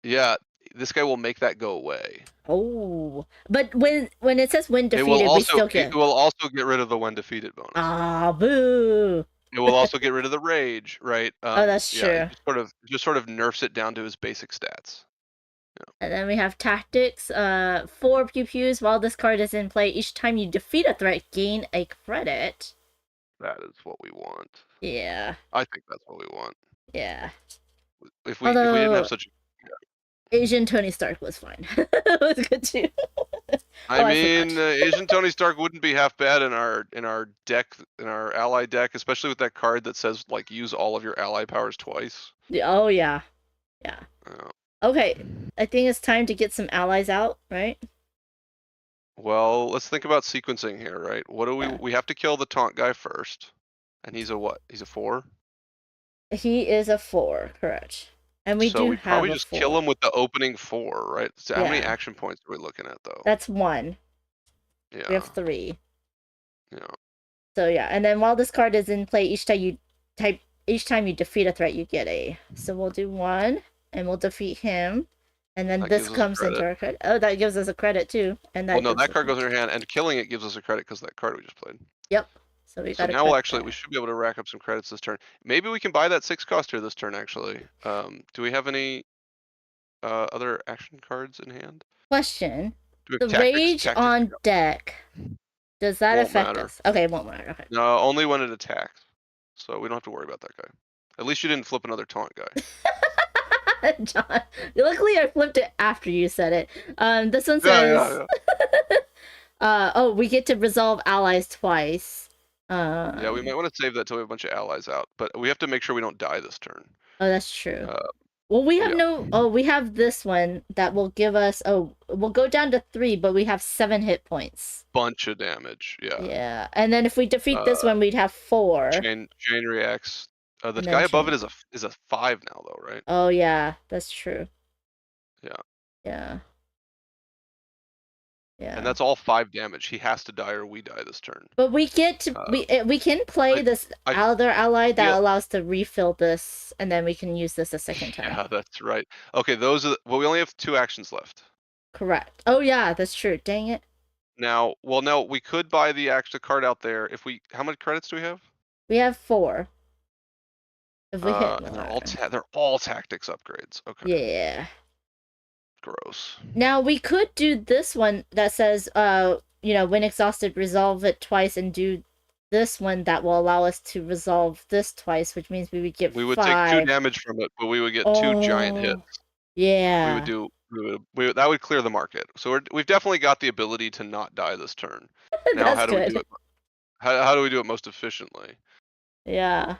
Yeah, this guy will make that go away. Oh, but when it says when defeated, we still get. It will also get rid of the when defeated bonus. Ah, boo! It will also get rid of the rage, right? Oh, that's true. It just sort of nerfs it down to his basic stats. Yeah. And then we have tactics. 4 pew pews while this card is in play. Each time you defeat a threat, gain a credit. That is what we want. Yeah. I think that's what we want. Yeah. If we didn't have such. Asian Tony Stark was fine. It was good too. I mean, Asian Tony Stark wouldn't be half bad in our deck, in our ally deck, especially with that card that says like use all of your ally powers twice. Oh yeah, yeah. Oh. Okay, I think it's time to get some allies out, right? Well, let's think about sequencing here, right? What do we have to kill the taunt guy first, and he's a what? He's a 4. He is a 4, correct? And we do we have probably a just 4. kill him with the opening 4, right? So how many action points are we looking at though? That's 1. Yeah. We have 3. Yeah. So yeah, and then while this card is in play, each time you defeat a threat, you get a. So we'll do 1, and we'll defeat him, and then this comes into our credit. Oh, that gives us a credit too, and that. Well, no, that card goes in your hand, and killing it gives us a credit because of that card we just played. Yep. So we got. So now we should be able to rack up some credits this turn. Maybe we can buy that 6 cost here this turn. Actually, do we have any other action cards in hand? Question: the tactics, rage on deck, does that affect us? Okay, it won't matter. Okay. No, only when it attacks. So we don't have to worry about that guy. At least you didn't flip another taunt guy. John, luckily I flipped it after you said it. This one says, oh, we get to resolve allies twice. Yeah, we might want to save that till we have a bunch of allies out, but we have to make sure we don't die this turn. Oh, that's true. Well, we have we have this one that will give us, we'll go down to 3, but we have 7 hit points. Bunch of damage, yeah. Yeah, and then if we defeat this one, we'd have 4. Chain reacts. The guy above it is a 5 now, though, right? Oh yeah, that's true. Yeah. Yeah. Yeah. And that's all 5 damage. He has to die or we die this turn. But we get to we can play this other ally that allows to refill this, and then we can use this a second time. Yeah, that's right. Okay, those are we only have 2 actions left. Correct. Oh yeah, that's true. Dang it. Now, well, no, we could buy the extra card out there if we. How many credits do we have? We have 4. If we hit and they're all tactics upgrades. Okay. Yeah. Gross. Now we could do this one that says, when exhausted, resolve it twice, and do this one that will allow us to resolve this twice, which means we would get. We would 5. take 2 damage from it, but we would get 2 giant hits. Yeah. That would clear the market. So we've definitely got the ability to not die this turn. Now, how do we do it? How do we do it most efficiently? Yeah.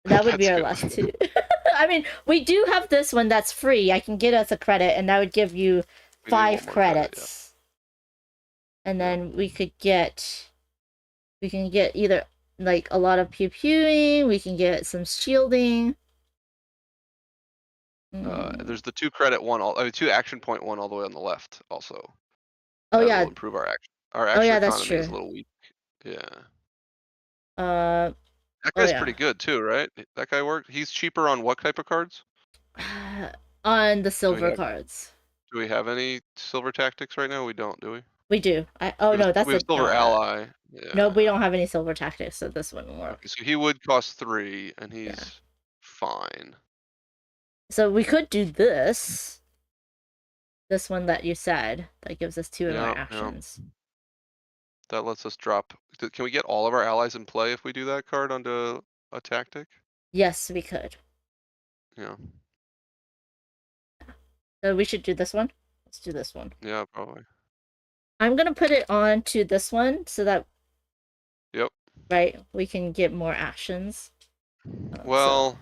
That would be our last 2. I mean, we do have this one that's free. I can get us a credit, and that would give you 5 credits. And then we can get either like a lot of pew pewing. We can get some shielding. There's the 2 credit one, 2 action point one all the way on the left also. Oh that yeah. will improve our action. Our action economy that's true. is a little weak. Yeah. That guy's pretty good too, right? That guy worked. He's cheaper on what type of cards? On the silver cards. Do we have any silver tactics right now? We don't, do we? We do. We No, that's we have a silver ally. Yeah. No, we don't have any silver tactics, so this wouldn't work. Okay, so he would cost 3, and he's fine. So we could do this. This one that you said that gives us 2 of our actions. That lets us drop. Can we get all of our allies in play if we do that card onto a tactic? Yes, we could. Yeah. So we should do this one. Let's do this one. Yeah, probably. I'm gonna put it on to this one so that. Yep. Right, we can get more actions. Well. So,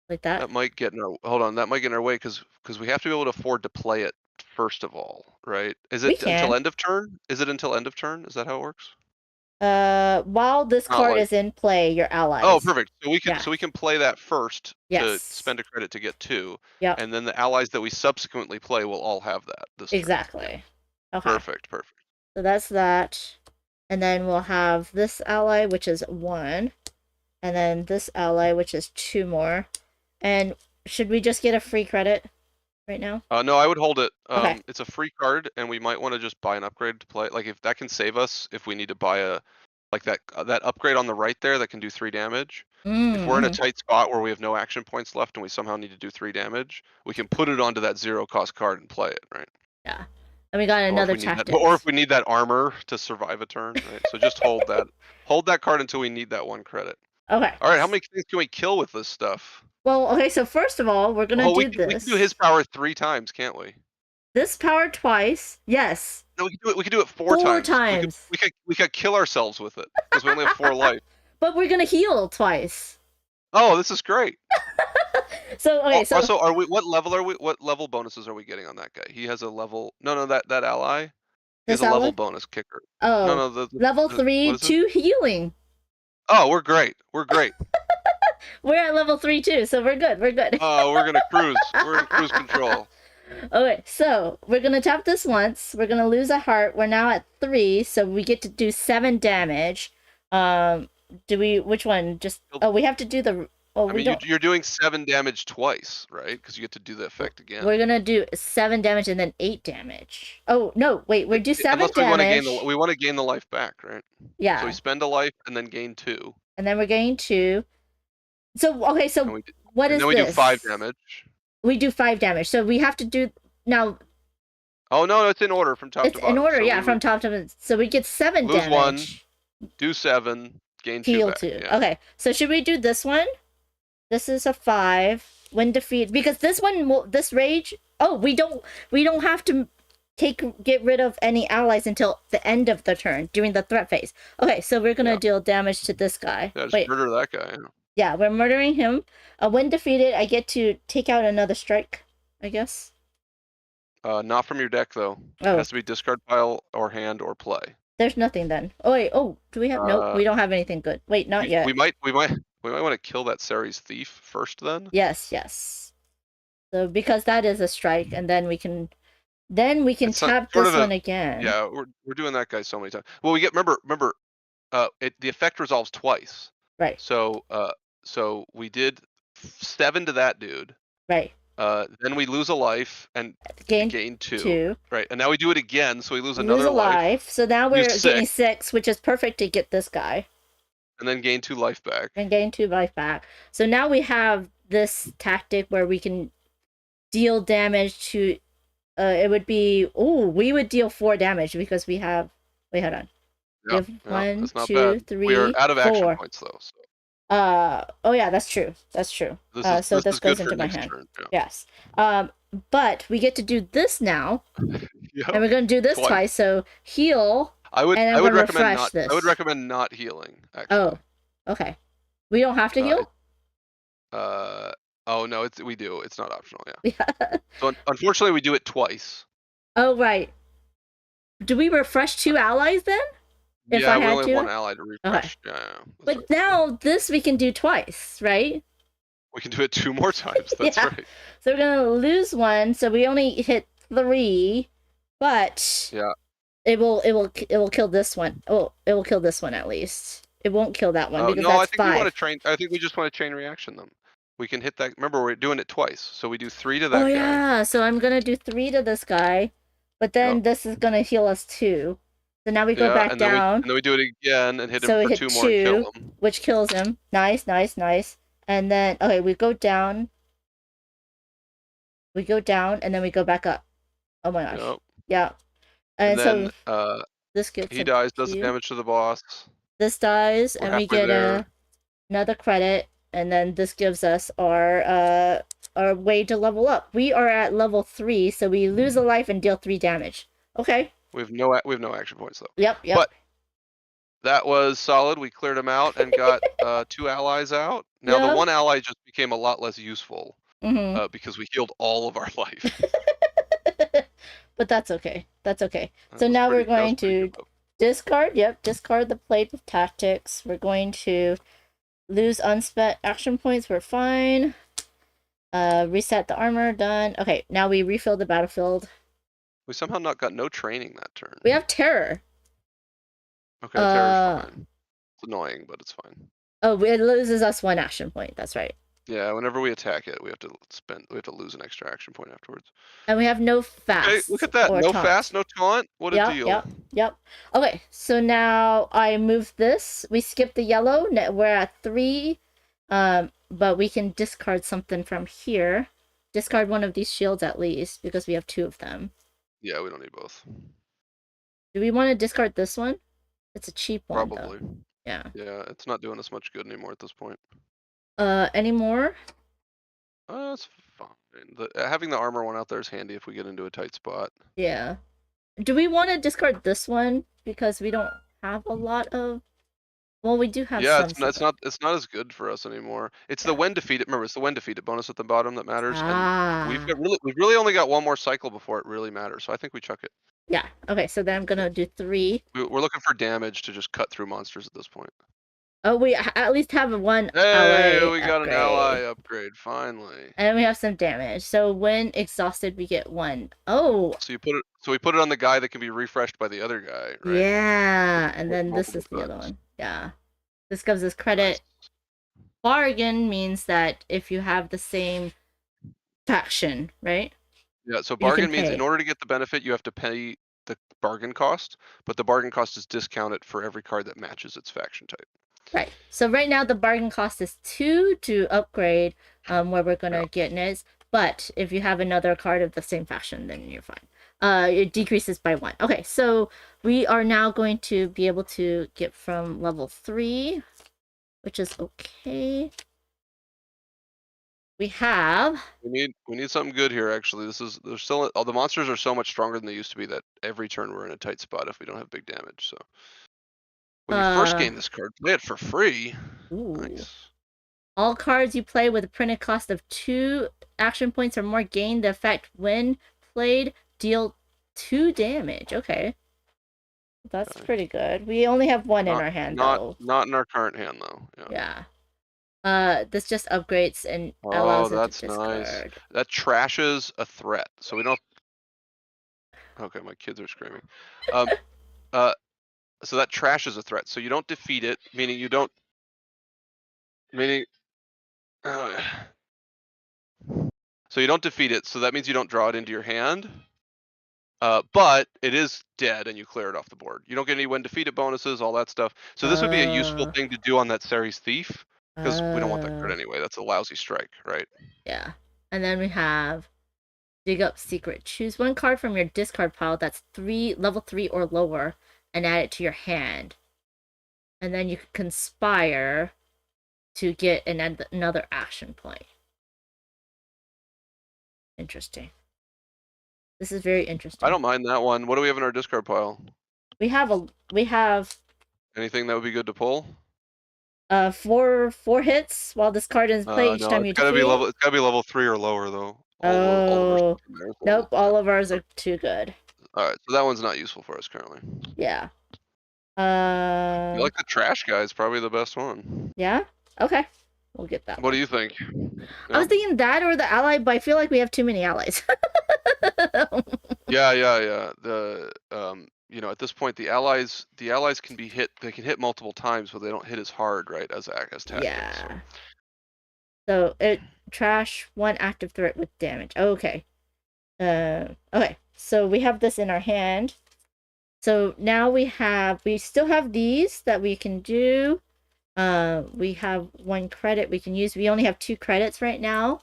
like that. That might get in our. Hold on, that might get in our way because we have to be able to afford to play it first of all, right? Is it until end of turn? Is it until end of turn? Is that how it works? While this card is in play, your allies. Oh, perfect. So we can play that first to spend a credit to get 2. Yeah. And then the allies that we subsequently play will all have that this turn. Exactly. Yeah. Okay. Perfect. So that's that. And then we'll have this ally, which is 1. And then this ally, which is 2 more. And should we just get a free credit right now? No, I would hold it. Okay. It's a free card, and we might want to just buy an upgrade to play. Like if that can save us, if we need to buy that upgrade on the right there that can do 3 damage. If we're in a tight spot where we have no action points left and we somehow need to do 3 damage, we can put it onto that 0 cost card and play it, right? Yeah. And we got another tactic. Or if we need that armor to survive a turn, right? So just hold that card until we need that 1 credit. Okay. All right, how many things can we kill with this stuff? Well, okay, so first of all, we're gonna do this. We can do his power 3 times, can't we? This power twice, yes. No, we can do it 4 times. 4 times. We could kill ourselves with it because we only have 4 life. But we're gonna heal twice. Oh, this is great. So okay, so also, are we? What level are we? What level bonuses are we getting on that guy? He has a level. No, that ally. He has a level bonus kicker. Oh, no, level 3, 2 healing. Oh, we're great. We're great. We're at level 3 too, so we're good. We're good. Oh, we're gonna cruise. We're in cruise control. Okay, so we're gonna tap this once. We're gonna lose a heart. We're now at 3, so we get to do 7 damage. Do we? Which one? Just we have to do the. Oh, I mean, you're doing 7 damage twice, right? Because you get to do the effect again. We're gonna do 7 damage and then 8 damage. Oh no, wait, we do 7 damage. We want to gain the life back, right? Yeah. So we spend a life and then gain 2. And then we're getting 2. So okay, so what is this? And then we do 5 damage. We do 5 damage. So we have to do now. Oh no, it's in order from top to bottom. It's in order, yeah, from top to bottom. So we get 7 lose damage. 1, do 7, gain 2 heal back. 2. Yeah. Okay, so should we do this one? This is a 5. When defeat, because this one, this rage. Oh, we don't have to get rid of any allies until the end of the turn during the threat phase. Okay, so we're gonna deal damage to this guy. Yeah, just murder that guy. Yeah, we're murdering him. When defeated, I get to take out another strike, I guess. Not from your deck though. Oh. It has to be discard pile or hand or play. There's nothing then. Oh wait. Oh, do we have? Nope, we don't have anything good. Wait, not yet. We might want to kill that Ceres thief first then. Yes. So because that is a strike, and then we can tap this one again. Yeah, we're doing that guy so many times. Well, we get remember the effect resolves twice. Right. So we did 7 to that dude. Right. Then we lose a life and gain 2. Right. And now we do it again, so we lose another life. So now we're getting 6, which is perfect to get this guy. And then gain 2 life back. And gain 2 life back. So now we have this tactic where we can deal damage to it would be we would deal 4 damage because we have hold on. Yeah, we have 1, 2, bad. 3, we are out of 4. action points though. So. Oh yeah, that's true. So this goes into my hand. Turn, yeah. Yes. But we get to do this now. Yep. And we're gonna do this twice. So heal. I would recommend this. I would recommend not healing, actually. Oh. Okay. We don't have to heal? Oh no, we do. It's not optional, Yeah. So unfortunately we do it twice. Oh right. Do we refresh 2 allies then? If yeah, I we had only to? have 1 ally to refresh. Okay. Yeah. But right. now this we can do twice, right? We can do it 2 more times. That's right. So we're gonna lose 1, so we only hit 3, but it will kill this one. Oh, it will kill this one at least. It won't kill that one because that's 5. I think we just want to chain reaction them. we can hit that. Remember, we're doing it twice, so we do 3 to that Oh guy. yeah, so I'm gonna do 3 to this guy, but then Yep. this is gonna heal us 2. So now we go Yeah, back and then down. we do it again and hit So him we for hit 2 more and kill 2, him. which kills him. Nice, nice, nice. And then okay, we go down. We go down and then we go back up. Oh my gosh. Yep. Yeah. And And then so this gets he a dies, does the Q. damage to the boss. This dies, We're and we halfway get there. another credit, and then this gives us our way to level up. We are at level 3, so we lose a life and deal 3 damage. Okay. We have no action points though. Yep, yep. But that was solid. We cleared him out and got 2 allies out. Now the Yeah. one ally just became a lot less useful Mm-hmm. because we healed all of our life. But that's okay. That's okay. That So was now pretty- we're that was going pretty to good, though. discard. Yep, discard the plate with tactics. We're going to lose unspent action points. We're fine. Reset the armor. Done. Okay, now we refill the battlefield. We somehow got no training that turn. We have terror. Okay, terror's fine. It's annoying, but it's fine. Oh, it loses us 1 action point. That's right. Yeah, whenever we attack it, we have to lose an extra action point afterwards. And we have no fast. Okay, look at that. Or No taunt. fast, no taunt. What a deal. Yep. Okay, so now I move this. We skip the yellow. We're at 3. But we can discard something from here. Discard one of these shields at least, because we have 2 of them. Yeah, we don't need both. Do we want to discard this one? It's a cheap one, Probably. though. Yeah. Yeah, it's not doing us much good anymore at this point. Any more? It's fine. Having the armor one out there is handy if we get into a tight spot. Yeah. Do we want to discard this one? Because we don't have a lot of... Well, we do have Yeah, some. it's not as good for us anymore. It's the when defeated. Remember, it's the when defeated bonus at the bottom that matters. And we've really only got 1 more cycle before it really matters. So I think we chuck it. Yeah. Okay, so then I'm gonna do 3. We're looking for damage to just cut through monsters at this point. Oh, we at least have one Hey, ally we got upgrade. an ally upgrade finally. And we have some damage. So when exhausted, we get 1. Oh. So we put it on the guy that can be refreshed by the other guy, right? Yeah, and then this is the other one. Yeah. This gives us credit. Nice. Bargain means that if you have the same faction, right? Yeah, so bargain means in order to get the benefit, you have to pay the bargain cost, but the bargain cost is discounted for every card that matches its faction type. Right. So right now the bargain cost is 2 to upgrade where we're going to get Niz. But if you have another card of the same faction, then you're fine. It decreases by 1. Okay, so we are now going to be able to get from level 3, which is okay. We need something good here. Actually, there's still all the monsters are so much stronger than they used to be that every turn we're in a tight spot if we don't have big damage. So when you first gain this card, play it for free. Ooh. Nice. All cards you play with a printed cost of 2 action points or more gain the effect when played. Deal 2 damage. Okay. That's pretty good. We only have 1 in our hand, though. Not in our current hand, though. Yeah. This just upgrades and allows us to discard. Nice. That trashes a threat, so we don't. Okay, my kids are screaming. So that trashes a threat, so you don't defeat it, meaning you don't. So you don't defeat it, so that means you don't draw it into your hand. But it is dead, and you clear it off the board. You don't get any when defeated bonuses, all that stuff. So this would be a useful thing to do on that Ceres Thief. Because we don't want that card anyway. That's a lousy strike, right? Yeah. And then we have Dig Up Secret. Choose 1 card from your discard pile that's level 3 or lower and add it to your hand. And then you can conspire to get another action point. Interesting. This is very interesting. I don't mind that one. What do we have in our discard pile? We have anything that would be good to pull? 4 hits while this card is played each time you defeat. It's gotta be level 3 or lower though. Nope, all of ours are too good. Alright, so that one's not useful for us currently. Yeah. You like the trash guy is probably the best one. Yeah? Okay. We'll get that. What do you think? I was thinking that or the ally, but I feel like we have too many allies. Yeah. At this point the allies can be hit. They can hit multiple times, but they don't hit as hard, right? As tactics. Yeah. So. So it trash 1 active threat with damage. Okay. Okay. So we have this in our hand. So now we still have these that we can do. We have 1 credit we can use. We only have 2 credits right now.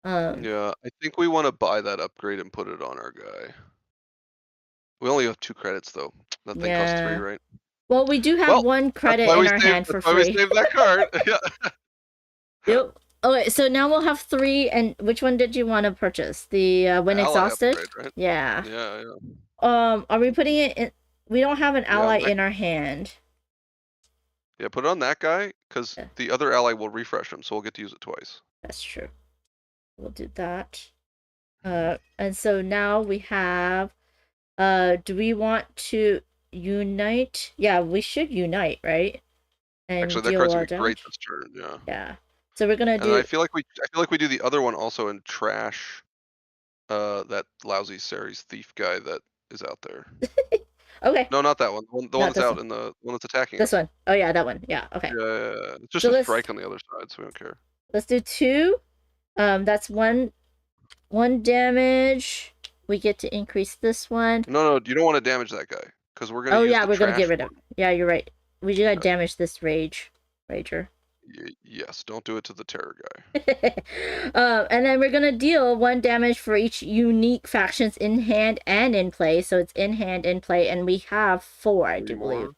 Yeah, I think we want to buy that upgrade and put it on our guy. We only have 2 credits though. That thing costs 3, Yeah. right? Well, we do have Well, 1 credit in our hand for that's why we free. saved that card. Yeah. Yep. Okay, so now we'll have 3. And which one did you want to purchase? The when Ally exhausted? upgrade, right? Yeah. Yeah. Are we putting it in? We don't have an ally that- in our hand. Yeah, put it on that guy, because Yeah. the other ally will refresh him, so we'll get to use it twice. That's true. We'll do that. And so now we have. Do we want to unite? Yeah, we should unite, right? And Actually, that deal card's a gonna lot be of great damage. this turn. Yeah. Yeah. So we're gonna And do. I feel like we do the other one also in trash. That lousy Ceres thief guy that is out there. Okay. No, not that one. The one Not that's this out one. in the one that's attacking This us. one. Oh yeah, that one. Yeah. Okay. Yeah, it's just So a let's- strike on the other side, so we don't care. Let's do 2. That's one damage. We get to increase this one. No, you don't want to damage that guy because we're gonna. Oh use yeah, the we're gonna get trash rid of. one. Yeah, you're right. We do gotta damage this rager. Yes, don't do it to the terror guy. And then we're gonna deal 1 damage for each unique factions in hand and in play. So it's in hand, in play, and we have 4, I 3 do more. believe.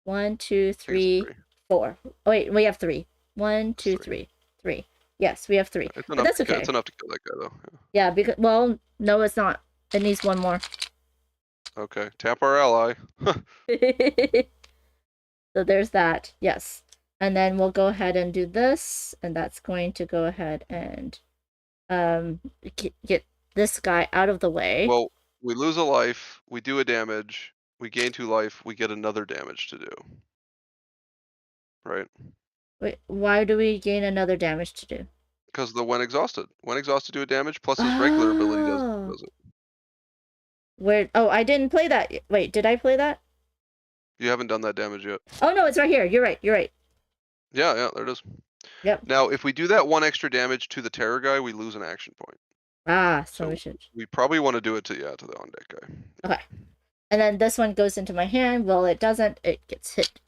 1, 2, I think it's 3, 4. Oh wait, we have 3. 1, 2, 3. 3. Yes, we have 3. It's But enough. that's okay. It's enough to kill that guy though. Yeah, because no, it's not. It needs 1 more. Okay, tap our ally. So there's that. Yes. And then we'll go ahead and do this, and that's going to go ahead and get this guy out of the way. Well, we lose a life, we do a damage, we gain 2 life, we get another damage to do. Right? Wait, why do we gain another damage to do? Because when exhausted do a damage plus his regular ability Oh. does it. Where? Oh, I didn't play that. Wait, did I play that? You haven't done that damage yet. Oh no, it's right here. You're right. Yeah, there it is. Yep. Now, if we do that 1 extra damage to the terror guy, we lose an action point. Ah, so So- we should. We probably want to do it to the on deck guy. Okay. And then this one goes into my hand. Well, it doesn't. It gets hit.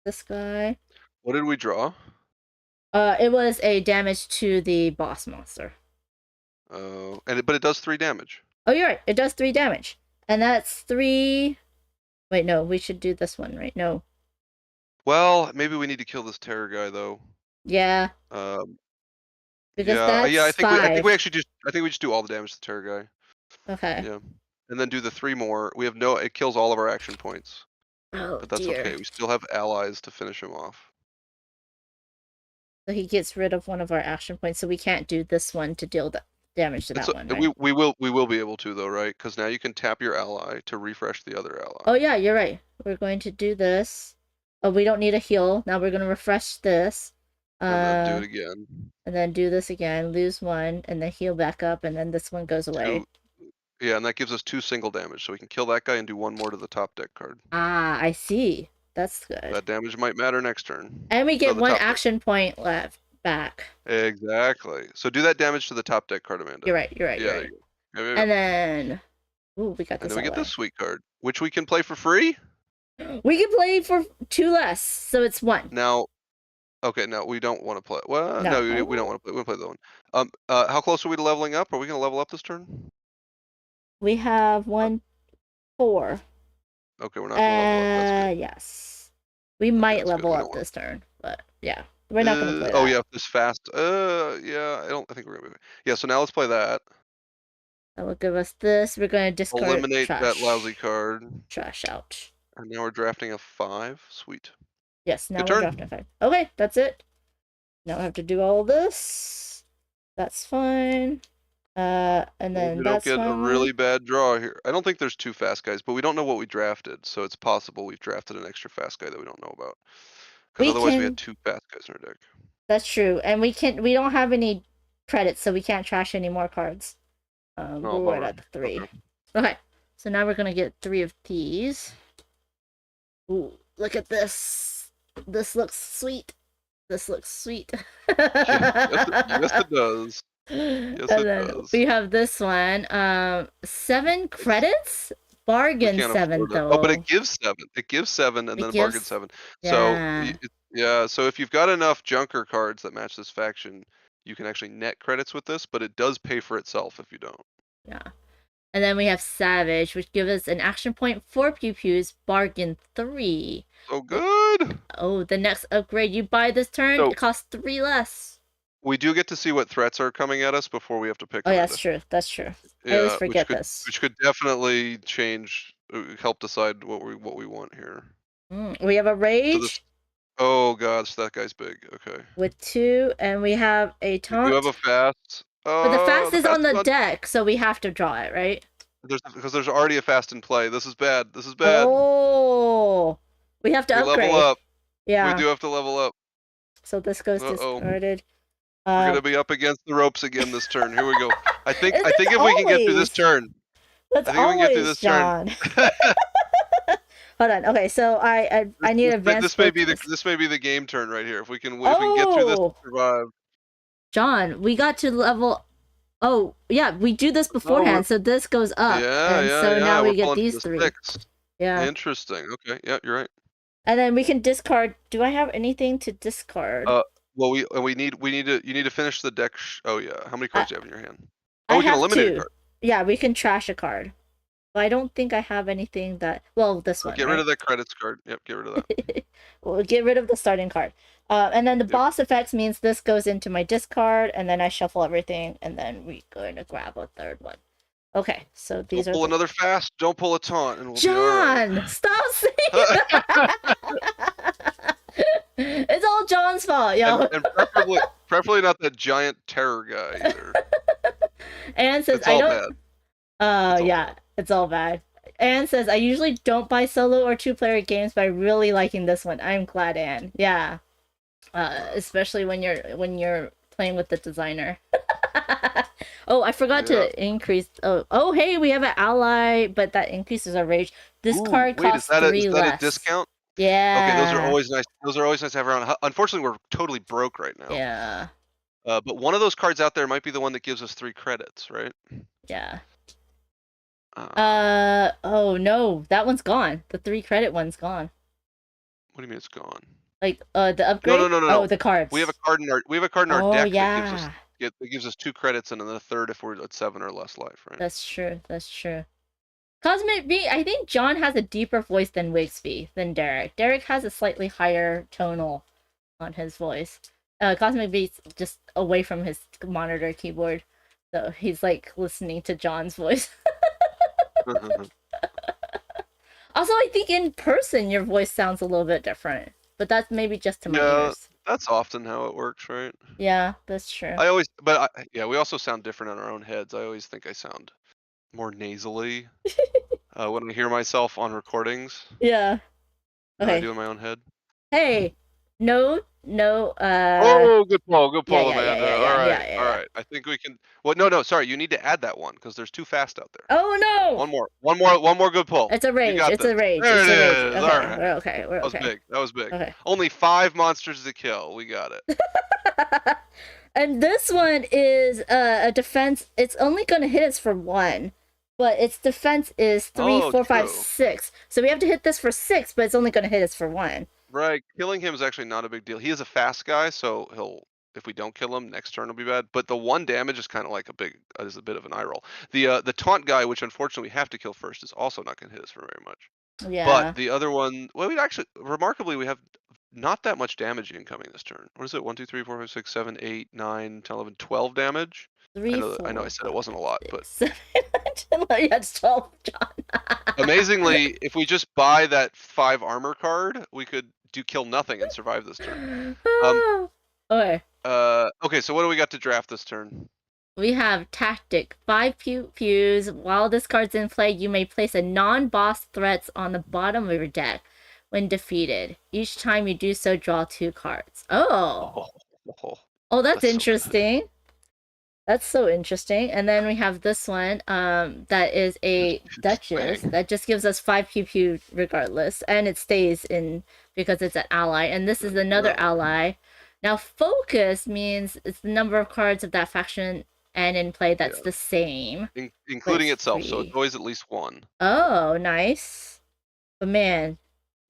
This guy. What did we draw? It was a damage to the boss monster. But it does 3 damage. Oh, you're right. It does 3 damage. And that's 3. Wait, no, we should do this one, right? No. Well, maybe we need to kill this terror guy though. Yeah. Because that's I think 5. we actually just do all the damage to the terror guy. Okay. Yeah. And then do the 3 more. We have it kills all of our action points. Oh, But that's dear. okay. We still have allies to finish him off. So he gets rid of one of our action points, so we can't do this one to deal damage to that one, right? We will be able to though, right? Because now you can tap your ally to refresh the other ally. Oh yeah, you're right. We're going to do this. Oh, we don't need a heal. Now we're gonna refresh this. And then do it again. And then do this again, lose 1, and then heal back up, and then this one goes away. Yeah, and that gives us 2 single damage, so we can kill that guy and do 1 more to the top deck card. Ah, I see. That's good. That damage might matter next turn. And we get the 1 top deck. action point left back. Exactly. So do that damage to the top deck card, Amanda. You're right. Yeah, You're there right. you go. Yeah. And then, ooh, we got And this. then we get ally. this sweet card, which we can play for free. We can play for 2 less, so it's 1. Now, okay, no, we don't want to play. Well, No. no, we don't want to play. We want to play the one. How close are we to leveling up? Are we going to level up this turn? We have 1, 4. Okay, we're not going to level up. That's good. Yes. We might that's good. level We up don't want- this turn, but yeah, we're not gonna play that. Oh yeah, this fast. Yeah, I think we're gonna be. Yeah, so now let's play that. That will give us this. We're gonna discard Eliminate trash. that lousy card. Trash out. And now we're drafting a 5. Sweet. Yes, now Good we're turn. drafting 5. Okay, that's it. Now I have to do all this. That's fine. And then We don't that's get a fine. really bad draw here. I don't think there's 2 fast guys, but we don't know what we drafted, so it's possible we've drafted an extra fast guy that we don't know about. We Because otherwise we can- had 2 fast guys in our deck. That's true, and we don't have any credits, so we can't trash any more cards. We're bummer. right at the 3. Okay. Okay, so now we're gonna get 3 of these. Ooh, look at this. This looks sweet. This looks sweet. Yes, it does. Yes, And it then does. we have this one. 7 credits? We Bargain can't 7 afford it. Oh, but though. it gives 7. It gives 7 and It then bargain gives 7. So yeah. yeah, so if you've got enough junker cards that match this faction, you can actually net credits with this, but it does pay for itself if you don't. Yeah. And then we have Savage, which gives us an action point, 4 pew pews, bargain 3. So good. Oh, the next upgrade you buy this turn, So- it costs 3 less. We do get to see what threats are coming at us before we have to pick. Oh, yeah, Amanda. that's true. That's true. I always forget this. Which could definitely change, help decide what we want here. We have a Rage this- Oh gosh, that guy's big. Okay. with 2, and we have a We Taunt. do have a fast. But the fast is on the is deck, so we have to draw it, right? because there's already a fast in play. This is bad. This is bad. Oh, we have to we upgrade. level up. Yeah. We do have to level up. So this goes discarded. We're gonna be up against the ropes again this turn. Here we go. I think It's if we can get through this always- turn. That's I think we can get through always this John. turn. Hold on. Okay, so I need advanced. This may be the game turn right here. If we can get through this and survive. John, we got to level. Oh yeah, we do this beforehand, so this goes up. So now we get these 3. 6. Yeah. Interesting. Okay. Yeah, you're right. And then we can discard. Do I have anything to discard? Well, you need to finish the deck. Oh yeah. How many cards do you have in your hand? I We can have eliminate 2. a card. Yeah, we can trash a card. But I don't think I have anything that. Well, this one. Get rid of that credits card. Yep, get rid of that. We'll get rid of the starting card. And then the boss effects means this goes into my discard, and then I shuffle everything, and then we're going to grab a 3rd one. Okay, so these Don't are. pull another fast. Don't pull a taunt, and we'll John, be all right. stop saying that. It's all John's fault, yo. And preferably not that giant terror guy either. Anne says It's I all don't. bad. Yeah, it's all bad. Anne says I usually don't buy solo or 2-player games, but I'm really liking this one. I'm glad, Anne. Yeah. Especially when you're playing with the designer. Oh, I forgot to increase. Oh, hey, we have an ally, but that increases our rage. This card costs 3 is less. that a discount? Yeah. Okay, those are always nice. Those are always nice to have around. Unfortunately, we're totally broke right now. Yeah. But one of those cards out there might be the one that gives us 3 credits, right? Yeah. Oh no, that one's gone. The 3 credit one's gone. What do you mean it's gone? Like the upgrade? No. Oh, the cards. We have a card in our Oh, deck yeah. that gives us 2 credits and then a 3rd if we're at 7 or less life, right? That's true. That's true. Cosmic B, I think John has a deeper voice than Wigsby, than Derek. Derek has a slightly higher tonal on his voice. Cosmic B's just away from his monitor keyboard, so he's like listening to John's voice. Also, I think in person your voice sounds a little bit different, but that's maybe just to my ears. That's often how it works, right? Yeah, that's true. We also sound different in our own heads. I always think I sound more nasally when I hear myself on recordings. Yeah. Than I Okay. do in my own head. Hey, no. Oh, good pull, Amanda. Yeah. All right. I think we can. Well, no. Sorry, you need to add that one because there's 2 fast out there. Oh no! One more good pull. It's a rage. You got It's this. a rage. There It's it a rage. is. Okay, All right. we're okay. We're okay. That was big. Okay. Only 5 monsters to kill. We got it. And this one is a defense. It's only going to hit us for 1, but its defense is 3, 4, 5, 6. So we have to hit this for 6, but it's only going to hit us for 1. Right. Killing him is actually not a big deal. He is a fast guy, so if we don't kill him, next turn will be bad. But the 1 damage is kind of like a bit of an eye roll. The taunt guy, which unfortunately we have to kill first, is also not going to hit us for very much. Yeah. But the other one, well, remarkably, we have not that much damage incoming this turn. What is it? 1, 2, 3, 4, 5, 6, 7, 8, 9, 10, 11, 12 damage. 3, I know I said it wasn't a lot, but 7, yeah, it's 12, John. amazingly, if we just buy that 5 armor card, we could kill nothing and survive this turn. Okay. Okay, so what do we got to draft this turn? We have Tactic. 5 pews. While this card's in play, you may place a non-boss threats on the bottom of your deck when defeated. Each time you do so, draw 2 cards. Oh, that's interesting. That's so interesting. And then we have this one, that is a Duchess that just gives us 5 pew regardless, and it stays in because it's an ally. And this is another ally. Now, focus means it's the number of cards of that faction and in play that's Yeah. the same. Including it's itself, so free. it's always at least one. Oh, nice. But man,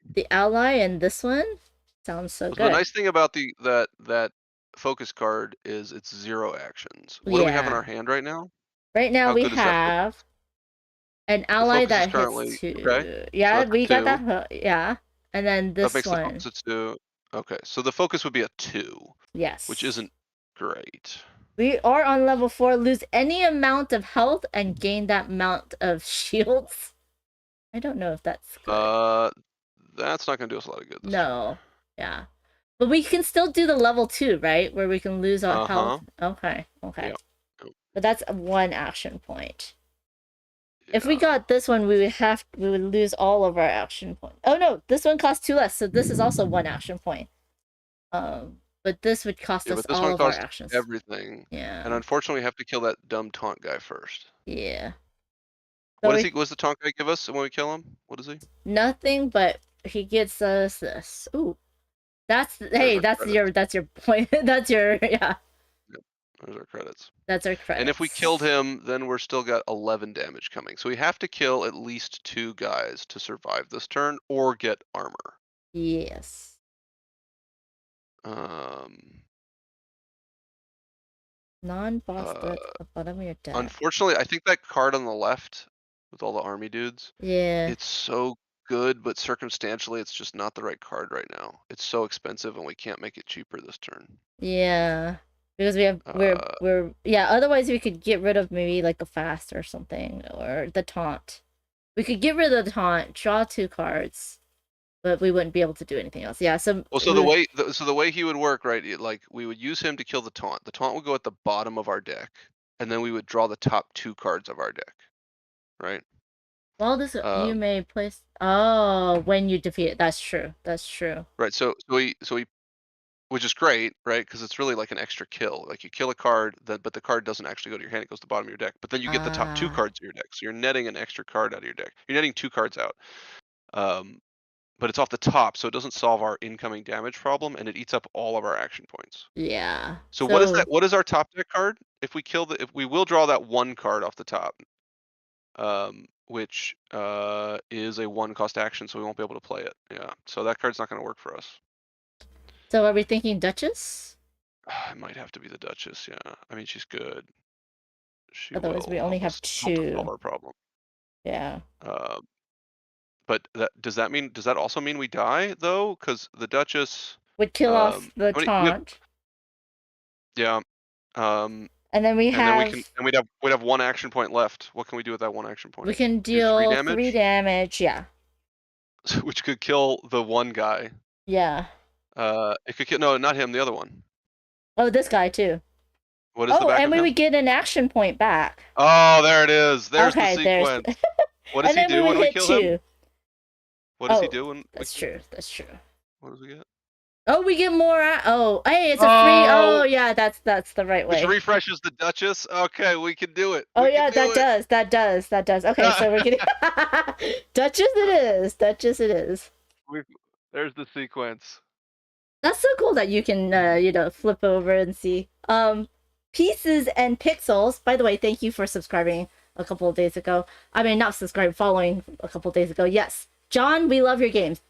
the ally and this one sounds so The good. nice thing about that focus card is it's 0 actions. What do we have in Yeah. our hand right now? Right now How we good is that focus? have an ally focus is that currently- hits 2. okay, Yeah, that's a we got 2. that. Yeah. And then That this makes the one. focus a 2. Okay, so the focus would be a 2, Yes. which isn't great. We are on level 4. Lose any amount of health and gain that amount of shields. I don't know if that's good. That's not gonna do us a lot of good. No. Yeah. But we can still do the level 2, right? Where we can lose our health. Okay. Okay. Yep. But that's 1 action point. If we got this one, we would lose all of our action points. Oh no, this one costs 2 less, so this is also 1 action point. But this would cost us but this all one of our costs actions. everything. Yeah. And unfortunately, we have to kill that dumb taunt guy first. Yeah. What does the taunt guy give us when we kill him? What is he? Nothing, but he gets us this. Ooh. That's your point. That's your yeah. There's our credits. That's our credits. And if we killed him, then we're still got 11 damage coming. So we have to kill at least 2 guys to survive this turn or get armor. Yes. Non-boss at the bottom of your deck. Unfortunately, I think that card on the left with all the army dudes. Yeah. It's so good, but circumstantially, it's just not the right card right now. It's so expensive, and we can't make it cheaper this turn. Yeah. Because we have we're yeah, otherwise we could get rid of maybe like a fast or something, or the taunt. We could get rid of the taunt, draw 2 cards, but we wouldn't be able to do anything else. Yeah, so the way he would work, right? Like we would use him to kill the taunt. The taunt would go at the bottom of our deck, and then we would draw the top 2 cards of our deck, right? Well, this you may place. Oh, when you defeat it, that's true. That's true. Right. So we which is great, right? Because it's really like an extra kill. Like you kill a card, but the card doesn't actually go to your hand; it goes to the bottom of your deck. But then you get the top 2 cards of your deck, so you're netting an extra card out of your deck. You're netting 2 cards out. But it's off the top, so it doesn't solve our incoming damage problem, and it eats up all of our action points. Yeah. So what is that? What is our top deck card? If we will draw that 1 card off the top, which is a 1 cost action, so we won't be able to play it. Yeah. So that card's not going to work for us. So are we thinking Duchess? It might have to be the Duchess. Yeah. I mean, she's good. Otherwise, we only have 2. Solve our problem. Yeah. But does that also mean we die though? Because the Duchess would kill off the taunt. Yeah. And then we'd have 1 action point left. What can we do with that 1 action point? We can deal 3 damage. Yeah. Which could kill the 1 guy. Yeah. It could kill not him, the other one. Oh, this guy too. What is the backup? And we would get an action point back. Oh, there it is. There's the sequence. What does he do when we kill him? What does he do when That's true. That's true. What does we get? Oh, we get more. Hey, it's a free. Oh, yeah, that's the right way. Which refreshes the Duchess. Okay, we can do it. Oh yeah, that does. Okay, so we're getting Duchess. It is. There's the sequence. That's so cool that you can flip over and see. Pieces and Pixels. By the way, thank you for subscribing a couple of days ago. I mean, not subscribing, following a couple of days ago. Yes, John, we love your games.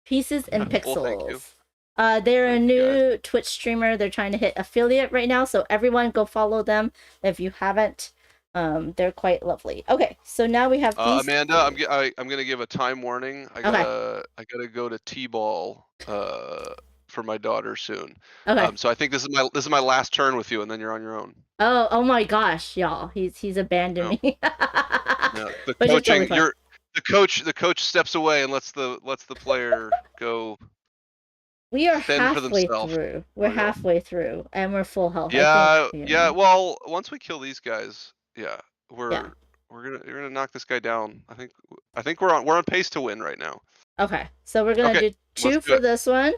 Pieces and Pixels. Well, thank you. They're a new Twitch streamer. They're trying to hit affiliate right now, so everyone go follow them if you haven't. They're quite lovely. Okay, so now we have these. Amanda, I'm gonna give a time warning. I gotta go to T-ball for my daughter soon. Okay. So I think this is my last turn with you, and then you're on your own. Oh my gosh, y'all. He's abandoned me. No, the coaching. The coach steps away and lets the player go. We are halfway through. We're halfway through, and we're full health. Yeah. Well, once we kill these guys, we're gonna knock this guy down. I think we're on pace to win right now. Okay, so we're gonna do 2 for this one,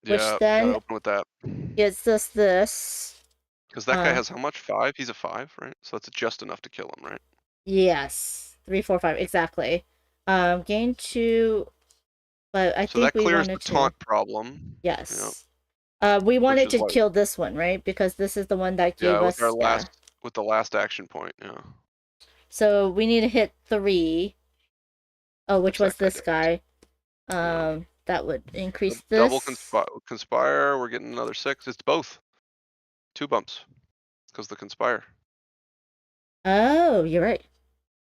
which then open with that. Gets us this. Because that guy has how much? 5? He's a 5, right? So that's just enough to kill him, right? Yes, 3, 4, 5, exactly. Gain 2. But I think that we clears wanted the taunt problem. Yes. We wanted is to what- kill this one, right? Because this is the one that gave Yeah, us. with our last with the last action point. Yeah. So we need to hit 3. Oh, which was this guy. Yeah. That would increase this. Double conspire. We're getting another 6. It's both. 2 bumps. Because the conspire. Oh, you're right.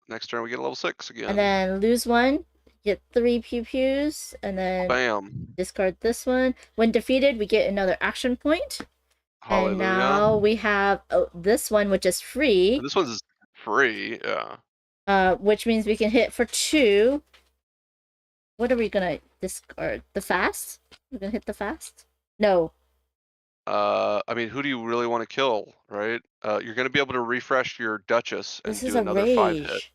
Next turn we get a level 6 again. And then lose 1, get 3 pew pews, and then Bam. discard this one. When defeated, we get another action point. Hallelujah. And now we have this one, which is free. And this one's free. Yeah. Which means we can hit for 2. What are we gonna discard? The fast? We're gonna hit the fast? No. I mean, who do you really want to kill, right? You're going to be able to refresh your Duchess and This is do a another 5 hit. rage.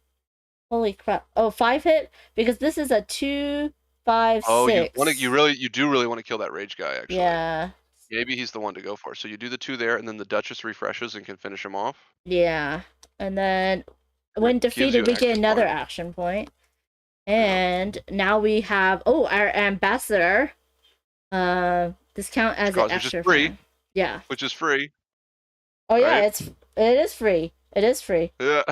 Holy crap! Oh, 5 hit because this is a 2, 5, 6. Oh, you do really want to kill that rage guy, actually. Yeah. Maybe he's the one to go for. So you do the 2 there, and then the Duchess refreshes and can finish him off. Yeah, and then when Gives you defeated, we an get action another point. action point. And now we have our ambassador. Discount as an Which is extra. free. fan. Yeah. Which is free. Oh yeah, right? it is free. It is free. Yeah.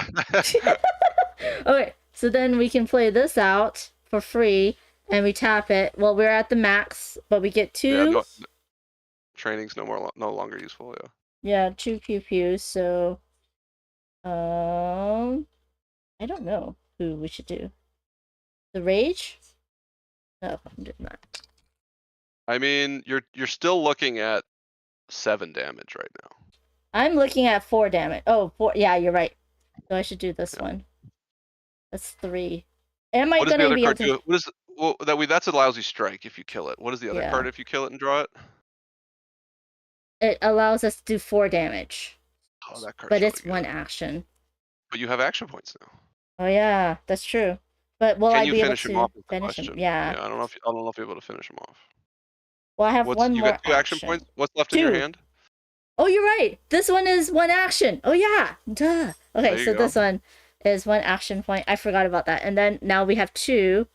Okay, so then we can play this out for free, and we tap it. Well, we're at the max, but we get 2. Yeah, no, training's no longer useful. Yeah. Yeah, 2 pew pews. So, I don't know who we should do. The rage? No, I'm doing that. I mean, you're still looking at 7 damage right now. I'm looking at 4 damage. Oh, 4. Yeah, you're right. So I should do this one. That's 3. Am I What does the gonna other be able card to? do? What is that's a lousy strike if you kill it. What is the other Yeah. card if you kill it and draw it? It allows us to do 4 damage, Oh, that card's but it's really 1 good. action. But you have action points now. Oh yeah, that's true. But will Can I you be able finish to him off? Is the finish him? question. Yeah. I don't know if you're able to finish him off. Well, I have one You more got 2 action points. What's left in your hand? Oh, you're right. This one is 1 action. Oh yeah. Duh. Okay, There you so go. this one is 1 action point. I forgot about that. And then now we have 2.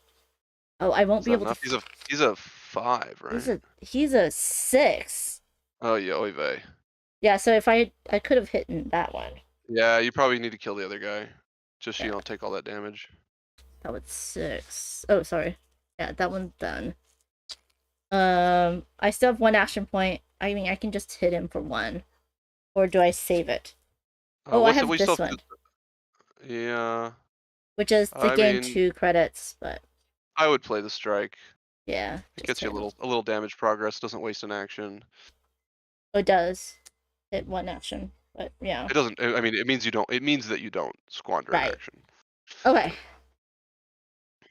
Oh, I won't Is be that able enough? to. He's a 5, right? He's a 6. Oh yeah, oy vey. Yeah. So if I could have hit that one. Yeah, you probably need to kill the other guy, just so you don't take all that damage. That was 6. Oh, sorry. Yeah, that one's done. I still have 1 action point. I mean, I can just hit him for 1, or do I save it? Oh, I have this one, Yeah. which is to I gain mean- 2 credits. But I would play the strike. yeah, It just gets you hit him. a little damage progress. Doesn't waste an action. Oh, it does hit 1 action, but yeah. It doesn't. I mean, it means you don't. It means that you don't squander Right. an action. Okay.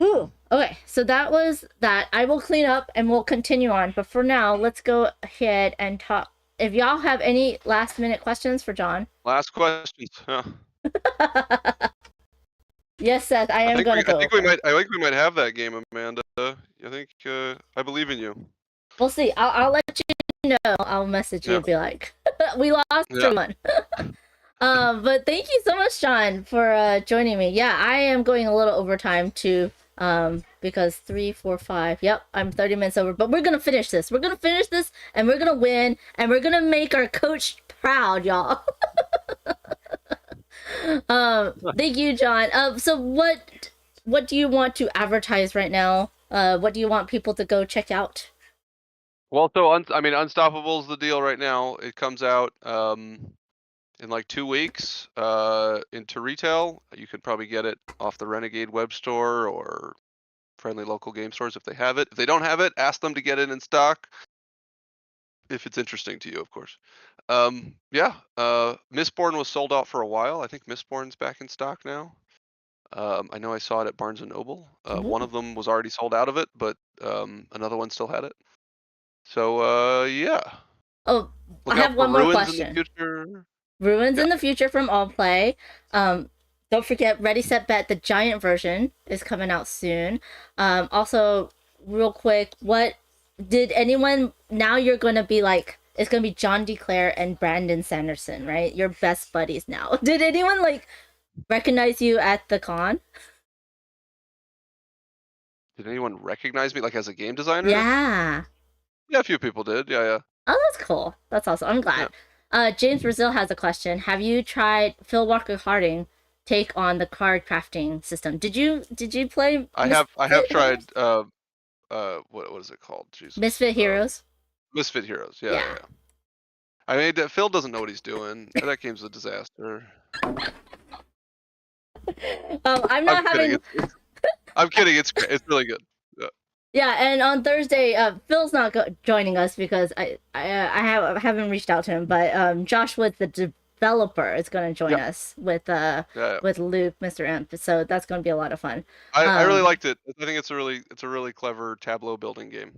Ooh. Okay, so that was that. I will clean up and we'll continue on. But for now, let's go ahead and talk. If y'all have any last minute questions for John. Last questions. Yeah. Yes, Seth, I am going to go. I think we might have that game, Amanda. I think I believe in you. We'll see. I'll let you know. I'll message you and be like, we lost someone. But thank you so much, John, for joining me. Yeah, I am going a little overtime too. Because 3, 4, 5. Yep, I'm 30 minutes over. But we're gonna finish this. We're gonna finish this, and we're gonna win, and we're gonna make our coach proud, y'all. Thank you, John. So what do you want to advertise right now? What do you want people to go check out? Well, so I mean, Unstoppable's the deal right now. It comes out in like 2 weeks into retail. You could probably get it off the Renegade web store or friendly local game stores if they have it. If they don't have it, ask them to get it in stock. If it's interesting to you, of course. Yeah, Mistborn was sold out for a while. I think Mistborn's back in stock now. I know I saw it at Barnes & Noble. One of them was already sold out of it, but another one still had it. So, yeah. Oh, Look I out have for one more Ruins question. in the future. Ruins in the future from All Play. Don't forget Ready Set Bet, the giant version, is coming out soon. Also, real quick, what did anyone, now you're going to be like, it's going to be John D. Clair and Brandon Sanderson, right? Your best buddies now. Did anyone like recognize you at the con? Did anyone recognize me like as a game designer? Yeah. Yeah, a few people did. Yeah. Oh, that's cool. That's awesome. I'm glad. James Brazil has a question. Have you tried Phil Walker Harding take on the card crafting system? Did you play? I have tried. What is it called? Jesus. Misfit Heroes. Misfit Heroes. Yeah. I mean, Phil doesn't know what he's doing. That game's a disaster. I'm not having. I'm kidding. It's really good. Yeah, and on Thursday, Phil's not joining us because I haven't reached out to him, but Josh Woods, the developer, is going to join us with Luke, Mr. Imp. So that's going to be a lot of fun. I really liked it. I think it's a really clever tableau building game.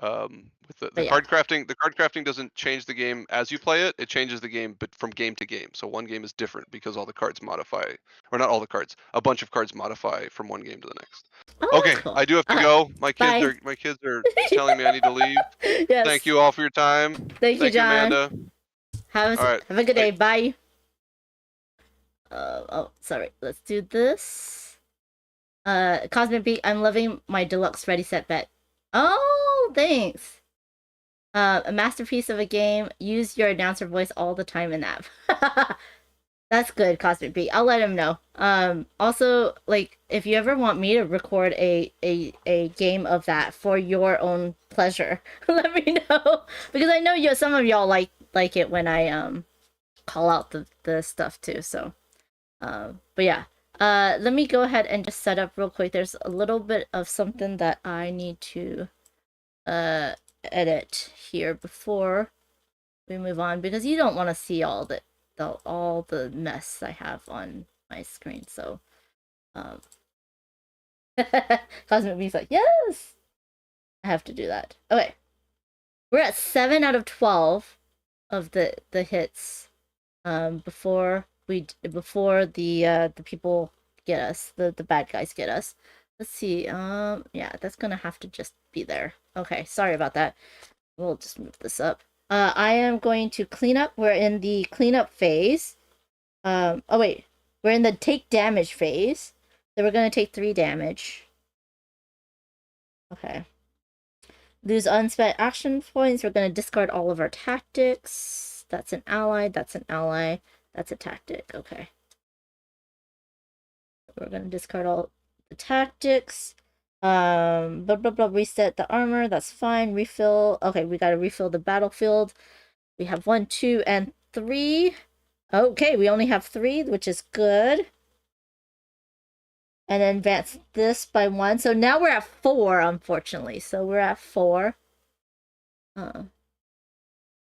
With the card crafting, doesn't change the game as you play it. It changes the game, but from game to game. So one game is different because all the cards modify, or not all the cards. A bunch of cards modify from one game to the next. Oh, okay, cool. I do have to go. My kids are telling me I need to leave. Yes. Thank you all for your time. Thank you, John. Amanda. Have a good day. Bye. Oh, sorry. Let's do this. Cosmic Beak, I'm loving my deluxe ready set bet. Oh, thanks. A masterpiece of a game. Use your announcer voice all the time in that. That's good, Cosmic Beat. I'll let him know. Also, like, if you ever want me to record a game of that for your own pleasure, let me know. Because I know some of y'all like it when I call out the stuff too. So, but yeah. Let me go ahead and just set up real quick. There's a little bit of something that I need to edit here before we move on, because you don't want to see all the mess I have on my screen. So Cosmic Bee's like, yes, I have to do that. Okay, we're at 7 out of 12 of the hits before the people get us, the bad guys get us. Let's see. Yeah, that's gonna have to just be there. Okay, sorry about that. We'll just move this up. I am going to clean up. We're in the cleanup phase. Oh wait, we're in the take damage phase. So we're gonna take 3 damage. Okay. Lose unspent action points. We're gonna discard all of our tactics. That's an ally. That's an ally. That's a tactic. Okay. We're gonna discard all the tactics. Reset the armor. That's fine. Refill. Okay, we gotta refill the battlefield. We have 1, 2, and 3. Okay, we only have 3, which is good. And then advance this by 1. So now we're at 4, unfortunately. So we're at 4.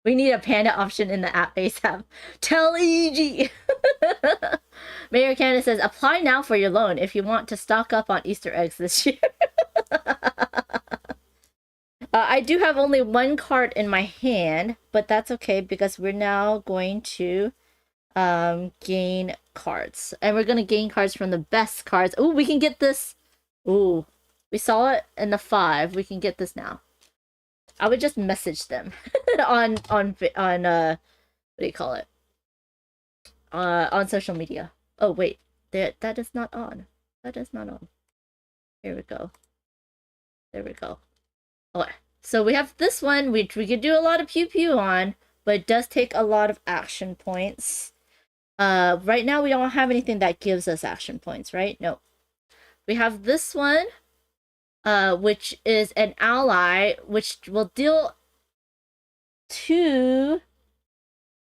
We need a panda option in the app ASAP. Tell EG! Mayor Candace says, apply now for your loan if you want to stock up on Easter eggs this year. I do have only 1 card in my hand, but that's okay because we're now going to gain cards. And we're going to gain cards from the best cards. Oh, we can get this. Ooh, we saw it in the 5. We can get this now. I would just message them on what do you call it? On social media. Oh wait, that is not on. That is not on. Here we go. There we go. Okay, so we have this one, which we could do a lot of pew pew on, but it does take a lot of action points. Right now we don't have anything that gives us action points, right? No. We have this one, which is an ally, which will deal 2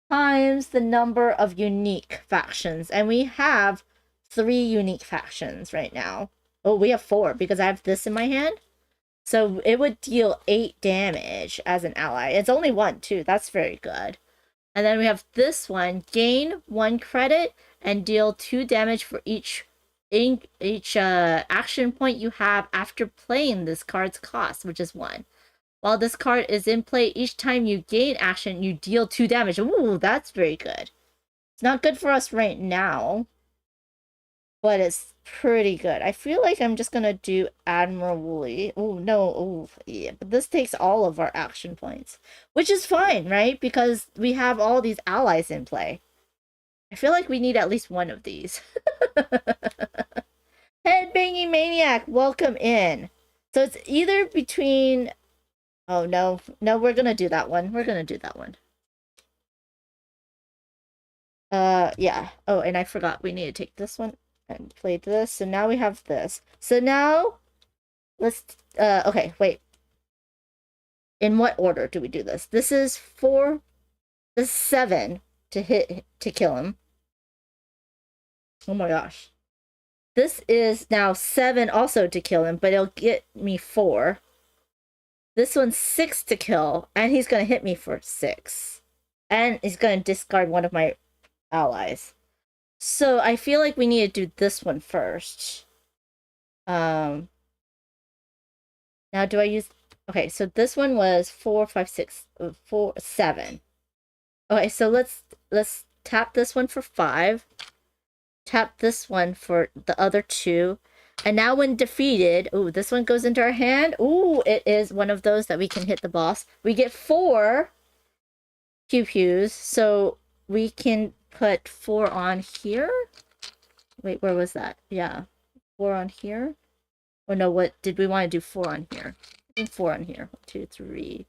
times the number of unique factions. And we have 3 unique factions right now. Oh, we have 4 because I have this in my hand. So it would deal 8 damage as an ally. It's only 1 too. That's very good. And then we have this one, gain 1 credit and deal 2 damage for each action point you have after playing this card's cost, which is 1. While this card is in play, each time you gain action, you deal 2 damage. Ooh, that's very good. It's not good for us right now, but it's pretty good. I feel like I'm just gonna do admirably. Oh no, oh yeah, but this takes all of our action points, which is fine, right? Because we have all these allies in play. I feel like we need at least 1 of these. Headbanging Maniac, welcome in. So it's either between Oh no, no, we're gonna do that one. We're gonna do that one. Yeah. Oh, and I forgot we need to take this one and play this. So now we have this. So now let's okay, wait. In what order do we do this? This is 4, this is 7 to kill him. Oh my gosh. This is now 7 also to kill him, but it'll get me 4. This one's 6 to kill, and he's gonna hit me for 6. And he's gonna discard one of my allies. So I feel like we need to do this one first. Now do I use... Okay, so this one was 4, 5, 6, 4, 7. Okay, so let's tap this one for 5. Tap this one for the other 2. And now when defeated... Ooh, this one goes into our hand. Ooh, it is one of those that we can hit the boss. We get 4 pew-pews, so we can put 4 on here. Wait, where was that? Yeah. 4 on here. Oh no, what did we want to do 4 on here? I think 4 on here. 1, 2, 3,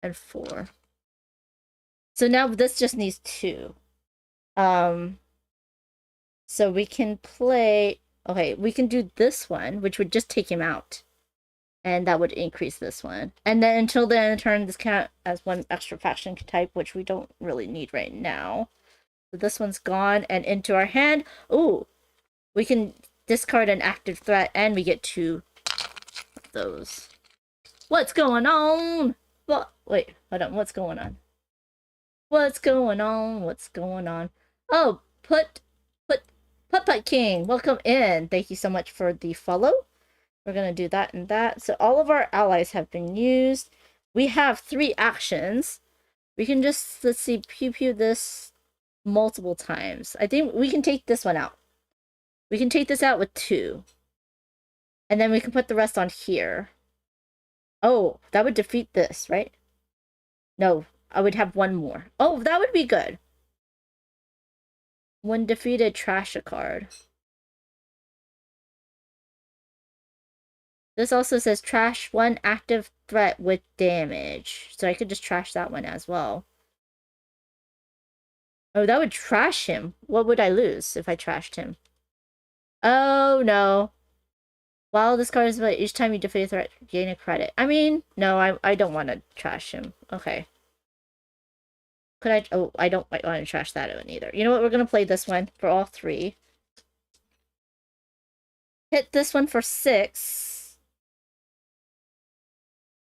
and 4. So now this just needs 2. So we can play... Okay, we can do this one, which would just take him out. And that would increase this one. And then until the end of the turn, this count as 1 extra faction type, which we don't really need right now. So this one's gone and into our hand. Ooh, we can discard an active threat and we get 2 of those. What's going on? What? Wait, hold on. What's going on? What's going on? What's going on? Oh, Putt King, welcome in. Thank you so much for the follow. We're gonna do that and that. So all of our allies have been used. We have 3 actions. We can just, let's see, pew this multiple times. I think we can take this one out. We can take this out with 2. And then we can put the rest on here. Oh, that would defeat this, right? No, I would have 1 more. Oh, that would be good. When defeated, trash a card. This also says trash 1 active threat with damage. So I could just trash that one as well. Oh, that would trash him. What would I lose if I trashed him? Oh, no. While this card is played, each time you defeat a threat, gain a credit. I mean, no, I don't want to trash him. Okay. Could I... Oh, I don't want to trash that one either. You know what? We're going to play this one for all 3. Hit this one for 6.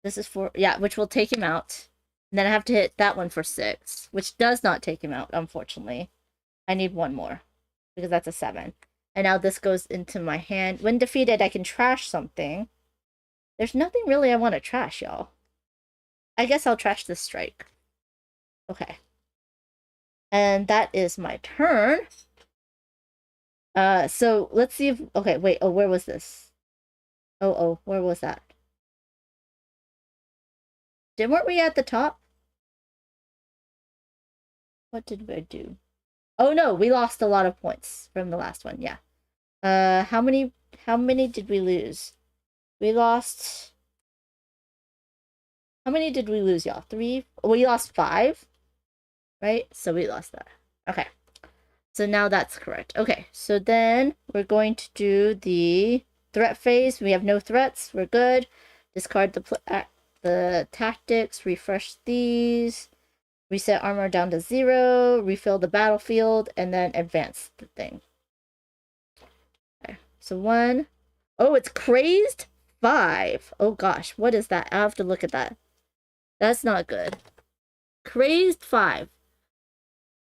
This is 4... Yeah, which will take him out. And then I have to hit that one for 6, which does not take him out, unfortunately. I need 1 more, because that's a 7. And now this goes into my hand. When defeated, I can trash something. There's nothing really I want to trash, y'all. I guess I'll trash this strike. Okay. And that is my turn. So let's see if... Okay, wait. Oh, where was this? Oh, where was that? Weren't we at the top? What did I do? Oh no, we lost a lot of points from the last one. Yeah. How many did we lose? We lost... How many did we lose, y'all? 3? We lost 5. Right? So we lost that. Okay. So now that's correct. Okay, so then we're going to do the threat phase. We have no threats. We're good. Discard the tactics. Refresh these. Reset armor down to 0. Refill the battlefield. And then advance the thing. Okay, so 1. Oh, it's crazed? 5. Oh gosh, what is that? I have to look at that. That's not good. Crazed 5.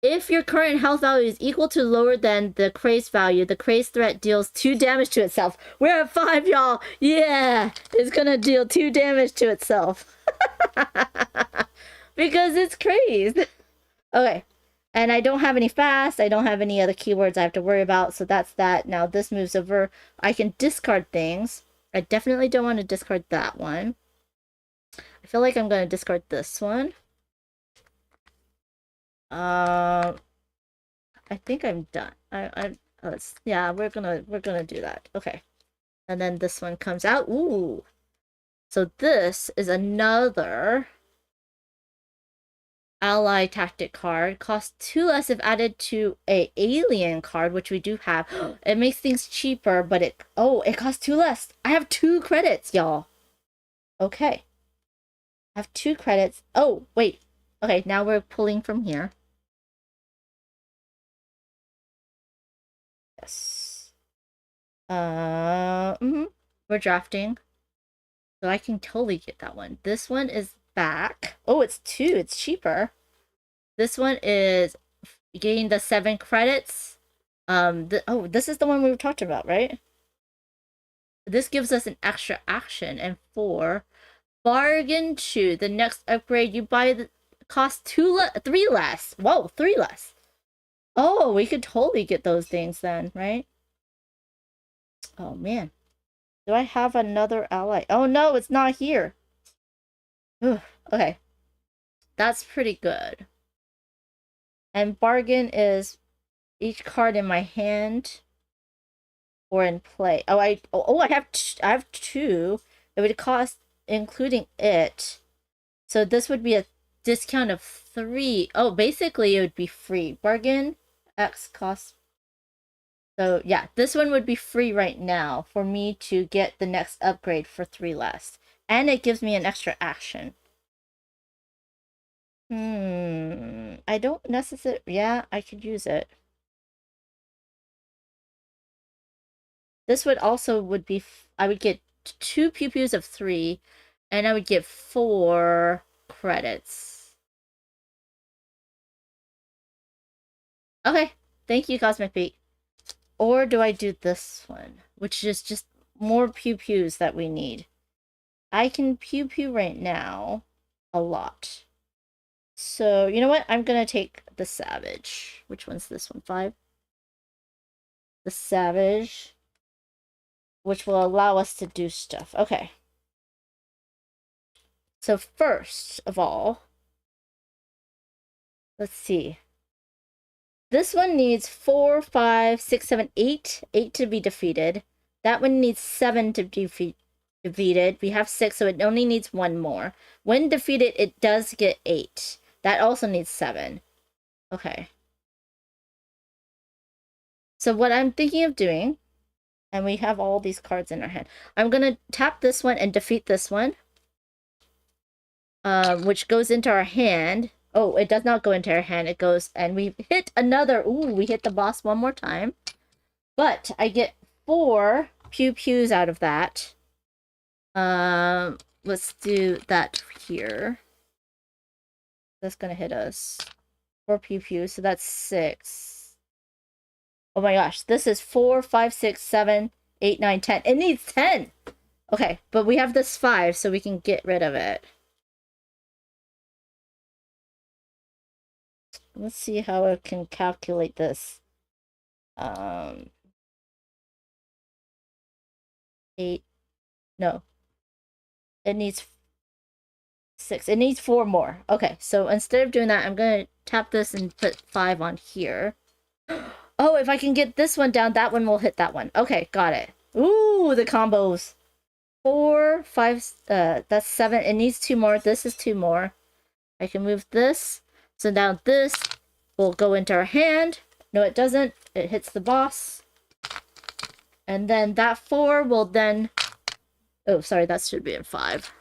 If your current health value is equal to lower than the crazed value, the crazed threat deals 2 damage to itself. We're at 5, y'all! Yeah! It's gonna deal 2 damage to itself. Because it's crazed. Okay. And I don't have any fast. I don't have any other keywords I have to worry about. So that's that. Now this moves over. I can discard things. I definitely don't want to discard that one. I feel like I'm going to discard this one. I think I'm done. Yeah, we're gonna do that. Okay. And then this one comes out. Ooh. So this is another ally tactic card. Costs 2 less if added to a alien card, which we do have. It makes things cheaper, but it costs 2 less. I have 2 credits, y'all. Okay. I have 2 credits. Oh, wait. Okay, now we're pulling from here. Yes. We're drafting. So I can totally get that one. This one is back. Oh, it's 2. It's cheaper. This one is getting the 7 credits. This is the one we were talking about, right? This gives us an extra action. And 4. Bargain 2. The next upgrade you buy costs 3 less. Whoa, 3 less. Oh, we could totally get those things then, right? Oh, man. Do I have another ally? Oh, no, it's not here. Okay. That's pretty good. And bargain is each card in my hand or in play. I have 2. It would cost, including it. So this would be a discount of 3. Oh, basically it would be free. Bargain X cost. So yeah, this one would be free right now for me to get the next upgrade for 3 less. And it gives me an extra action. I don't necessarily... Yeah, I could use it. This would be... I would get 2 pew-pews of 3, and I would get 4 credits. Okay, thank you, Cosmic Beat. Or do I do this one, which is just more pew-pews that we need? I can pew-pew right now a lot. So, you know what? I'm gonna take the Savage. Which one's this one? 5? The Savage, which will allow us to do stuff. Okay. So first of all, let's see. This one needs 4, 5, 6, 7, 8. 8 to be defeated. That one needs 7 to be defeated. We have 6, so it only needs 1 more. When defeated, it does get 8. That also needs 7. Okay. So what I'm thinking of doing, and we have all these cards in our hand, I'm going to tap this one and defeat this one, which goes into our hand. Oh, it does not go into our hand. It goes, and we hit another. Ooh, we hit the boss one more time. But I get 4 pew-pews out of that. Let's do that here. That's gonna hit us. 4 pew-pews, so that's 6. Oh my gosh, this is 4, 5, 6, 7, 8, 9, 10. It needs 10! Okay, but we have this 5, so we can get rid of it. Let's see how I can calculate this. 8. No. It needs 6. It needs 4 more. Okay, so instead of doing that, I'm going to tap this and put 5 on here. Oh, if I can get this one down, that one will hit that one. Okay, got it. Ooh, the combos. 4, 5, that's 7. It needs 2 more. This is 2 more. I can move this. So now this will go into our hand. No, it doesn't. It hits the boss. And then that 4 will then... Oh, sorry, that should be a 5.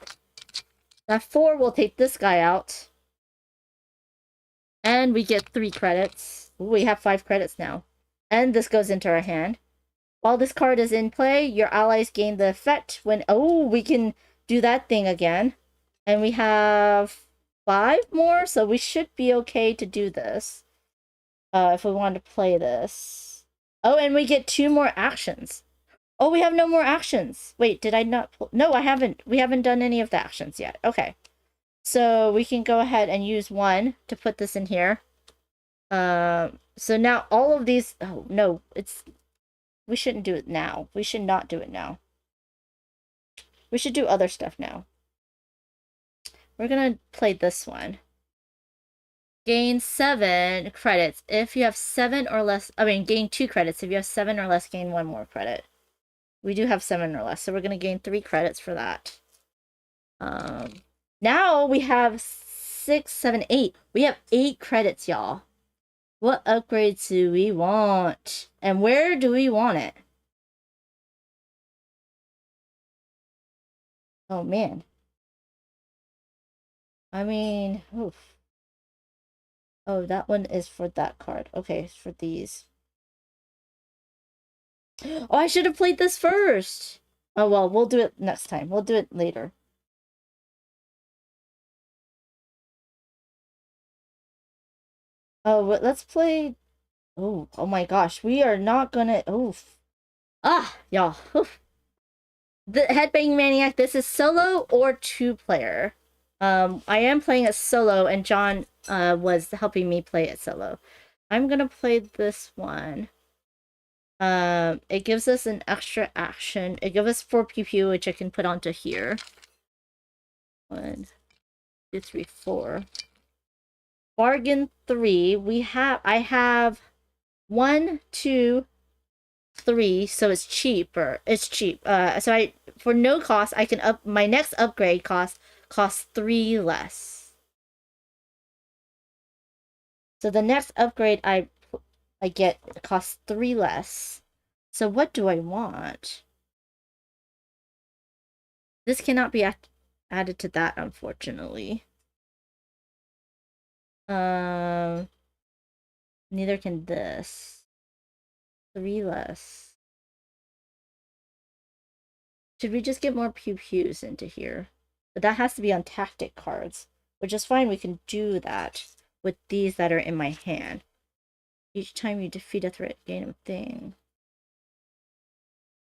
That 4 will take this guy out. And we get 3 credits. Ooh, we have 5 credits now. And this goes into our hand. While this card is in play, your allies gain the effect when... Oh, we can do that thing again. And we have 5 more, so we should be okay to do this. If we want to play this. Oh, and we get 2 more actions. Oh, we have no more actions. Wait, did I not... No, I haven't. We haven't done any of the actions yet. Okay. So we can go ahead and use 1 to put this in here. So now all of these... Oh, no. We shouldn't do it now. We should not do it now. We should do other stuff now. We're going to play this one. Gain 7 credits. If you have 7 or less... I mean, gain 2 credits. If you have 7 or less, gain 1 more credit. We do have 7 or less, so we're going to gain 3 credits for that. Now we have 6, 7, 8. We have 8 credits, y'all. What upgrades do we want? And where do we want it? Oh, man. I mean, oof. Oh, that one is for that card. Okay, it's for these. Oh, I should have played this first. Oh, well, we'll do it next time. We'll do it later. Oh, let's play... Oh my gosh. We are not gonna... Oof. Ah, y'all. The Headbang Maniac, this is solo or 2-player. I am playing it solo, and John was helping me play it solo. I'm gonna play this one. It gives us an extra action. It gives us 4 pew pew, which I can put onto here. 1, 2, 3, 4. Bargain 3. I have 1, 2, 3, so it's cheaper. It's cheap. So for no cost, I can my next upgrade costs 3 less. So the next upgrade I get costs 3 less. So what do I want? This cannot be added to that, unfortunately. Neither can this. 3 less. Should we just get more pew pews into here? But that has to be on tactic cards, which is fine. We can do that with these that are in my hand. Each time you defeat a threat, gain a thing.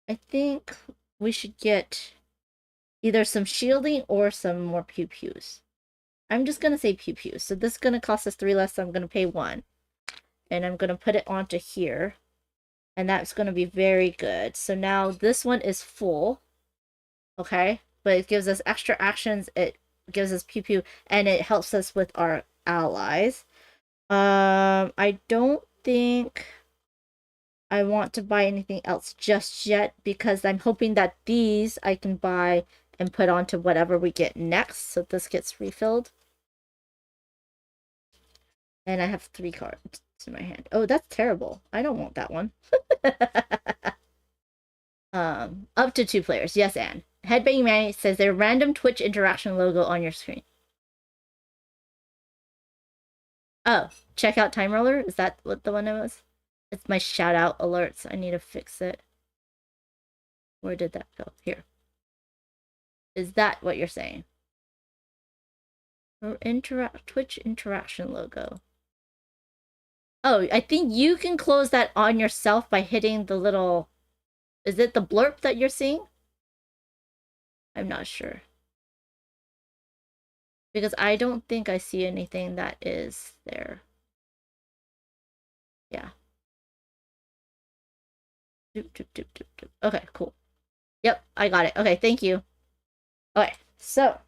I think we should get either some shielding or some more pew pews. I'm just gonna say pew pews. So this is gonna cost us 3 less, so I'm gonna pay 1. And I'm gonna put it onto here. And that's gonna be very good. So now this one is full. Okay? But it gives us extra actions, it gives us pew pew, and it helps us with our allies. I don't think I want to buy anything else just yet, because I'm hoping that these I can buy and put onto whatever we get next, so this gets refilled. And I have 3 cards in my hand. Oh, that's terrible. I don't want that one. Up to 2 players. Yes, Anne. Headbanging Man says their random Twitch interaction logo on your screen. Oh, check out Time Roller? Is that what the one it was? It's my shout out alerts. I need to fix it. Where did that go? Here. Is that what you're saying? Or Twitch interaction logo. Oh, I think you can close that on yourself by hitting the little... Is it the blurb that you're seeing? I'm not sure. Because I don't think I see anything that is there. Yeah. Okay, cool. Yep, I got it. Okay, thank you. Okay, so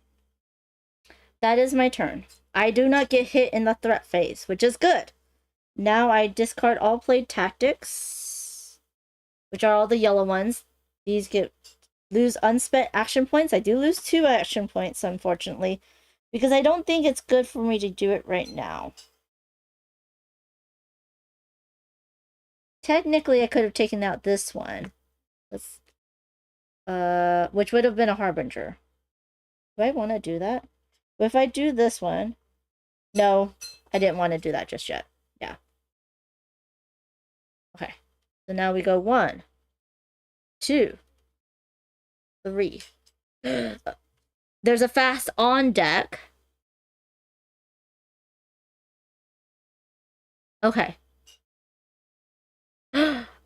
that is my turn. I do not get hit in the threat phase, which is good. Now I discard all played tactics, which are all the yellow ones. These lose unspent action points. I do lose 2 action points, unfortunately, because I don't think it's good for me to do it right now. Technically, I could have taken out this one. Which would have been a Harbinger. Do I want to do that? But if I do this one... No, I didn't want to do that just yet. Yeah. Okay. So now we go 1, 2, 3. There's a fast on deck. Okay.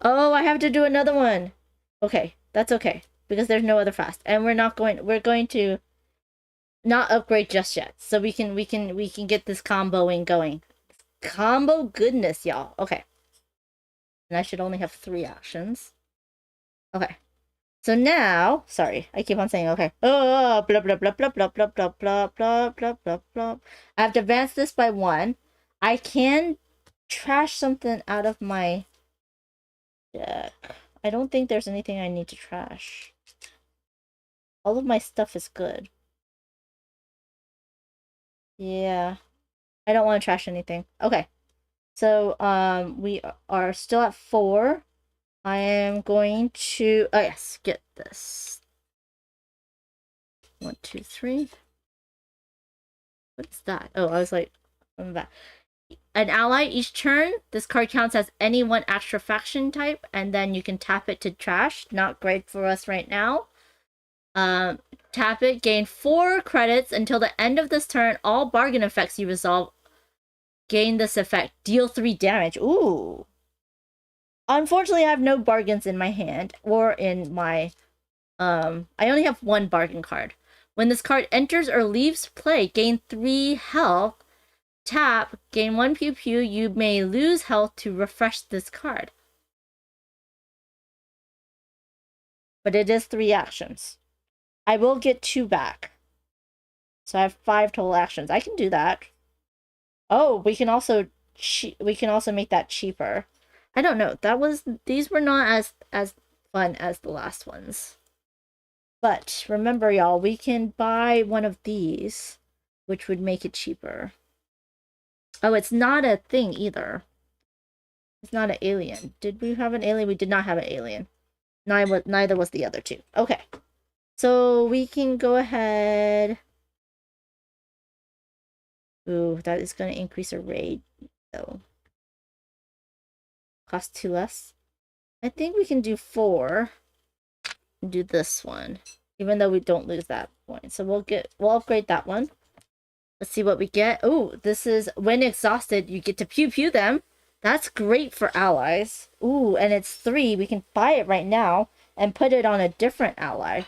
Oh, I have to do another one. Okay, that's okay. Because there's no other fast. And we're going to not upgrade just yet. So we can get this comboing going. Combo goodness, y'all. Okay. And I should only have 3 actions. Okay. So now, sorry, I keep on saying okay. Oh, blah blah blah blah blah blah blah blah blah blah blah blah. I have to advance this by 1. I can trash something out of my deck. I don't think there's anything I need to trash. All of my stuff is good. Yeah. I don't want to trash anything. Okay. So, we are still at 4. I am going to, oh yes, get this. 1, 2, 3. What is that? Oh, I was like, I'm back. An ally each turn. This card counts as any one extra faction type, and then you can tap it to trash. Not great for us right now. Tap it, gain 4 credits until the end of this turn. All bargain effects you resolve gain this effect. Deal 3 damage. Ooh. Unfortunately, I have no bargains in my hand or in my I only have 1 bargain card. When this card enters or leaves play, gain 3 health. Tap, gain 1 pew pew. You may lose health to refresh this card. But it is 3 actions. I will get 2 back. So I have 5 total actions. I can do that. Oh, we can also make that cheaper. I don't know. These were not as fun as the last ones. But remember, y'all, we can buy one of these, which would make it cheaper. Oh, it's not a thing either. It's not an alien. Did we have an alien? We did not have an alien. Neither was the other 2. Okay. So we can go ahead. Ooh, that is going to increase our raid, though. Cost 2 less. I think we can do 4. And do this one. Even though we don't lose that point. So we'll upgrade that one. Let's see what we get. Oh, this is when exhausted, you get to pew pew them. That's great for allies. Ooh, and it's 3. We can buy it right now and put it on a different ally.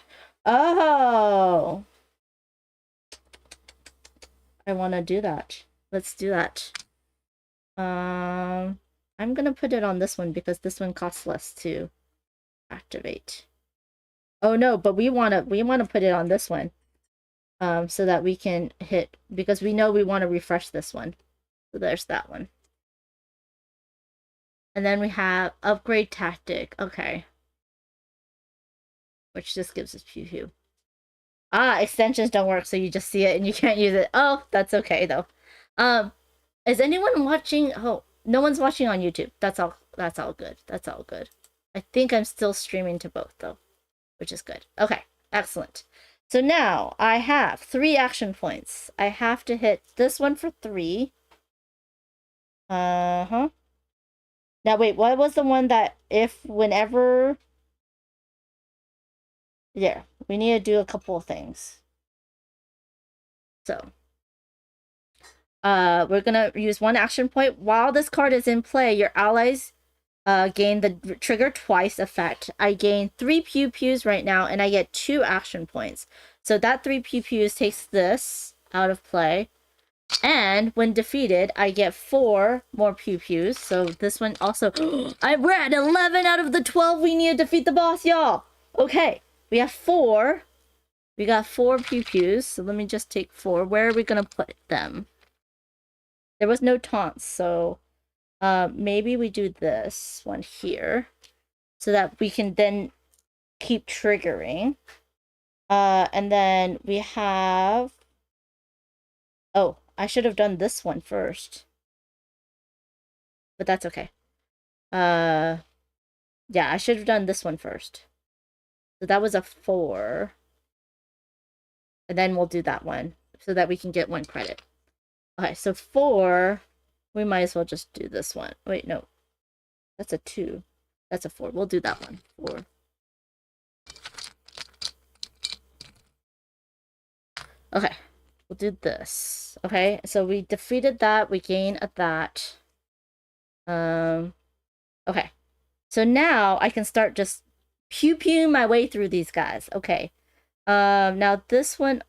Oh. I want to do that. Let's do that. I'm gonna put it on this one because this one costs less to activate. Oh no, but we wanna put it on this one. So that we can hit, because we know we want to refresh this one. So there's that one. And then we have upgrade tactic. Okay. Which just gives us pew pew. Ah, extensions don't work, so you just see it and you can't use it. Oh, that's okay though. Is anyone watching? Oh, no one's watching on YouTube. That's all good. That's all good. I think I'm still streaming to both though, which is good. Okay, excellent. So now I have 3 action points. I have to hit this one for 3. Now wait, what was the one that whenever... Yeah, we need to do a couple of things. So, we're gonna use 1 action point. While this card is in play, your allies gain the trigger twice effect. I gain 3 pew pews right now, and I get 2 action points. So that 3 pew pews takes this out of play. And when defeated, I get 4 more pew pews. So this one also... we're at 11 out of the 12 we need to defeat the boss, y'all! Okay, we have 4. We got 4 pew pews. So let me just take 4. Where are we gonna put them? There was no taunts, so... maybe we do this one here. So that we can then keep triggering. And then we have... Oh, I should have done this one first. But that's okay. Yeah, I should have done this one first. So that was a 4. And then we'll do that one. So that we can get 1 credit. Okay, so 4... We might as well just do this one. Wait, no. That's a 2. That's a 4. We'll do that one. 4. Okay. We'll do this. Okay, so we defeated that. We gain a that. Okay. So now I can start just pew-pew my way through these guys. Okay. Now this one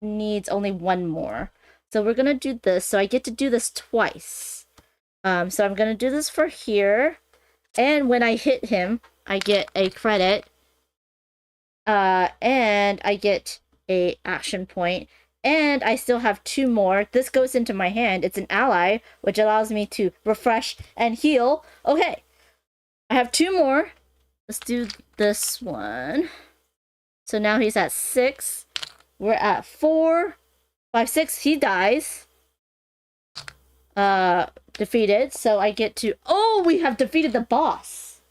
needs only 1 more. So we're gonna do this. So I get to do this twice. So I'm gonna do this for here. And when I hit him, I get a credit. And I get a action point. And I still have 2 more. This goes into my hand. It's an ally, which allows me to refresh and heal. Okay. I have 2 more. Let's do this one. So now he's at 6. We're at 4, 5, 6. He dies. defeated, so I get to... Oh, we have defeated the boss!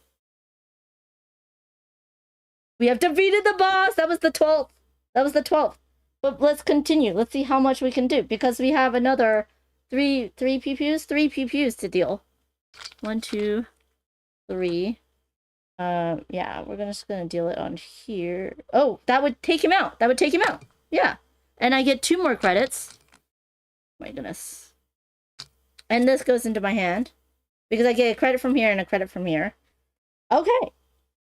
We have defeated the boss! That was the 12th! That was the 12th. But let's continue. Let's see how much we can do, because we have another three PPUs? 3 PPUs to deal. 1, 2, 3. Yeah, we're just gonna deal it on here. Oh, that would take him out! That would take him out! Yeah. And I get 2 more credits. My goodness. And this goes into my hand. Because I get a credit from here and a credit from here. Okay.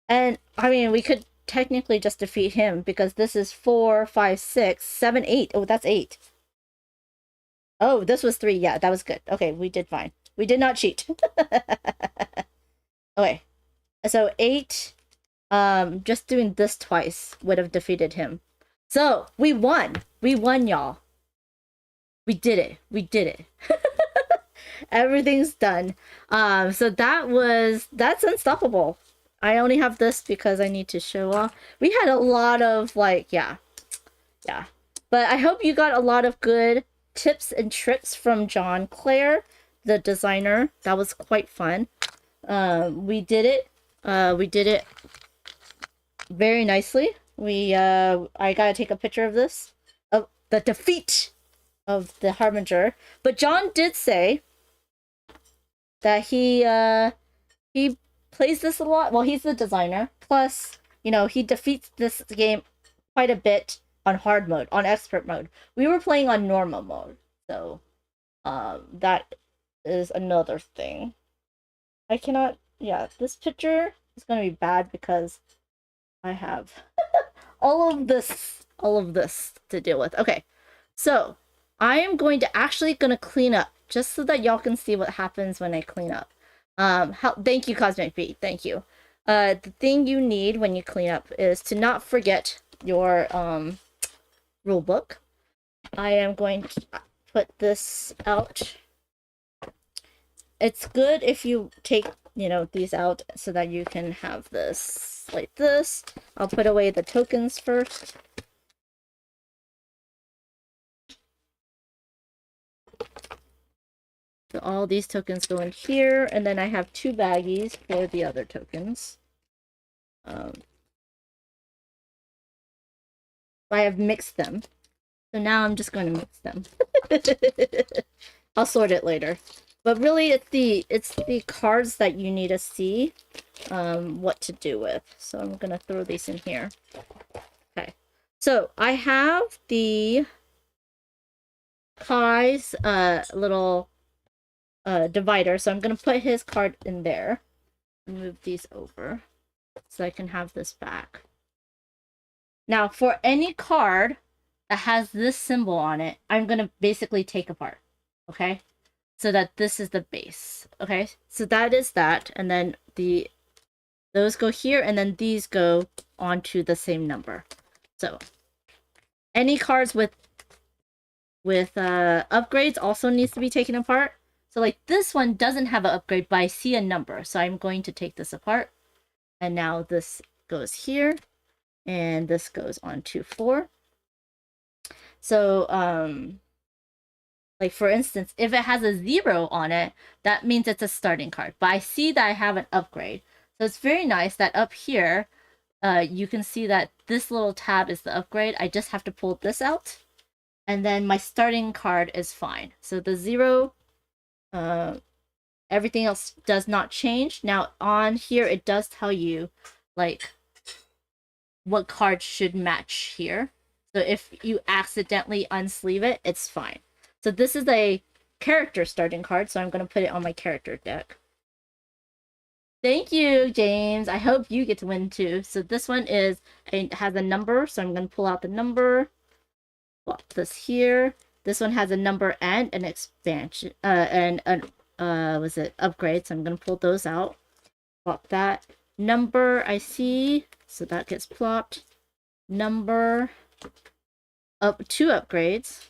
And, I mean, we could technically just defeat him. Because this is 4, 5, 6, 7, 8. Oh, that's 8. Oh, this was 3. Yeah, that was good. Okay, we did fine. We did not cheat. Okay. So, 8. Just doing this twice would have defeated him. So, we won. We won, y'all. We did it. We did it. Everything's done. So that's unstoppable. I only have this because I need to show off. We had a lot of yeah. But I hope you got a lot of good tips and tricks from John Clair, the designer. That was quite fun. We did it. We did it very nicely. I gotta take a picture of this. Of the defeat of the Harbinger. But John did say that he plays this a lot. Well, he's the designer. Plus, he defeats this game quite a bit on hard mode, on expert mode. We were playing on normal mode. So, that is another thing. I cannot... Yeah, this picture is going to be bad because I have all of this to deal with. Okay, so I am going to clean up just so that y'all can see what happens when I clean up. Thank you, Cosmic Bee. Thank you. The thing you need when you clean up is to not forget your rule book. I am going to put this out. It's good if you take, these out so that you can have this like this. I'll put away the tokens first. So all these tokens go in here, and then I have 2 baggies for the other tokens. I have mixed them. So now I'm just going to mix them. I'll sort it later. But really, it's the cards that you need to see what to do with. So I'm going to throw these in here. Okay. So I have the Kai's little divider, so I'm gonna put his card in there. Move these over so I can have this back. Now, for any card that has this symbol on it, I'm gonna basically take apart. Okay, so that this is the base. Okay, so that is that, and then those go here, and then these go onto the same number. So any cards with upgrades also needs to be taken apart. So like this one doesn't have an upgrade, but I see a number. So I'm going to take this apart. And now this goes here. And this goes on to 4. So, like for instance, if it has a 0 on it, that means it's a starting card. But I see that I have an upgrade. So it's very nice that up here, you can see that this little tab is the upgrade. I just have to pull this out. And then my starting card is fine. So the 0... everything else does not change. Now on here it does tell you like what card should match here. So if you accidentally unsleeve it, it's fine. So this is a character starting card, so I'm going to put it on my character deck. Thank you, James. I hope you get to win too. So this one has a number, so I'm going to pull out the number. Plop this here. This one has a number and an expansion, and an, was it upgrade, so I'm going to pull those out. Plop that. Number, I see, so that gets plopped. Number, up 2 upgrades.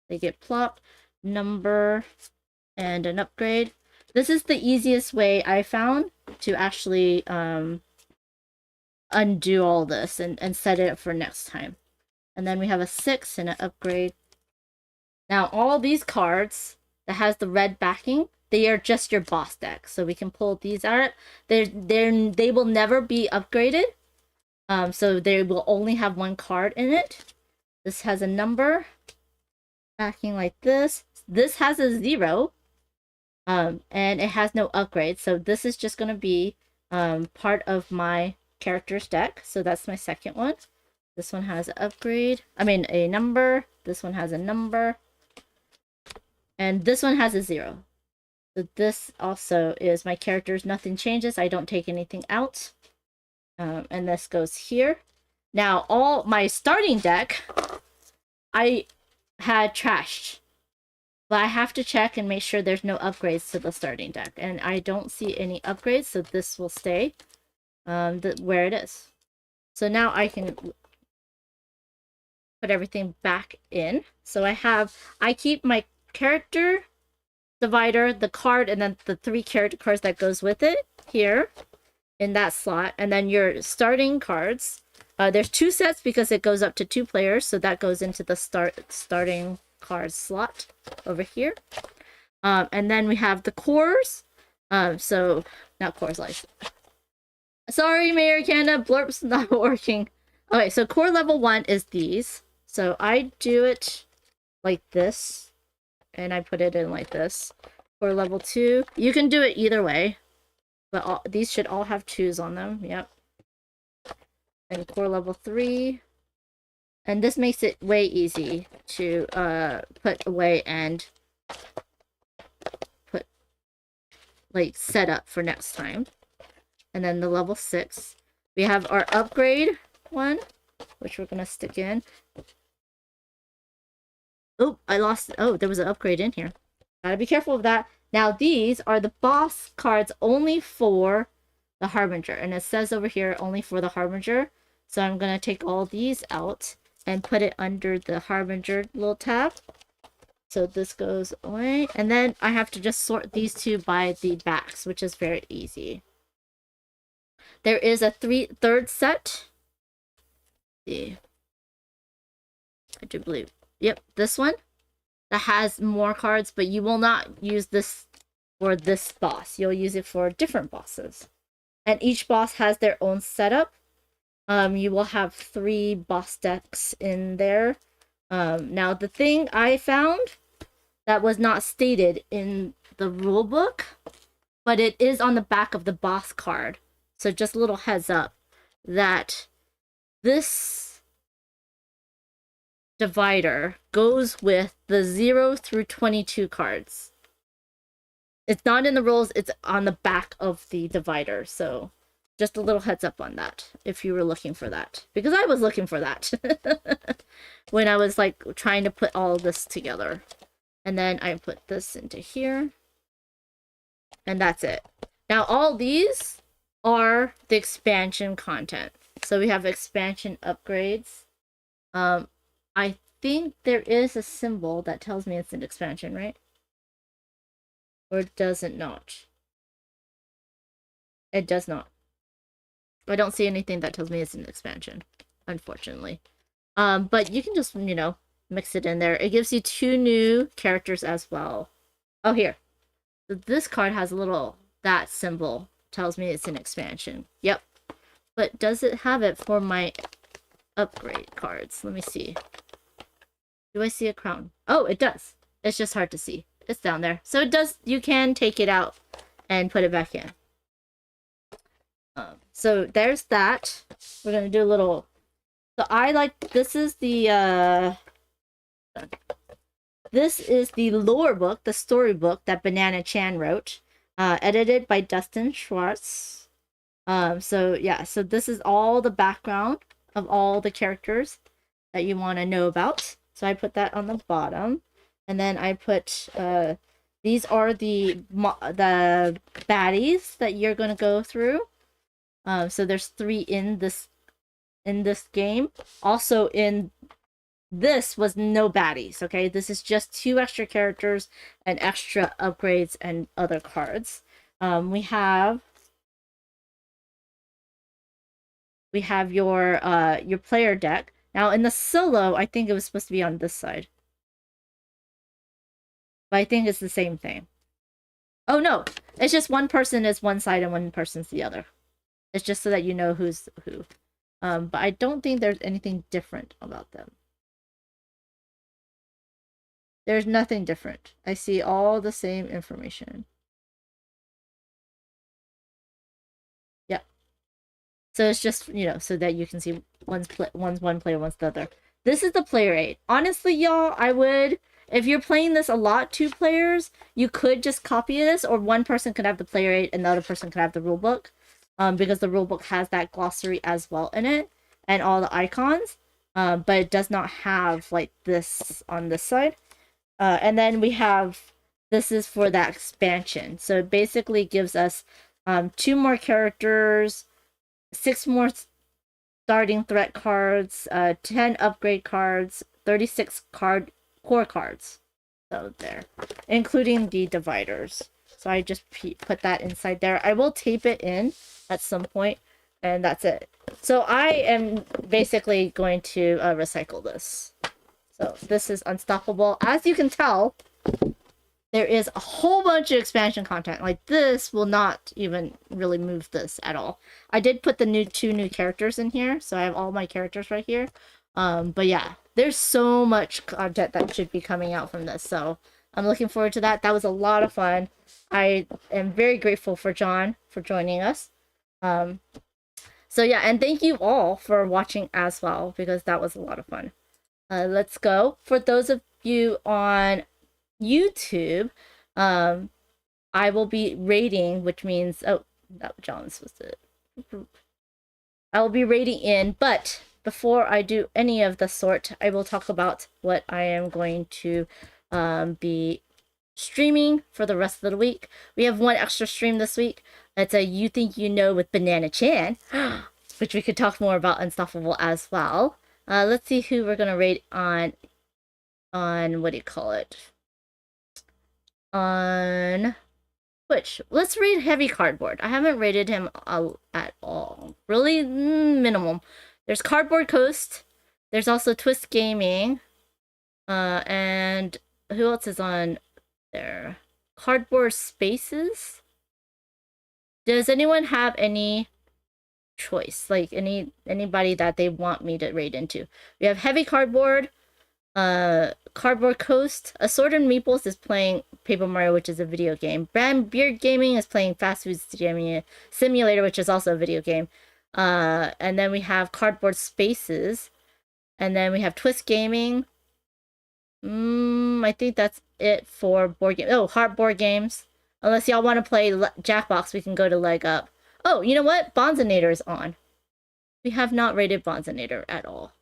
They get plopped. Number, and an upgrade. This is the easiest way I found to actually undo all this and set it up for next time. And then we have a 6 and an upgrade. Now, all these cards that has the red backing, they are just your boss deck. So we can pull these out. They will never be upgraded. So they will only have one card in it. This has a number. Backing like this. This has a 0. And it has no upgrade. So this is just gonna be part of my character's deck. So that's my second one. This one has an upgrade. I mean a number. This one has a number. And this one has a 0. So this also is my character's. Nothing changes. I don't take anything out. And this goes here. Now, all my starting deck, I had trashed. But I have to check and make sure there's no upgrades to the starting deck. And I don't see any upgrades, so this will stay where it is. So now I can put everything back in. So I keep my character divider, the card, and then the 3 character cards that goes with it here in that slot. And then your starting cards, there's 2 sets because it goes up to 2 players, so that goes into the starting card slot over here. And then we have the cores. So not cores, like, sorry, Mayor Canada, blurp's not working. Okay, so core level 1 is these. So I do it like this, and I put it in like this. Core level 2, you can do it either way, but these should all have 2s on them. Yep. And core level 3, and this makes it way easy to put away and put, like, set up for next time. And then the level 6, we have our upgrade one, which we're gonna stick in. Oh, I lost. Oh, there was an upgrade in here. Gotta be careful of that. Now, these are the boss cards only for the Harbinger. And it says over here, only for the Harbinger. So I'm gonna take all these out and put it under the Harbinger little tab. So this goes away. And then I have to just sort these 2 by the backs, which is very easy. There is a third set. See. I do believe. Yep, this one that has more cards, but you will not use this for this boss. You'll use it for different bosses. And each boss has their own setup. You will have 3 boss decks in there. Now, the thing I found that was not stated in the rulebook, but it is on the back of the boss card. So just a little heads up that this divider goes with the 0 through 22 cards. It's not in the rules, it's on the back of the divider. So just a little heads up on that if you were looking for that, because I was looking for that when I was like trying to put all this together. And then I put this into here, and that's it. Now all these are the expansion content. So we have expansion upgrades. I think there is a symbol that tells me it's an expansion, right? Or does it not? It does not. I don't see anything that tells me it's an expansion, unfortunately. But you can just, you know, mix it in there. It gives you 2 new characters as well. Oh, here. So this card has a little, that symbol tells me it's an expansion. Yep. But does it have it for my upgrade cards? Let me see. Do I see a crown? Oh, it does. It's just hard to see. It's down there. So it does, you can take it out and put it back in. So there's that. We're gonna do a little, so I like, this is the lore book, the storybook that Banana Chan wrote, edited by Dustin Schwartz. So yeah, so this is all the background of all the characters that you want to know about. So I put that on the bottom, and then I put these are the baddies that you're gonna go through. So there's 3 in this game. Also in this was no baddies, okay? This is just 2 extra characters and extra upgrades and other cards. We have your player deck. Now in the solo, I think it was supposed to be on this side. but I think it's the same thing. Oh no, it's just one person is one side and one person's the other. It's just so that you know who's who. But I don't think there's anything different about them. There's nothing different. I see all the same information. Yeah. So it's just, you know, so that you can see one's one player, one's the other. This is the player aid. Honestly, y'all, I would, if you're playing this a lot, 2 players, you could just copy this, or one person could have the player aid and the other person could have the rulebook. Because the rulebook has that glossary as well in it, and all the icons. But it does not have like this on this side. And then we have, this is for that expansion. So it basically gives us 2 more characters, 6 more starting threat cards, 10 upgrade cards, 36 core cards. So there, including the dividers. So I just put that inside there. I will tape it in at some point, and that's it. So I am basically going to recycle this. So this is Unstoppable. As you can tell, there is a whole bunch of expansion content. Like, this will not even really move this at all. I did put the 2 new characters in here, so I have all my characters right here. But yeah, there's so much content that should be coming out from this, so I'm looking forward to that. That was a lot of fun. I am very grateful for John for joining us. So yeah, and thank you all for watching as well, because that was a lot of fun. Let's go. For those of you on YouTube, I will be rating, which means, oh, that John's supposed to, I will be rating in, but before I do any of the sort, I will talk about what I am going to be streaming for the rest of the week. We have one extra stream this week. It's a You Think You Know with Banana Chan, which we could talk more about Unstoppable as well. Let's see who we're gonna rate on what do you call it? On Twitch. Let's rate Heavy Cardboard. I haven't rated him at all. Really minimum. There's Cardboard Coast. There's also Twist Gaming. And who else is on there? Cardboard Spaces. Does anyone have any choice? Like anybody that they want me to rate into? We have Heavy Cardboard, Cardboard Coast. Assorted Meeples is playing Paper Mario, which is a video game. Brand Beard Gaming is playing Fast Food Simulator, which is also a video game. And then we have Cardboard Spaces. And then we have Twist Gaming. I think that's it for board game. Oh, Heart Board Games. Unless y'all want to play Jackbox, we can go to Leg Up. Oh, you know what? Bonzinator is on. We have not rated Bonzinator at all.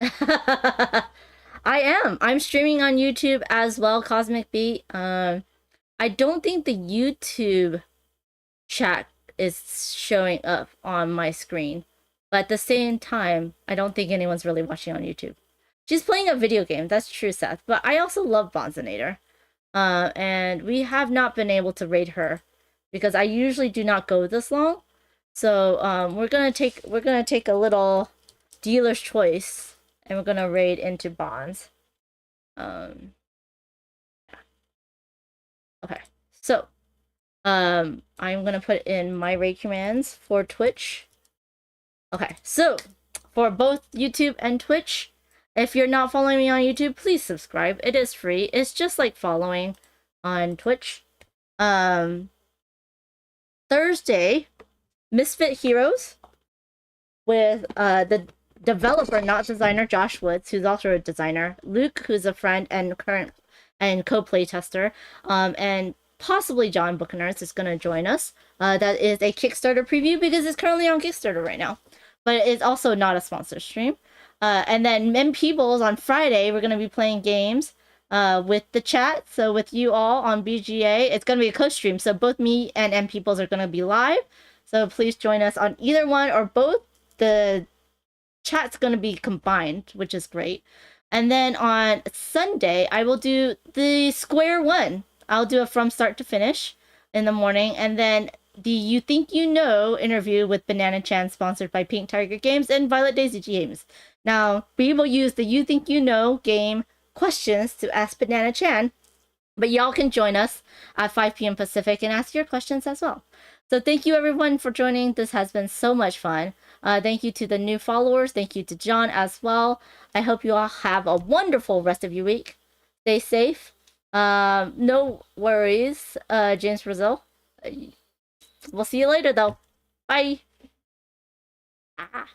I am. I'm streaming on YouTube as well, Cosmic Beat. I don't think the YouTube chat is showing up on my screen. But at the same time, I don't think anyone's really watching on YouTube. She's playing a video game. That's true, Seth. But I also love Bonzinator. And we have not been able to rate her because I usually do not go this long. So we're gonna take a little dealer's choice and we're gonna raid into bonds. Okay. So I'm gonna put in my raid commands for Twitch. Okay, so for both YouTube and Twitch, if you're not following me on YouTube, please subscribe. It is free. It's just like following on Twitch. Thursday, Misfit Heroes with the developer, not designer, Josh Woods, who's also a designer, Luke, who's a friend and current and co-play tester, and possibly John Buchaners is going to join us. That is a Kickstarter preview because it's currently on Kickstarter right now. But it's also not a sponsor stream. And then M Peoples on Friday, we're going to be playing games with the chat. So with you all on BGA, it's going to be a co-stream. So both me and M Peoples are going to be live. So please join us on either one or both. The chat's going to be combined, which is great. And then on Sunday, I will do the Square one. I'll do a from start to finish in the morning. And then the You Think You Know interview with Banana Chan, sponsored by Pink Tiger Games and Violet Daisy Games. Now, we will use the You Think You Know game questions to ask Banana Chan. But y'all can join us at 5 p.m. Pacific and ask your questions as well. So thank you everyone for joining. This has been so much fun. Thank you to the new followers. Thank you to John as well. I hope you all have a wonderful rest of your week. Stay safe. No worries, James Brazil. We'll see you later though. Bye. Ah.